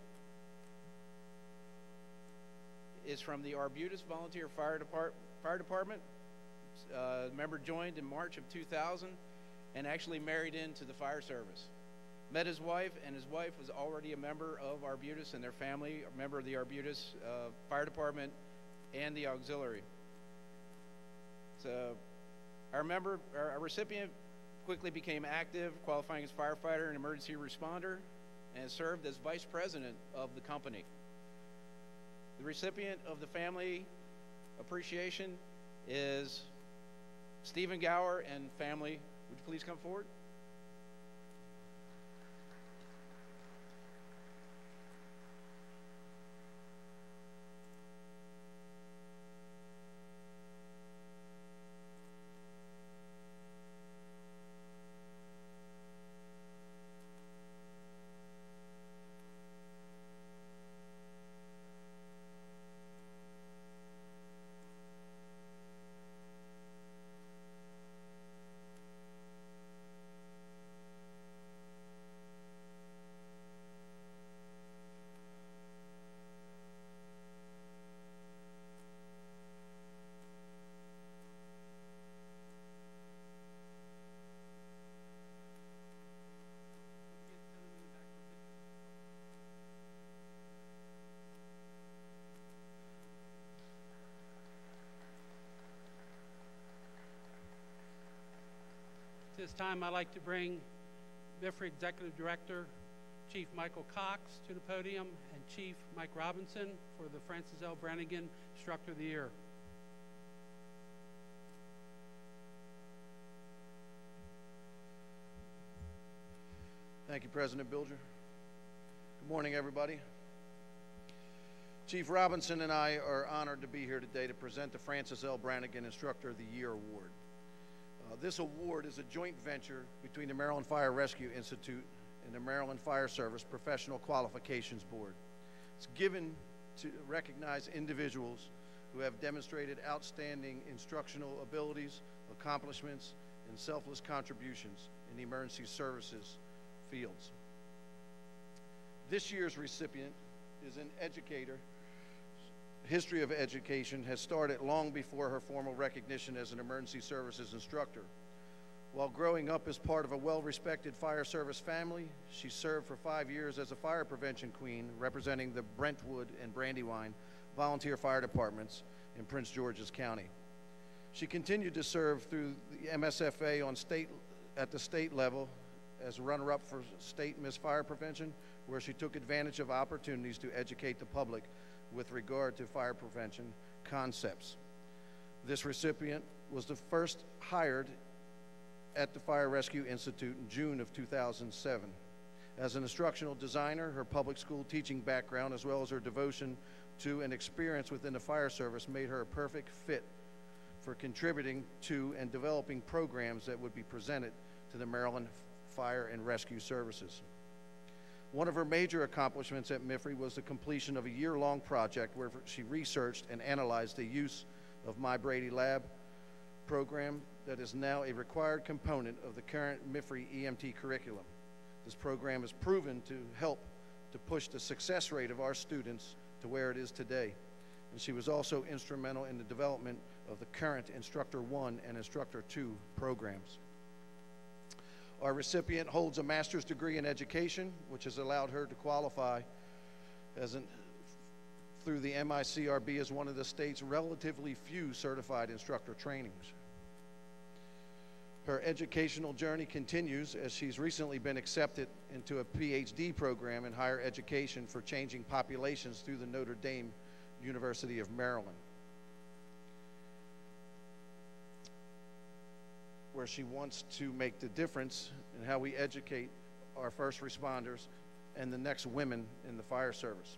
is from the Arbutus Volunteer Fire Department. The member joined in March of 2000 and actually married into the fire service. Met his wife, and his wife was already a member of Arbutus, and their family, a member of the Arbutus Fire Department and the auxiliary. So our recipient quickly became active, qualifying as firefighter and emergency responder, and served as vice president of the company. The recipient of the family appreciation is Stephen Gower and family. Would you please come forward? This time I'd like to bring MIFRA Executive Director, Chief Michael Cox, to the podium, and Chief Mike Robinson for the Francis L. Brannigan Instructor of the Year. Thank you, President Bilger. Good morning, everybody. Chief Robinson and I are honored to be here today to present the Francis L. Brannigan Instructor of the Year Award. This award is a joint venture between the Maryland Fire Rescue Institute and the Maryland Fire Service Professional Qualifications Board. It's given to recognize individuals who have demonstrated outstanding instructional abilities, accomplishments, and selfless contributions in the emergency services fields. This year's recipient is an educator. History of education has started long before her formal recognition as an emergency services instructor. While growing up as part of a well-respected fire service family, she served for 5 years as a fire prevention queen, representing the Brentwood and Brandywine volunteer fire departments in Prince George's County. She continued to serve through the MSFA at the state level as runner-up for State Miss Fire Prevention, where she took advantage of opportunities to educate the public with regard to fire prevention concepts. This recipient was the first hired at the Fire Rescue Institute in June of 2007. As an instructional designer, her public school teaching background, as well as her devotion to and experience within the fire service, made her a perfect fit for contributing to and developing programs that would be presented to the Maryland Fire and Rescue Services. One of her major accomplishments at MIFRE was the completion of a year-long project where she researched and analyzed the use of My Brady Lab program that is now a required component of the current MIFRE EMT curriculum. This program is proven to help to push the success rate of our students to where it is today. And she was also instrumental in the development of the current Instructor 1 and Instructor 2 programs. Our recipient holds a master's degree in education, which has allowed her to qualify through the MICRB as one of the state's relatively few certified instructor trainings. Her educational journey continues as she's recently been accepted into a PhD program in higher education for changing populations through the Notre Dame University of Maryland, where she wants to make the difference in how we educate our first responders and the next women in the fire service.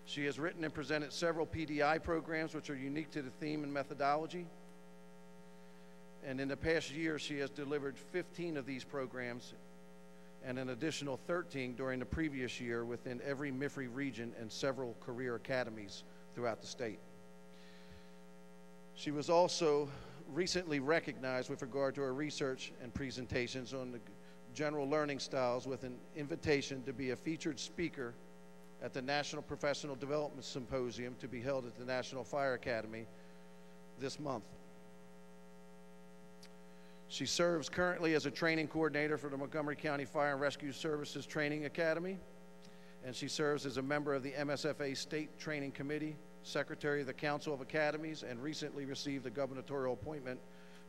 She has written and presented several PDI programs which are unique to the theme and methodology. And in the past year, she has delivered 15 of these programs and an additional 13 during the previous year within every MIFRE region and several career academies throughout the state. She was also recently recognized with regard to her research and presentations on the general learning styles with an invitation to be a featured speaker at the National Professional Development Symposium to be held at the National Fire Academy this month. She serves currently as a training coordinator for the Montgomery County Fire and Rescue Services Training Academy, and she serves as a member of the MSFA State Training Committee, Secretary of the Council of Academies, and recently received a gubernatorial appointment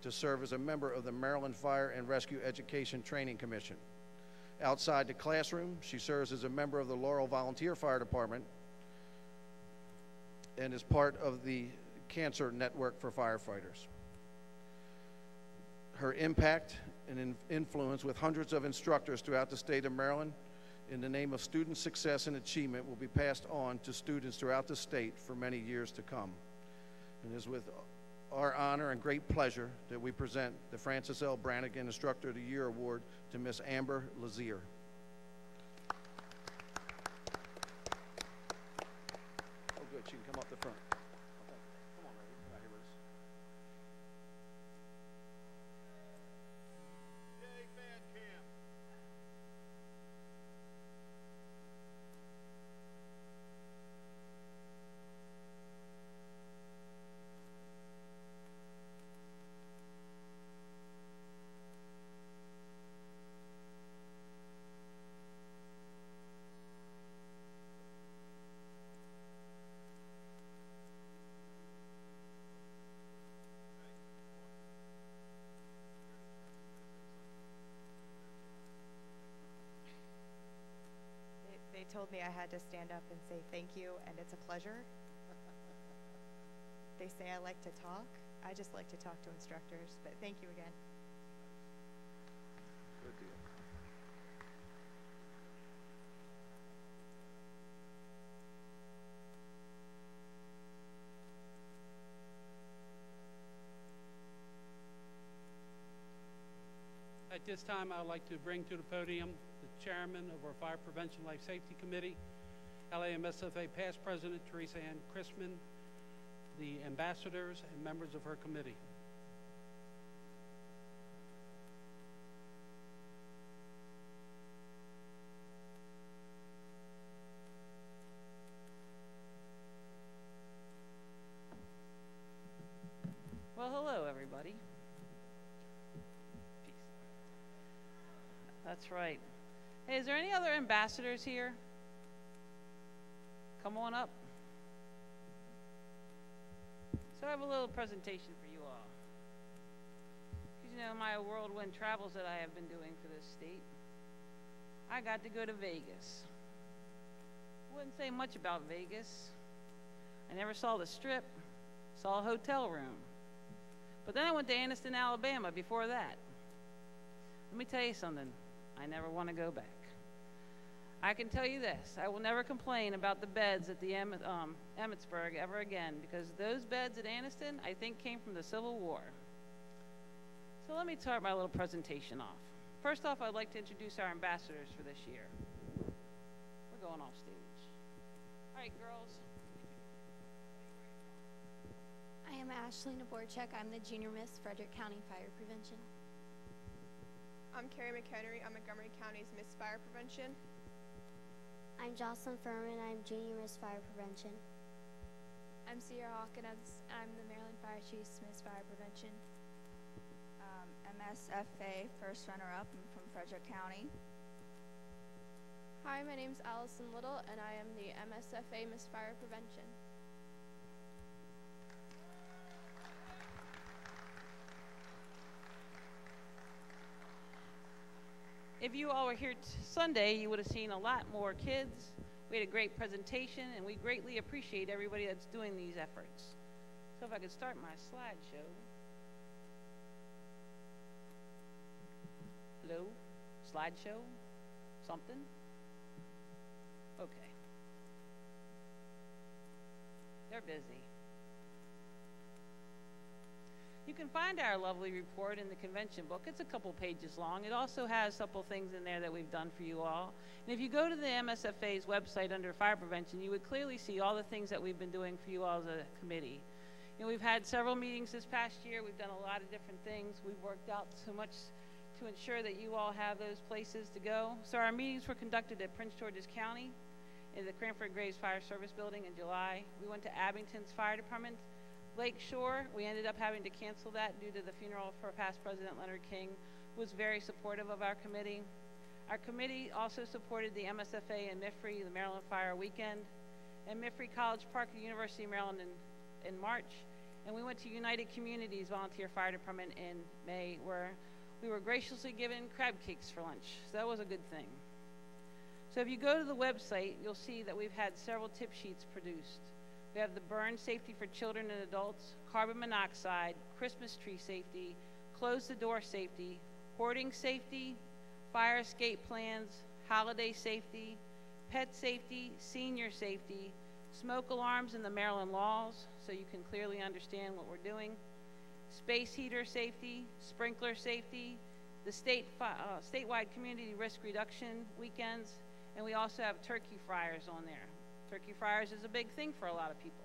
to serve as a member of the Maryland Fire and Rescue Education Training Commission. Outside the classroom, she serves as a member of the Laurel Volunteer Fire Department and is part of the Cancer Network for Firefighters. Her impact and influence with hundreds of instructors throughout the state of Maryland in the name of student success and achievement will be passed on to students throughout the state for many years to come. And it is with our honor and great pleasure that we present the Francis L. Brannigan Instructor of the Year Award to Miss Amber Lazier. Oh good, she can come up the front. Okay. Come on, lady, come out here with us. They told me I had to stand up and say thank you, and it's a pleasure. They say I like to talk. I just like to talk to instructors, but thank you again. Good deal. At this time, I would like to bring to the podium the chairman of our Fire Prevention Life Safety Committee, LA MSFA past president Teresa Ann Chrisman, the ambassadors and members of her committee. Well, hello, everybody. Peace. That's right. Hey, is there any other ambassadors here? Come on up. So I have a little presentation for you all. Because, you know, my whirlwind travels that I have been doing for this state, I got to go to Vegas. Wouldn't say much about Vegas. I never saw the Strip, saw a hotel room. But then I went to Anniston, Alabama before that. Let me tell you something. I never want to go back. I can tell you this. I will never complain about the beds at the Emmitsburg ever again, because those beds at Anniston, I think, came from the Civil War. So let me start my little presentation off. First off, I'd like to introduce our ambassadors for this year. We're going off stage. All right, girls. I am Ashley Naborchek. I'm the Junior Miss Frederick County Fire Prevention. I'm Carrie McHenry. I'm Montgomery County's Miss Fire Prevention. I'm Jocelyn Furman. I'm Junior Miss Fire Prevention. I'm Sierra Hawkins. I'm the Maryland Fire Chiefs Miss Fire Prevention. MSFA first runner-up. I'm from Frederick County. Hi, my name's Allison Little, and I am the MSFA Miss Fire Prevention. If you all were here Sunday, you would have seen a lot more kids. We had a great presentation, and we greatly appreciate everybody that's doing these efforts. So if I could start my slideshow. Hello? Slideshow? Something? Okay. They're busy. You can find our lovely report in the convention book. It's a couple pages long. It also has a couple things in there that we've done for you all. And if you go to the MSFA's website under fire prevention, you would clearly see all the things that we've been doing for you all as a committee. You know, we've had several meetings this past year. We've done a lot of different things. We've worked out so much to ensure that you all have those places to go. So our meetings were conducted at Prince George's County in the Cranford Graves Fire Service Building in July. We went to Abington's Fire Department. Lake Shore, we ended up having to cancel that due to the funeral for past President Leonard King, who was very supportive of our committee. Our committee also supported the MSFA and MIFRE, the Maryland Fire Weekend, and MIFRE College Park at the University of Maryland in March. And we went to United Communities Volunteer Fire Department in May, where we were graciously given crab cakes for lunch. So that was a good thing. So if you go to the website, you'll see that we've had several tip sheets produced. We have the burn safety for children and adults, carbon monoxide, Christmas tree safety, close the door safety, hoarding safety, fire escape plans, holiday safety, pet safety, senior safety, smoke alarms and the Maryland laws, so you can clearly understand what we're doing, space heater safety, sprinkler safety, the statewide community risk reduction weekends, and we also have turkey fryers on there. Turkey fryers is a big thing for a lot of people.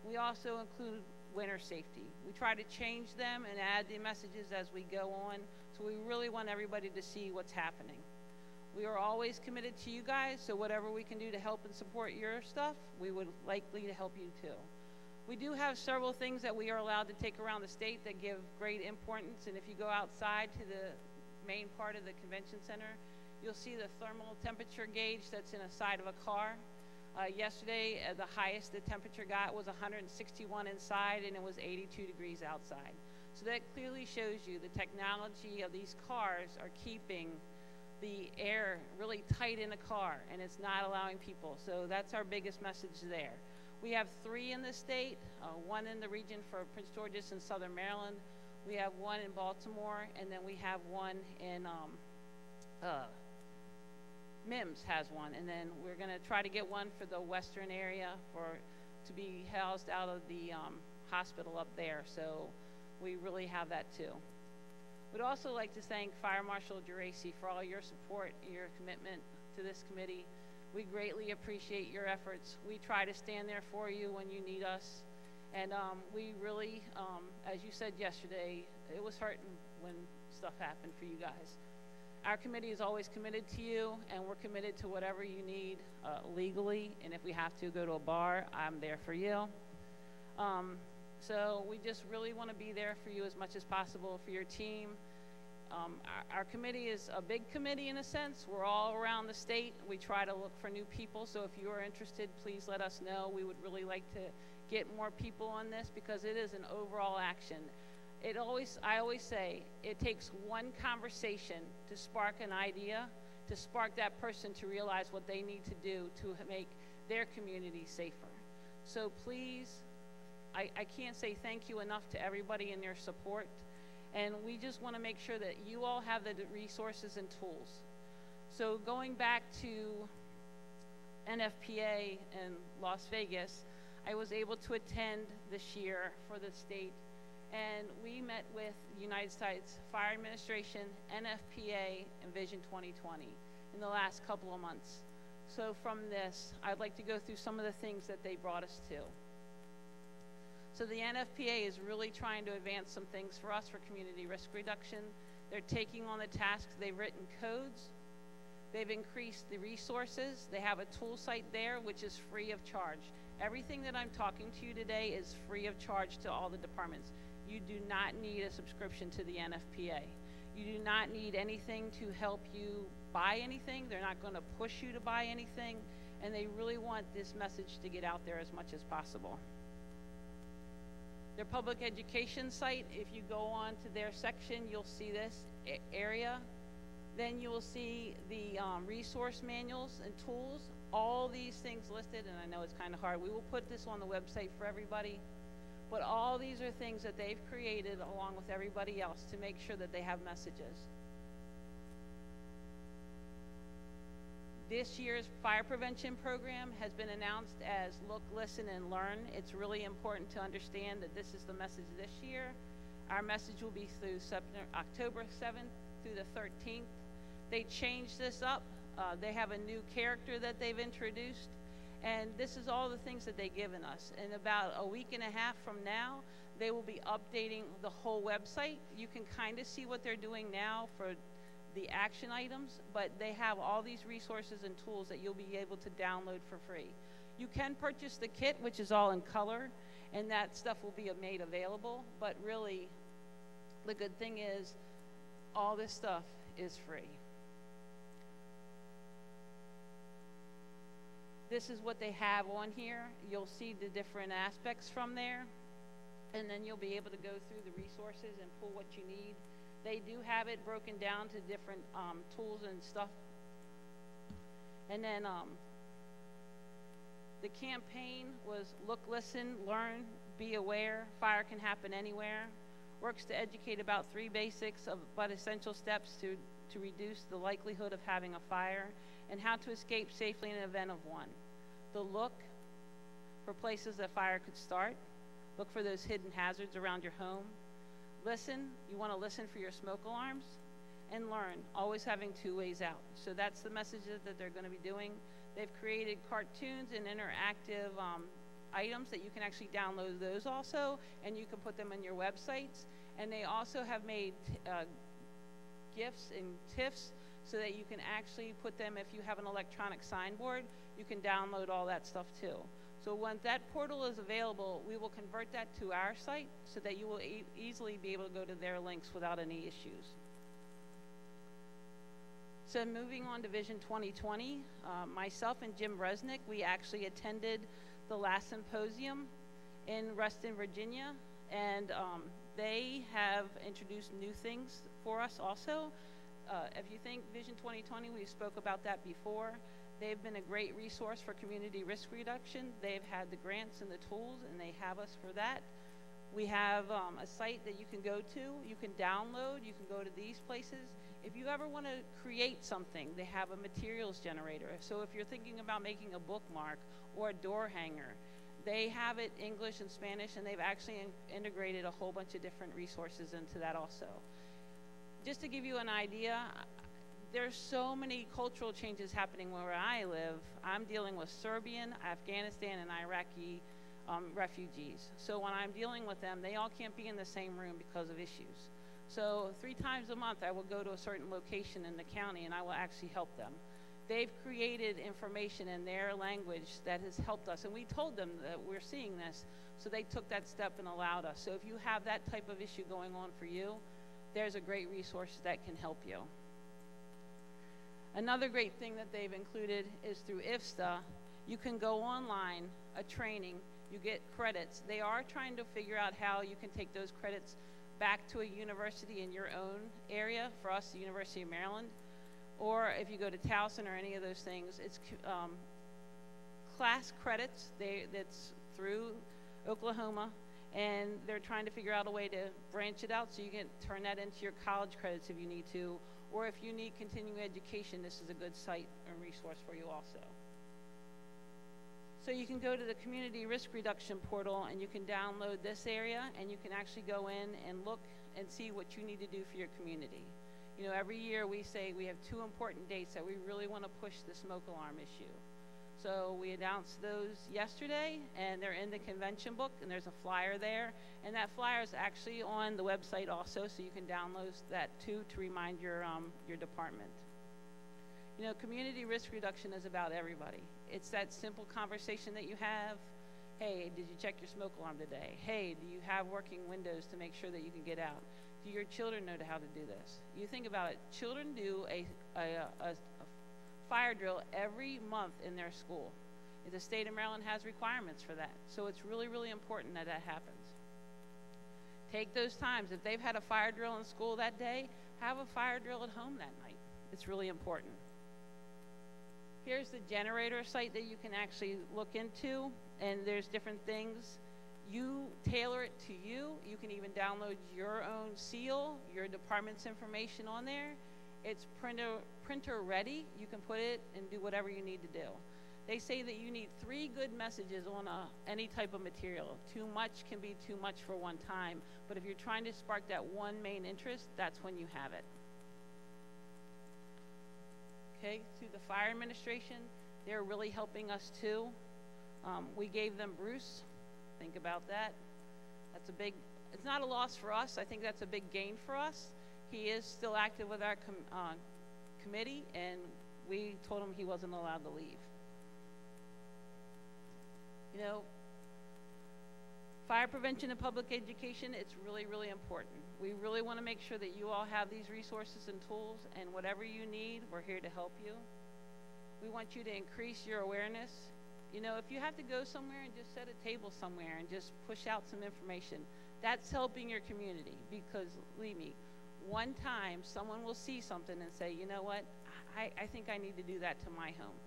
We also include winter safety. We try to change them and add the messages as we go on, so we really want everybody to see what's happening. We are always committed to you guys, so whatever we can do to help and support your stuff, we would likely to help you too. We do have several things that we are allowed to take around the state that give great importance, and if you go outside to the main part of the convention center, you'll see the thermal temperature gauge that's in the side of a car. Yesterday, the highest the temperature got was 161 inside, and it was 82 degrees outside. So that clearly shows you the technology of these cars are keeping the air really tight in the car, and it's not allowing people. So that's our biggest message there. We have 3 in the state, 1 in the region for Prince George's and Southern Maryland. We have 1 in Baltimore, and then we have 1 in MIMS has 1, and then we're going to try to get 1 for the western area to be housed out of the hospital up there, so we really have that too. We'd also like to thank Fire Marshal Geraci for all your support and your commitment to this committee. We greatly appreciate your efforts. We try to stand there for you when you need us. And we really, as you said yesterday, it was hurting when stuff happened for you guys. Our committee is always committed to you, and we're committed to whatever you need legally. And if we have to go to a bar, I'm there for you. So we just really want to be there for you as much as possible for your team. Our committee is a big committee in a sense. We're all around the state. We try to look for new people. So if you are interested, please let us know. We would really like to get more people on this because it is an overall action. I always say it takes one conversation to spark an idea, to spark that person to realize what they need to do to make their community safer. So please, I can't say thank you enough to everybody in their support. And we just want to make sure that you all have the resources and tools. So going back to NFPA in Las Vegas, I was able to attend this year for the state, and we met with United States Fire Administration, NFPA, and Vision 2020 in the last couple of months. So from this, I'd like to go through some of the things that they brought us to. So the NFPA is really trying to advance some things for us for community risk reduction. They're taking on the tasks. They've written codes. They've increased the resources. They have a tool site there, which is free of charge. Everything that I'm talking to you today is free of charge to all the departments. You do not need a subscription to the NFPA. You do not need anything to help you buy anything. They're not going to push you to buy anything. And they really want this message to get out there as much as possible. Their public education site, if you go on to their section, you'll see this area. Then you will see the resource manuals and tools, all these things listed, and I know it's kind of hard. We will put this on the website for everybody, but all these are things that they've created along with everybody else to make sure that they have messages. This year's fire prevention program has been announced as Look, Listen, and Learn. It's really important to understand that this is the message this year. Our message will be through October 7th through the 13th. They changed this up. They have a new character that they've introduced, and this is all the things that they've given us. In about a week and a half from now, they will be updating the whole website. You can kind of see what they're doing now for the action items, but they have all these resources and tools that you'll be able to download for free. You can purchase the kit, which is all in color, and that stuff will be made available, but really the good thing is all this stuff is free. This is what they have on here. You'll see the different aspects from there, and then you'll be able to go through the resources and pull what you need. They do have it broken down to different tools and stuff. And then the campaign was Look, Listen, Learn, Be Aware. Fire can happen anywhere. Works to educate about 3 basics but essential steps to reduce the likelihood of having a fire and how to escape safely in an event of one. The look for places that fire could start. Look for those hidden hazards around your home. Listen, you want to listen for your smoke alarms, and learn, always having 2 ways out. So that's the messages that they're going to be doing. They've created cartoons and interactive items that you can actually download those also, and you can put them on your websites. And they also have made GIFs and TIFFs so that you can actually put them, if you have an electronic signboard, you can download all that stuff too. So when that portal is available, we will convert that to our site so that you will easily be able to go to their links without any issues. So moving on to Vision 2020, myself and Jim Resnick, we actually attended the last symposium in Reston, Virginia, and they have introduced new things for us also. If you think Vision 2020, we spoke about that before. They've been a great resource for community risk reduction. They've had the grants and the tools, and they have us for that. We have a site that you can go to, you can download, you can go to these places. If you ever want to create something, they have a materials generator. So if you're thinking about making a bookmark or a door hanger, they have it English and Spanish, and they've actually integrated a whole bunch of different resources into that also. just to give you an idea, there's so many cultural changes happening where I live. I'm dealing with Serbian, Afghanistan, and Iraqi refugees. So when I'm dealing with them, they all can't be in the same room because of issues. So 3 times a month, I will go to a certain location in the county, and I will actually help them. They've created information in their language that has helped us, and we told them that we're seeing this, so they took that step and allowed us. So if you have that type of issue going on for you, there's a great resource that can help you. Another great thing that they've included is through IFSTA. You can go online, a training, you get credits. They are trying to figure out how you can take those credits back to a university in your own area. For us, the University of Maryland. Or if you go to Towson or any of those things, it's class credits. That's through Oklahoma, and they're trying to figure out a way to branch it out so you can turn that into your college credits if you need to, or if you need continuing education, this is a good site and resource for you also. So you can go to the Community Risk Reduction portal and you can download this area, and you can actually go in and look and see what you need to do for your community. You know, every year we say we have 2 important dates that we really want to push the smoke alarm issue. So we announced those yesterday, and they're in the convention book, and there's a flyer there. And that flyer is actually on the website also, so you can download that too to remind your department. You know, community risk reduction is about everybody. It's that simple conversation that you have. Hey, did you check your smoke alarm today? Hey, do you have working windows to make sure that you can get out? Do your children know how to do this? You think about it, children do a fire drill every month in their school. The state of Maryland has requirements for that. So it's really, really important that that happens. Take those times. If they've had a fire drill in school that day, have a fire drill at home that night. It's really important. Here's the generator site that you can actually look into, and there's different things. You tailor it to you. You can even download your own seal, your department's information on there. It's printer ready. You can put it and do whatever you need to do. They say that you need 3 good messages on any type of material. Too much can be too much for one time, but if you're trying to spark that one main interest, that's when you have it. Okay, through the fire administration, they're really helping us too. We gave them Bruce. Think about that. That's a big, it's not a loss for us. I think that's a big gain for us. He is still active with our committee, and we told him he wasn't allowed to leave. You know, fire prevention and public education, it's really, really important. We really want to make sure that you all have these resources and tools, and whatever you need, we're here to help you. We want you to increase your awareness. You know, if you have to go somewhere and just set a table somewhere and just push out some information, that's helping your community, because believe me, one time someone will see something and say, you know what, I think I need to do that to my home.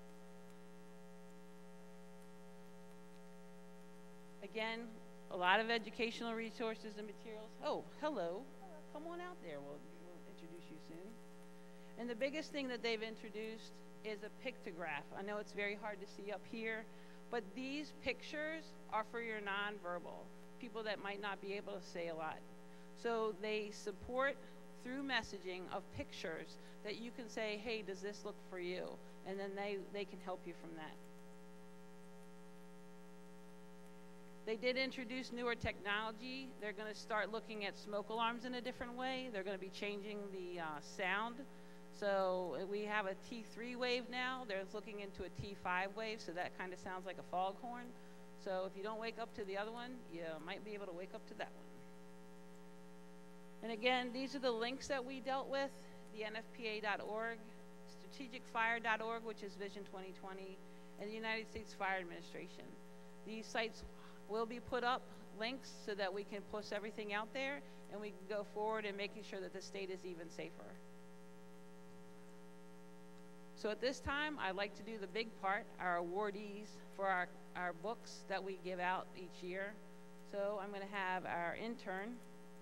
Again, a lot of educational resources and materials. Oh, hello. Come on out there. We'll introduce you soon. And the biggest thing that they've introduced is a pictograph. I know it's very hard to see up here, but these pictures are for your nonverbal, people that might not be able to say a lot. So they support through messaging of pictures that you can say, hey, does this look for you? And then they can help you from that. They did introduce newer technology. They're going to start looking at smoke alarms in a different way. They're going to be changing the sound. So we have a T3 wave now. They're looking into a T5 wave, so that kind of sounds like a foghorn. So if you don't wake up to the other one, you might be able to wake up to that one. And again, these are the links that we dealt with, the NFPA.org, strategicfire.org, which is Vision 2020, and the United States Fire Administration. These sites will be put up, links, so that we can push everything out there, and we can go forward in making sure that the state is even safer. So at this time, I'd like to do the big part, our awardees for our books that we give out each year. So I'm going to have our intern,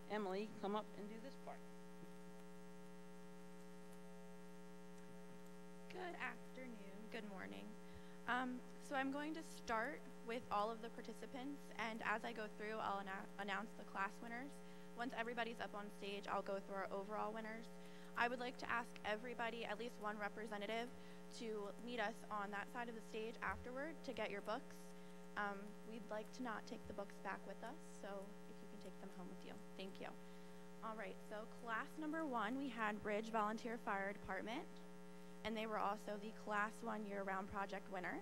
Emily, come up and do this part. Good afternoon, good morning. So I'm going to start with all of the participants, and as I go through, I'll announce the class winners. Once everybody's up on stage, I'll go through our overall winners. I would like to ask everybody, at least one representative, to meet us on that side of the stage afterward to get your books. We'd like to not take the books back with us, so if you can take them home with you. Thank you. All right, so class number 1, we had Bridge Volunteer Fire Department, and they were also the Class 1 year-round project winner.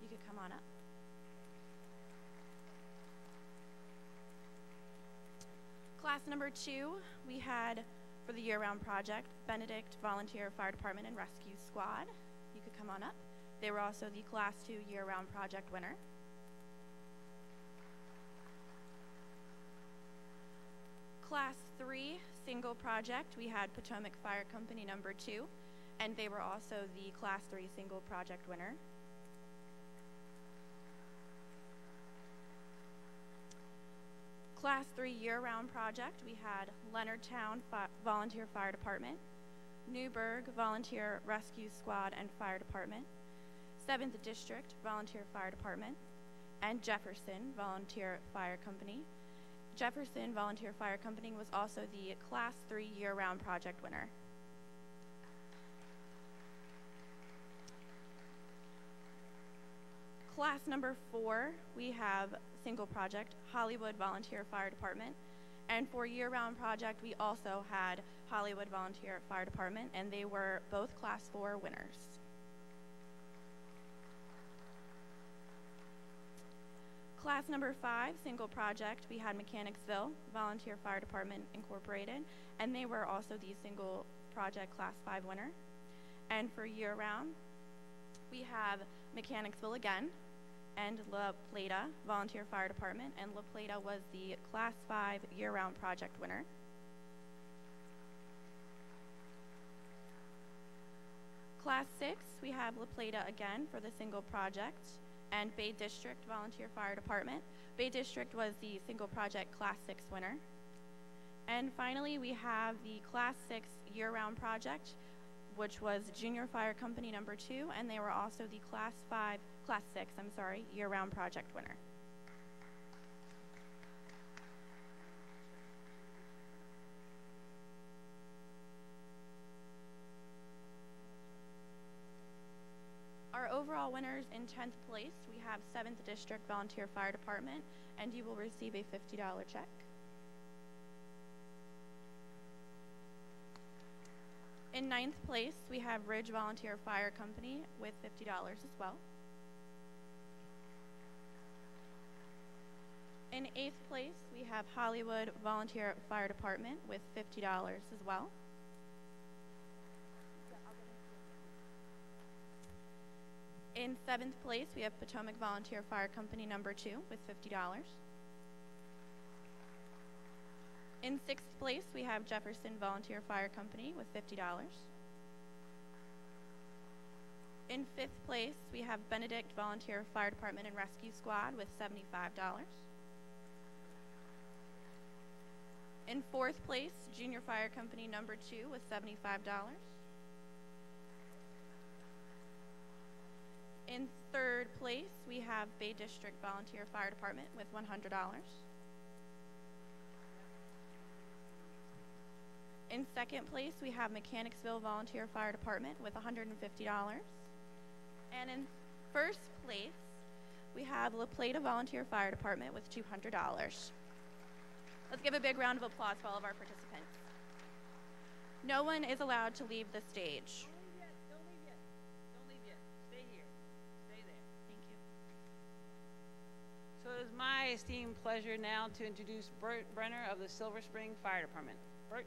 You could come on up. Class number 2, we had, for the year-round project, Benedict Volunteer Fire Department and Rescue Squad. You could come on up. They were also the Class 2 year-round project winner. Class 3, single project, we had Potomac Fire Company number 2, and they were also the Class 3 single project winner. Class 3 year-round project, we had Leonardtown Volunteer Fire Department, Newburgh Volunteer Rescue Squad and Fire Department, 7th District Volunteer Fire Department, and Jefferson Volunteer Fire Company. Jefferson Volunteer Fire Company was also the Class 3 year-round project winner. Class number 4, we have single project, Hollywood Volunteer Fire Department. And for year-round project, we also had Hollywood Volunteer Fire Department, and they were both Class 4 winners. Class number 5, single project, we had Mechanicsville Volunteer Fire Department Incorporated, and they were also the single project Class 5 winner. And for year-round, we have Mechanicsville again, and La Plata Volunteer Fire Department, and La Plata was the Class 5 year-round project winner. Class 6, we have La Plata again for the single project, and Bay District Volunteer Fire Department. Bay District was the single project Class 6 winner. And finally, we have the Class 6 year-round project, which was Junior Fire Company number 2, and they were also the Class 6, year-round project winner. Our overall winners in 10th place, we have 7th District Volunteer Fire Department, and you will receive a $50 check. In 9th place, we have Ridge Volunteer Fire Company with $50 as well. In 8th place, we have Hollywood Volunteer Fire Department with $50 as well. In 7th place, we have Potomac Volunteer Fire Company number 2 with $50. In 6th place, we have Jefferson Volunteer Fire Company with $50. In 5th place, we have Benedict Volunteer Fire Department and Rescue Squad with $75. In 4th place, Junior Fire Company number 2 with $75. In 3rd place, we have Bay District Volunteer Fire Department with $100. In 2nd place, we have Mechanicsville Volunteer Fire Department with $150. And in 1st place, we have La Plata Volunteer Fire Department with $200. Let's give a big round of applause for all of our participants. No one is allowed to leave the stage. Don't leave yet. Don't leave yet. Stay here. Stay there. Thank you. So it is my esteemed pleasure now to introduce Bert Brenner of the Silver Spring Fire Department. Bert.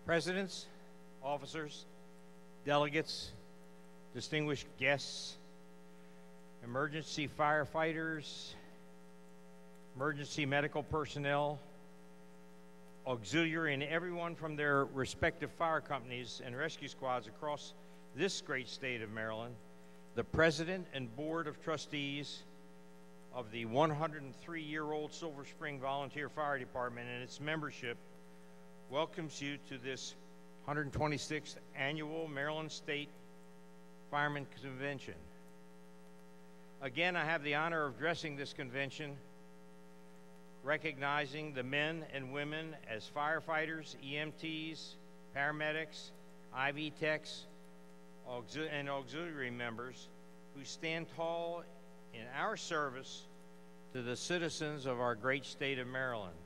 Presidents, officers, delegates, distinguished guests, emergency firefighters, emergency medical personnel, auxiliary, and everyone from their respective fire companies and rescue squads across this great state of Maryland, the President and Board of Trustees of the 103-year-old Silver Spring Volunteer Fire Department and its membership welcomes you to this 126th Annual Maryland State Fireman Convention. Again, I have the honor of addressing this convention, recognizing the men and women as firefighters, EMTs, paramedics, IV techs, and auxiliary members who stand tall in our service to the citizens of our great state of Maryland.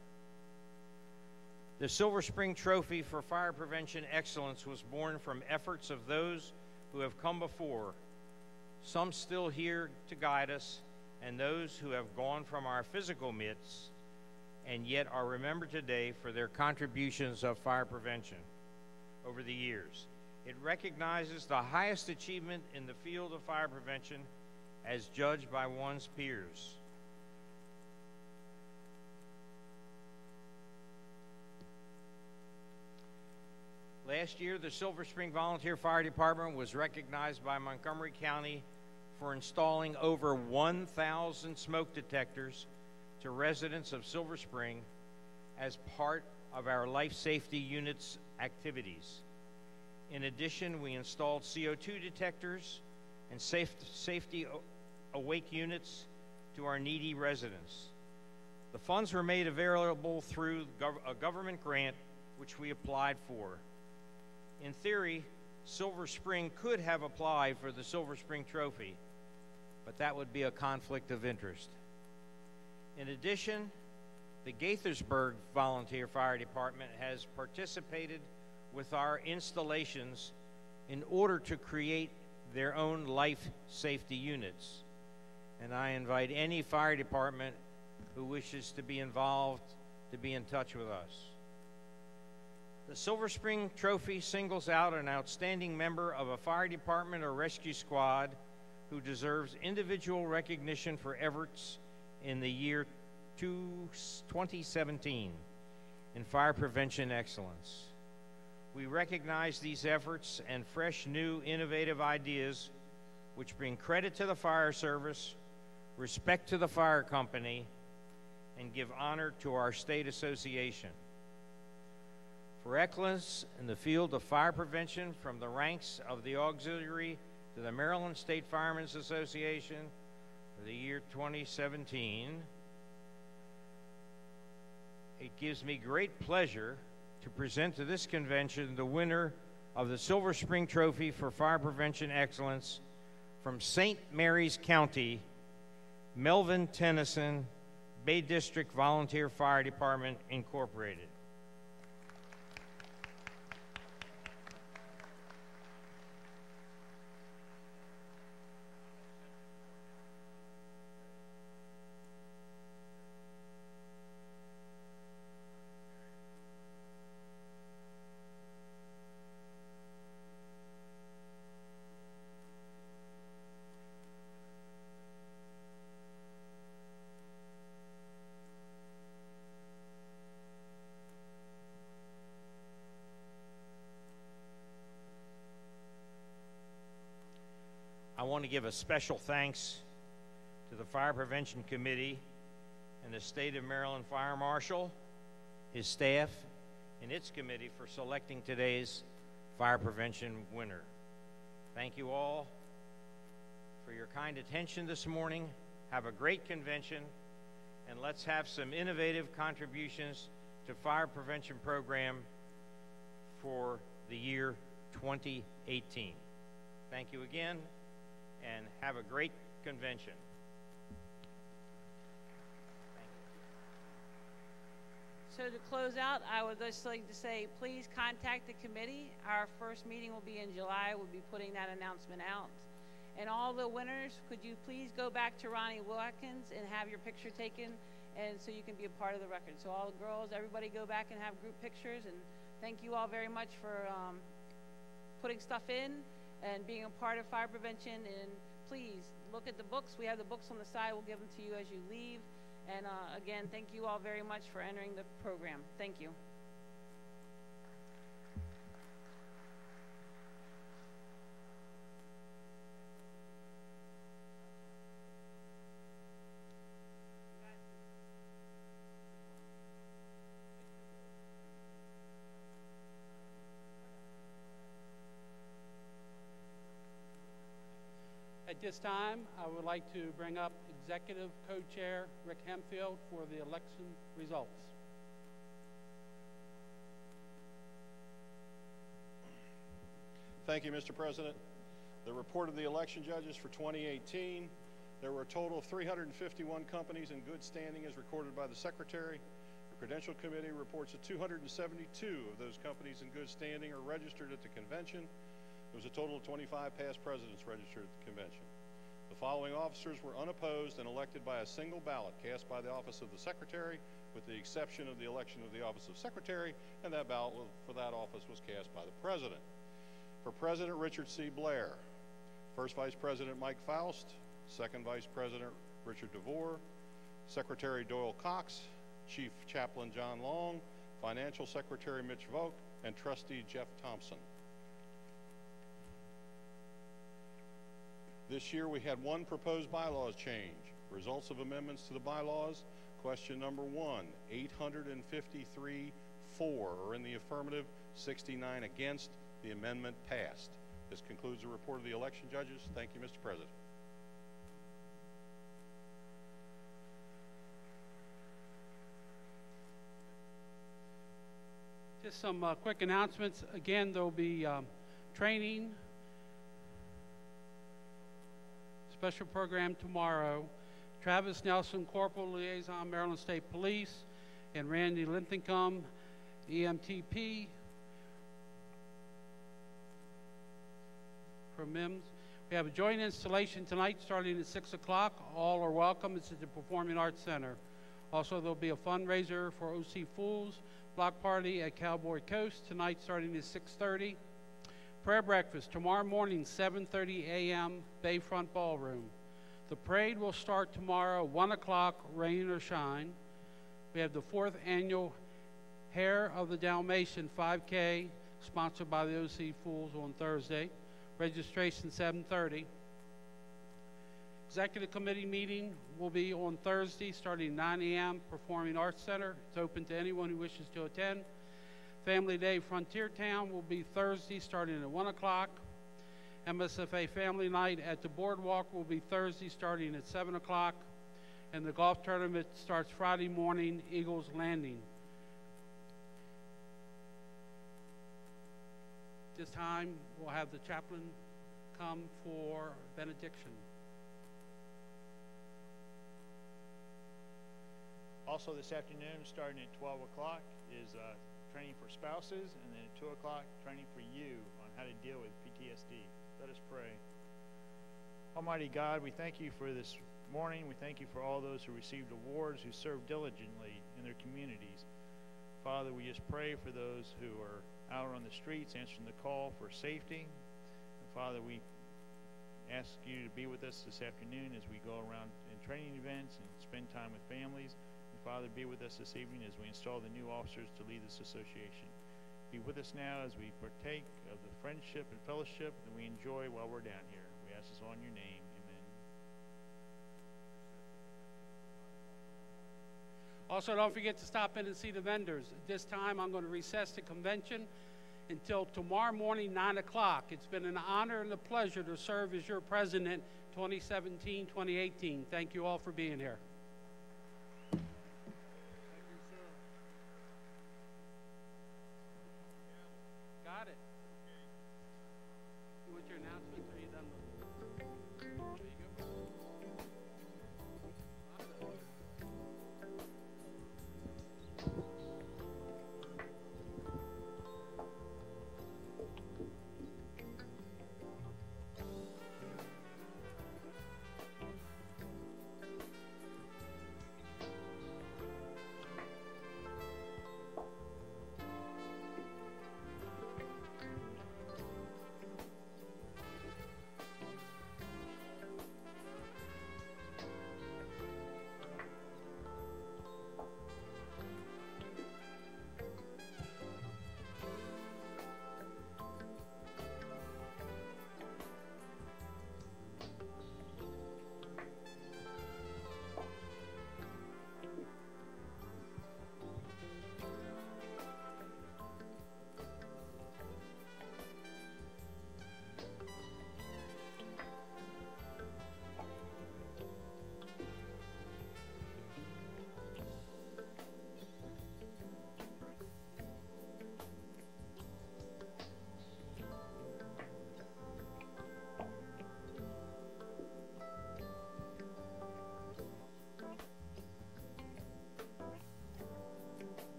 The Silver Spring Trophy for Fire Prevention Excellence was born from efforts of those who have come before, some still here to guide us, and those who have gone from our physical midst and yet are remembered today for their contributions of fire prevention over the years. It recognizes the highest achievement in the field of fire prevention as judged by one's peers. Last year, the Silver Spring Volunteer Fire Department was recognized by Montgomery County for installing over 1,000 smoke detectors to residents of Silver Spring as part of our life safety unit's activities. In addition, we installed CO2 detectors and safety awake units to our needy residents. The funds were made available through a government grant which we applied for. In theory, Silver Spring could have applied for the Silver Spring Trophy, but that would be a conflict of interest. In addition, the Gaithersburg Volunteer Fire Department has participated with our installations in order to create their own life safety units. And I invite any fire department who wishes to be involved to be in touch with us. The Silver Spring Trophy singles out an outstanding member of a fire department or rescue squad who deserves individual recognition for efforts in the year 2017 in fire prevention excellence. We recognize these efforts and fresh, new, innovative ideas which bring credit to the fire service, respect to the fire company, and give honor to our state association. For excellence in the field of fire prevention, from the ranks of the auxiliary to the Maryland State Firemen's Association for the year 2017, it gives me great pleasure to present to this convention the winner of the Silver Spring Trophy for Fire Prevention Excellence from St. Mary's County, Melvin Tennyson, Bay District Volunteer Fire Department, Incorporated. I want to give a special thanks to the Fire Prevention Committee and the State of Maryland Fire Marshal, his staff, and its committee for selecting today's Fire Prevention winner. Thank you all for your kind attention this morning. Have a great convention, and let's have some innovative contributions to fire prevention program for the year 2018. Thank you again, and have a great convention. So to close out, I would just like to say, please contact the committee. Our first meeting will be in July. We'll be putting that announcement out. And all the winners, could you please go back to Ronnie Watkins and have your picture taken, and so you can be a part of the record. So all the girls, everybody go back and have group pictures. And thank you all very much for putting stuff in and being a part of fire prevention. And please look at the books. We have the books on the side. We'll give them to you as you leave. And again, thank you all very much for entering the program. Thank you. At this time, I would like to bring up Executive Co-Chair Rick Hempfield for the election results. Thank you, Mr. President. The report of the election judges for 2018, there were a total of 351 companies in good standing as recorded by the Secretary. The Credential Committee reports that 272 of those companies in good standing are registered at the convention. There was a total of 25 past presidents registered at the convention. The following officers were unopposed and elected by a single ballot cast by the office of the Secretary, with the exception of the election of the office of Secretary, and that ballot for that office was cast by the President. For President, Richard C. Blair. First Vice President, Mike Faust. Second Vice President, Richard DeVore. Secretary, Doyle Cox. Chief Chaplain, John Long. Financial Secretary, Mitch Volk. And Trustee, Jeff Thompson. This year we had one proposed bylaws change. Results of amendments to the bylaws. Question number 1, 853 for or in the affirmative, 69 against. The amendment passed. This concludes the report of the election judges. Thank you, Mr. President. Just some quick announcements. Again, there'll be training, special program tomorrow. Travis Nelson, Corporal Liaison, Maryland State Police, and Randy Linthicum, EMTP from MIMS. We have a joint installation tonight starting at 6 o'clock. All are welcome. It's at the Performing Arts Center. Also, there'll be a fundraiser for OC Fools block party at Cowboy Coast tonight starting at 6:30. Prayer breakfast tomorrow morning, 7:30 a.m., Bayfront Ballroom. The parade will start tomorrow, 1 o'clock, rain or shine. We have the 4th annual Hair of the Dalmatian 5K, sponsored by the OC Fools on Thursday. Registration 7:30. Executive Committee meeting will be on Thursday starting 9 a.m. Performing Arts Center. It's open to anyone who wishes to attend. Family Day Frontier Town will be Thursday starting at 1 o'clock. MSFA Family Night at the Boardwalk will be Thursday starting at 7 o'clock. And the golf tournament starts Friday morning, Eagles Landing. This time, we'll have the chaplain come for benediction. Also this afternoon, starting at 12 o'clock, is training for spouses, and then at 2 o'clock, training for you on how to deal with PTSD. Let us pray. Almighty God, we thank you for this morning. We thank you for all those who received awards, who served diligently in their communities. Father, we just pray for those who are out on the streets answering the call for safety. And Father, we ask you to be with us this afternoon as we go around in training events and spend time with families. And Father, be with us this evening as we install the new officers to lead this association. Be with us now as we partake of the friendship and fellowship that we enjoy while we're down here. We ask this all in your name. Amen. Also, don't forget to stop in and see the vendors. At this time, I'm going to recess the convention until tomorrow morning, 9 o'clock. It's been an honor and a pleasure to serve as your president 2017-2018. Thank you all for being here. Got it. You want your announcements, or are you done with it? There you go.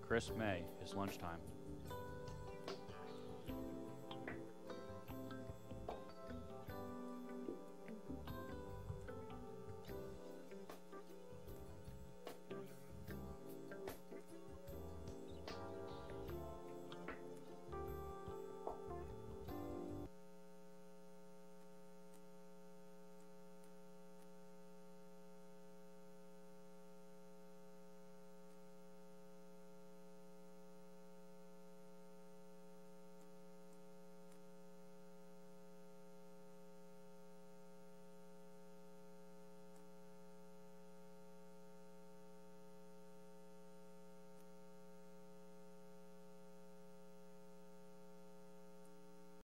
Chris May is lunchtime.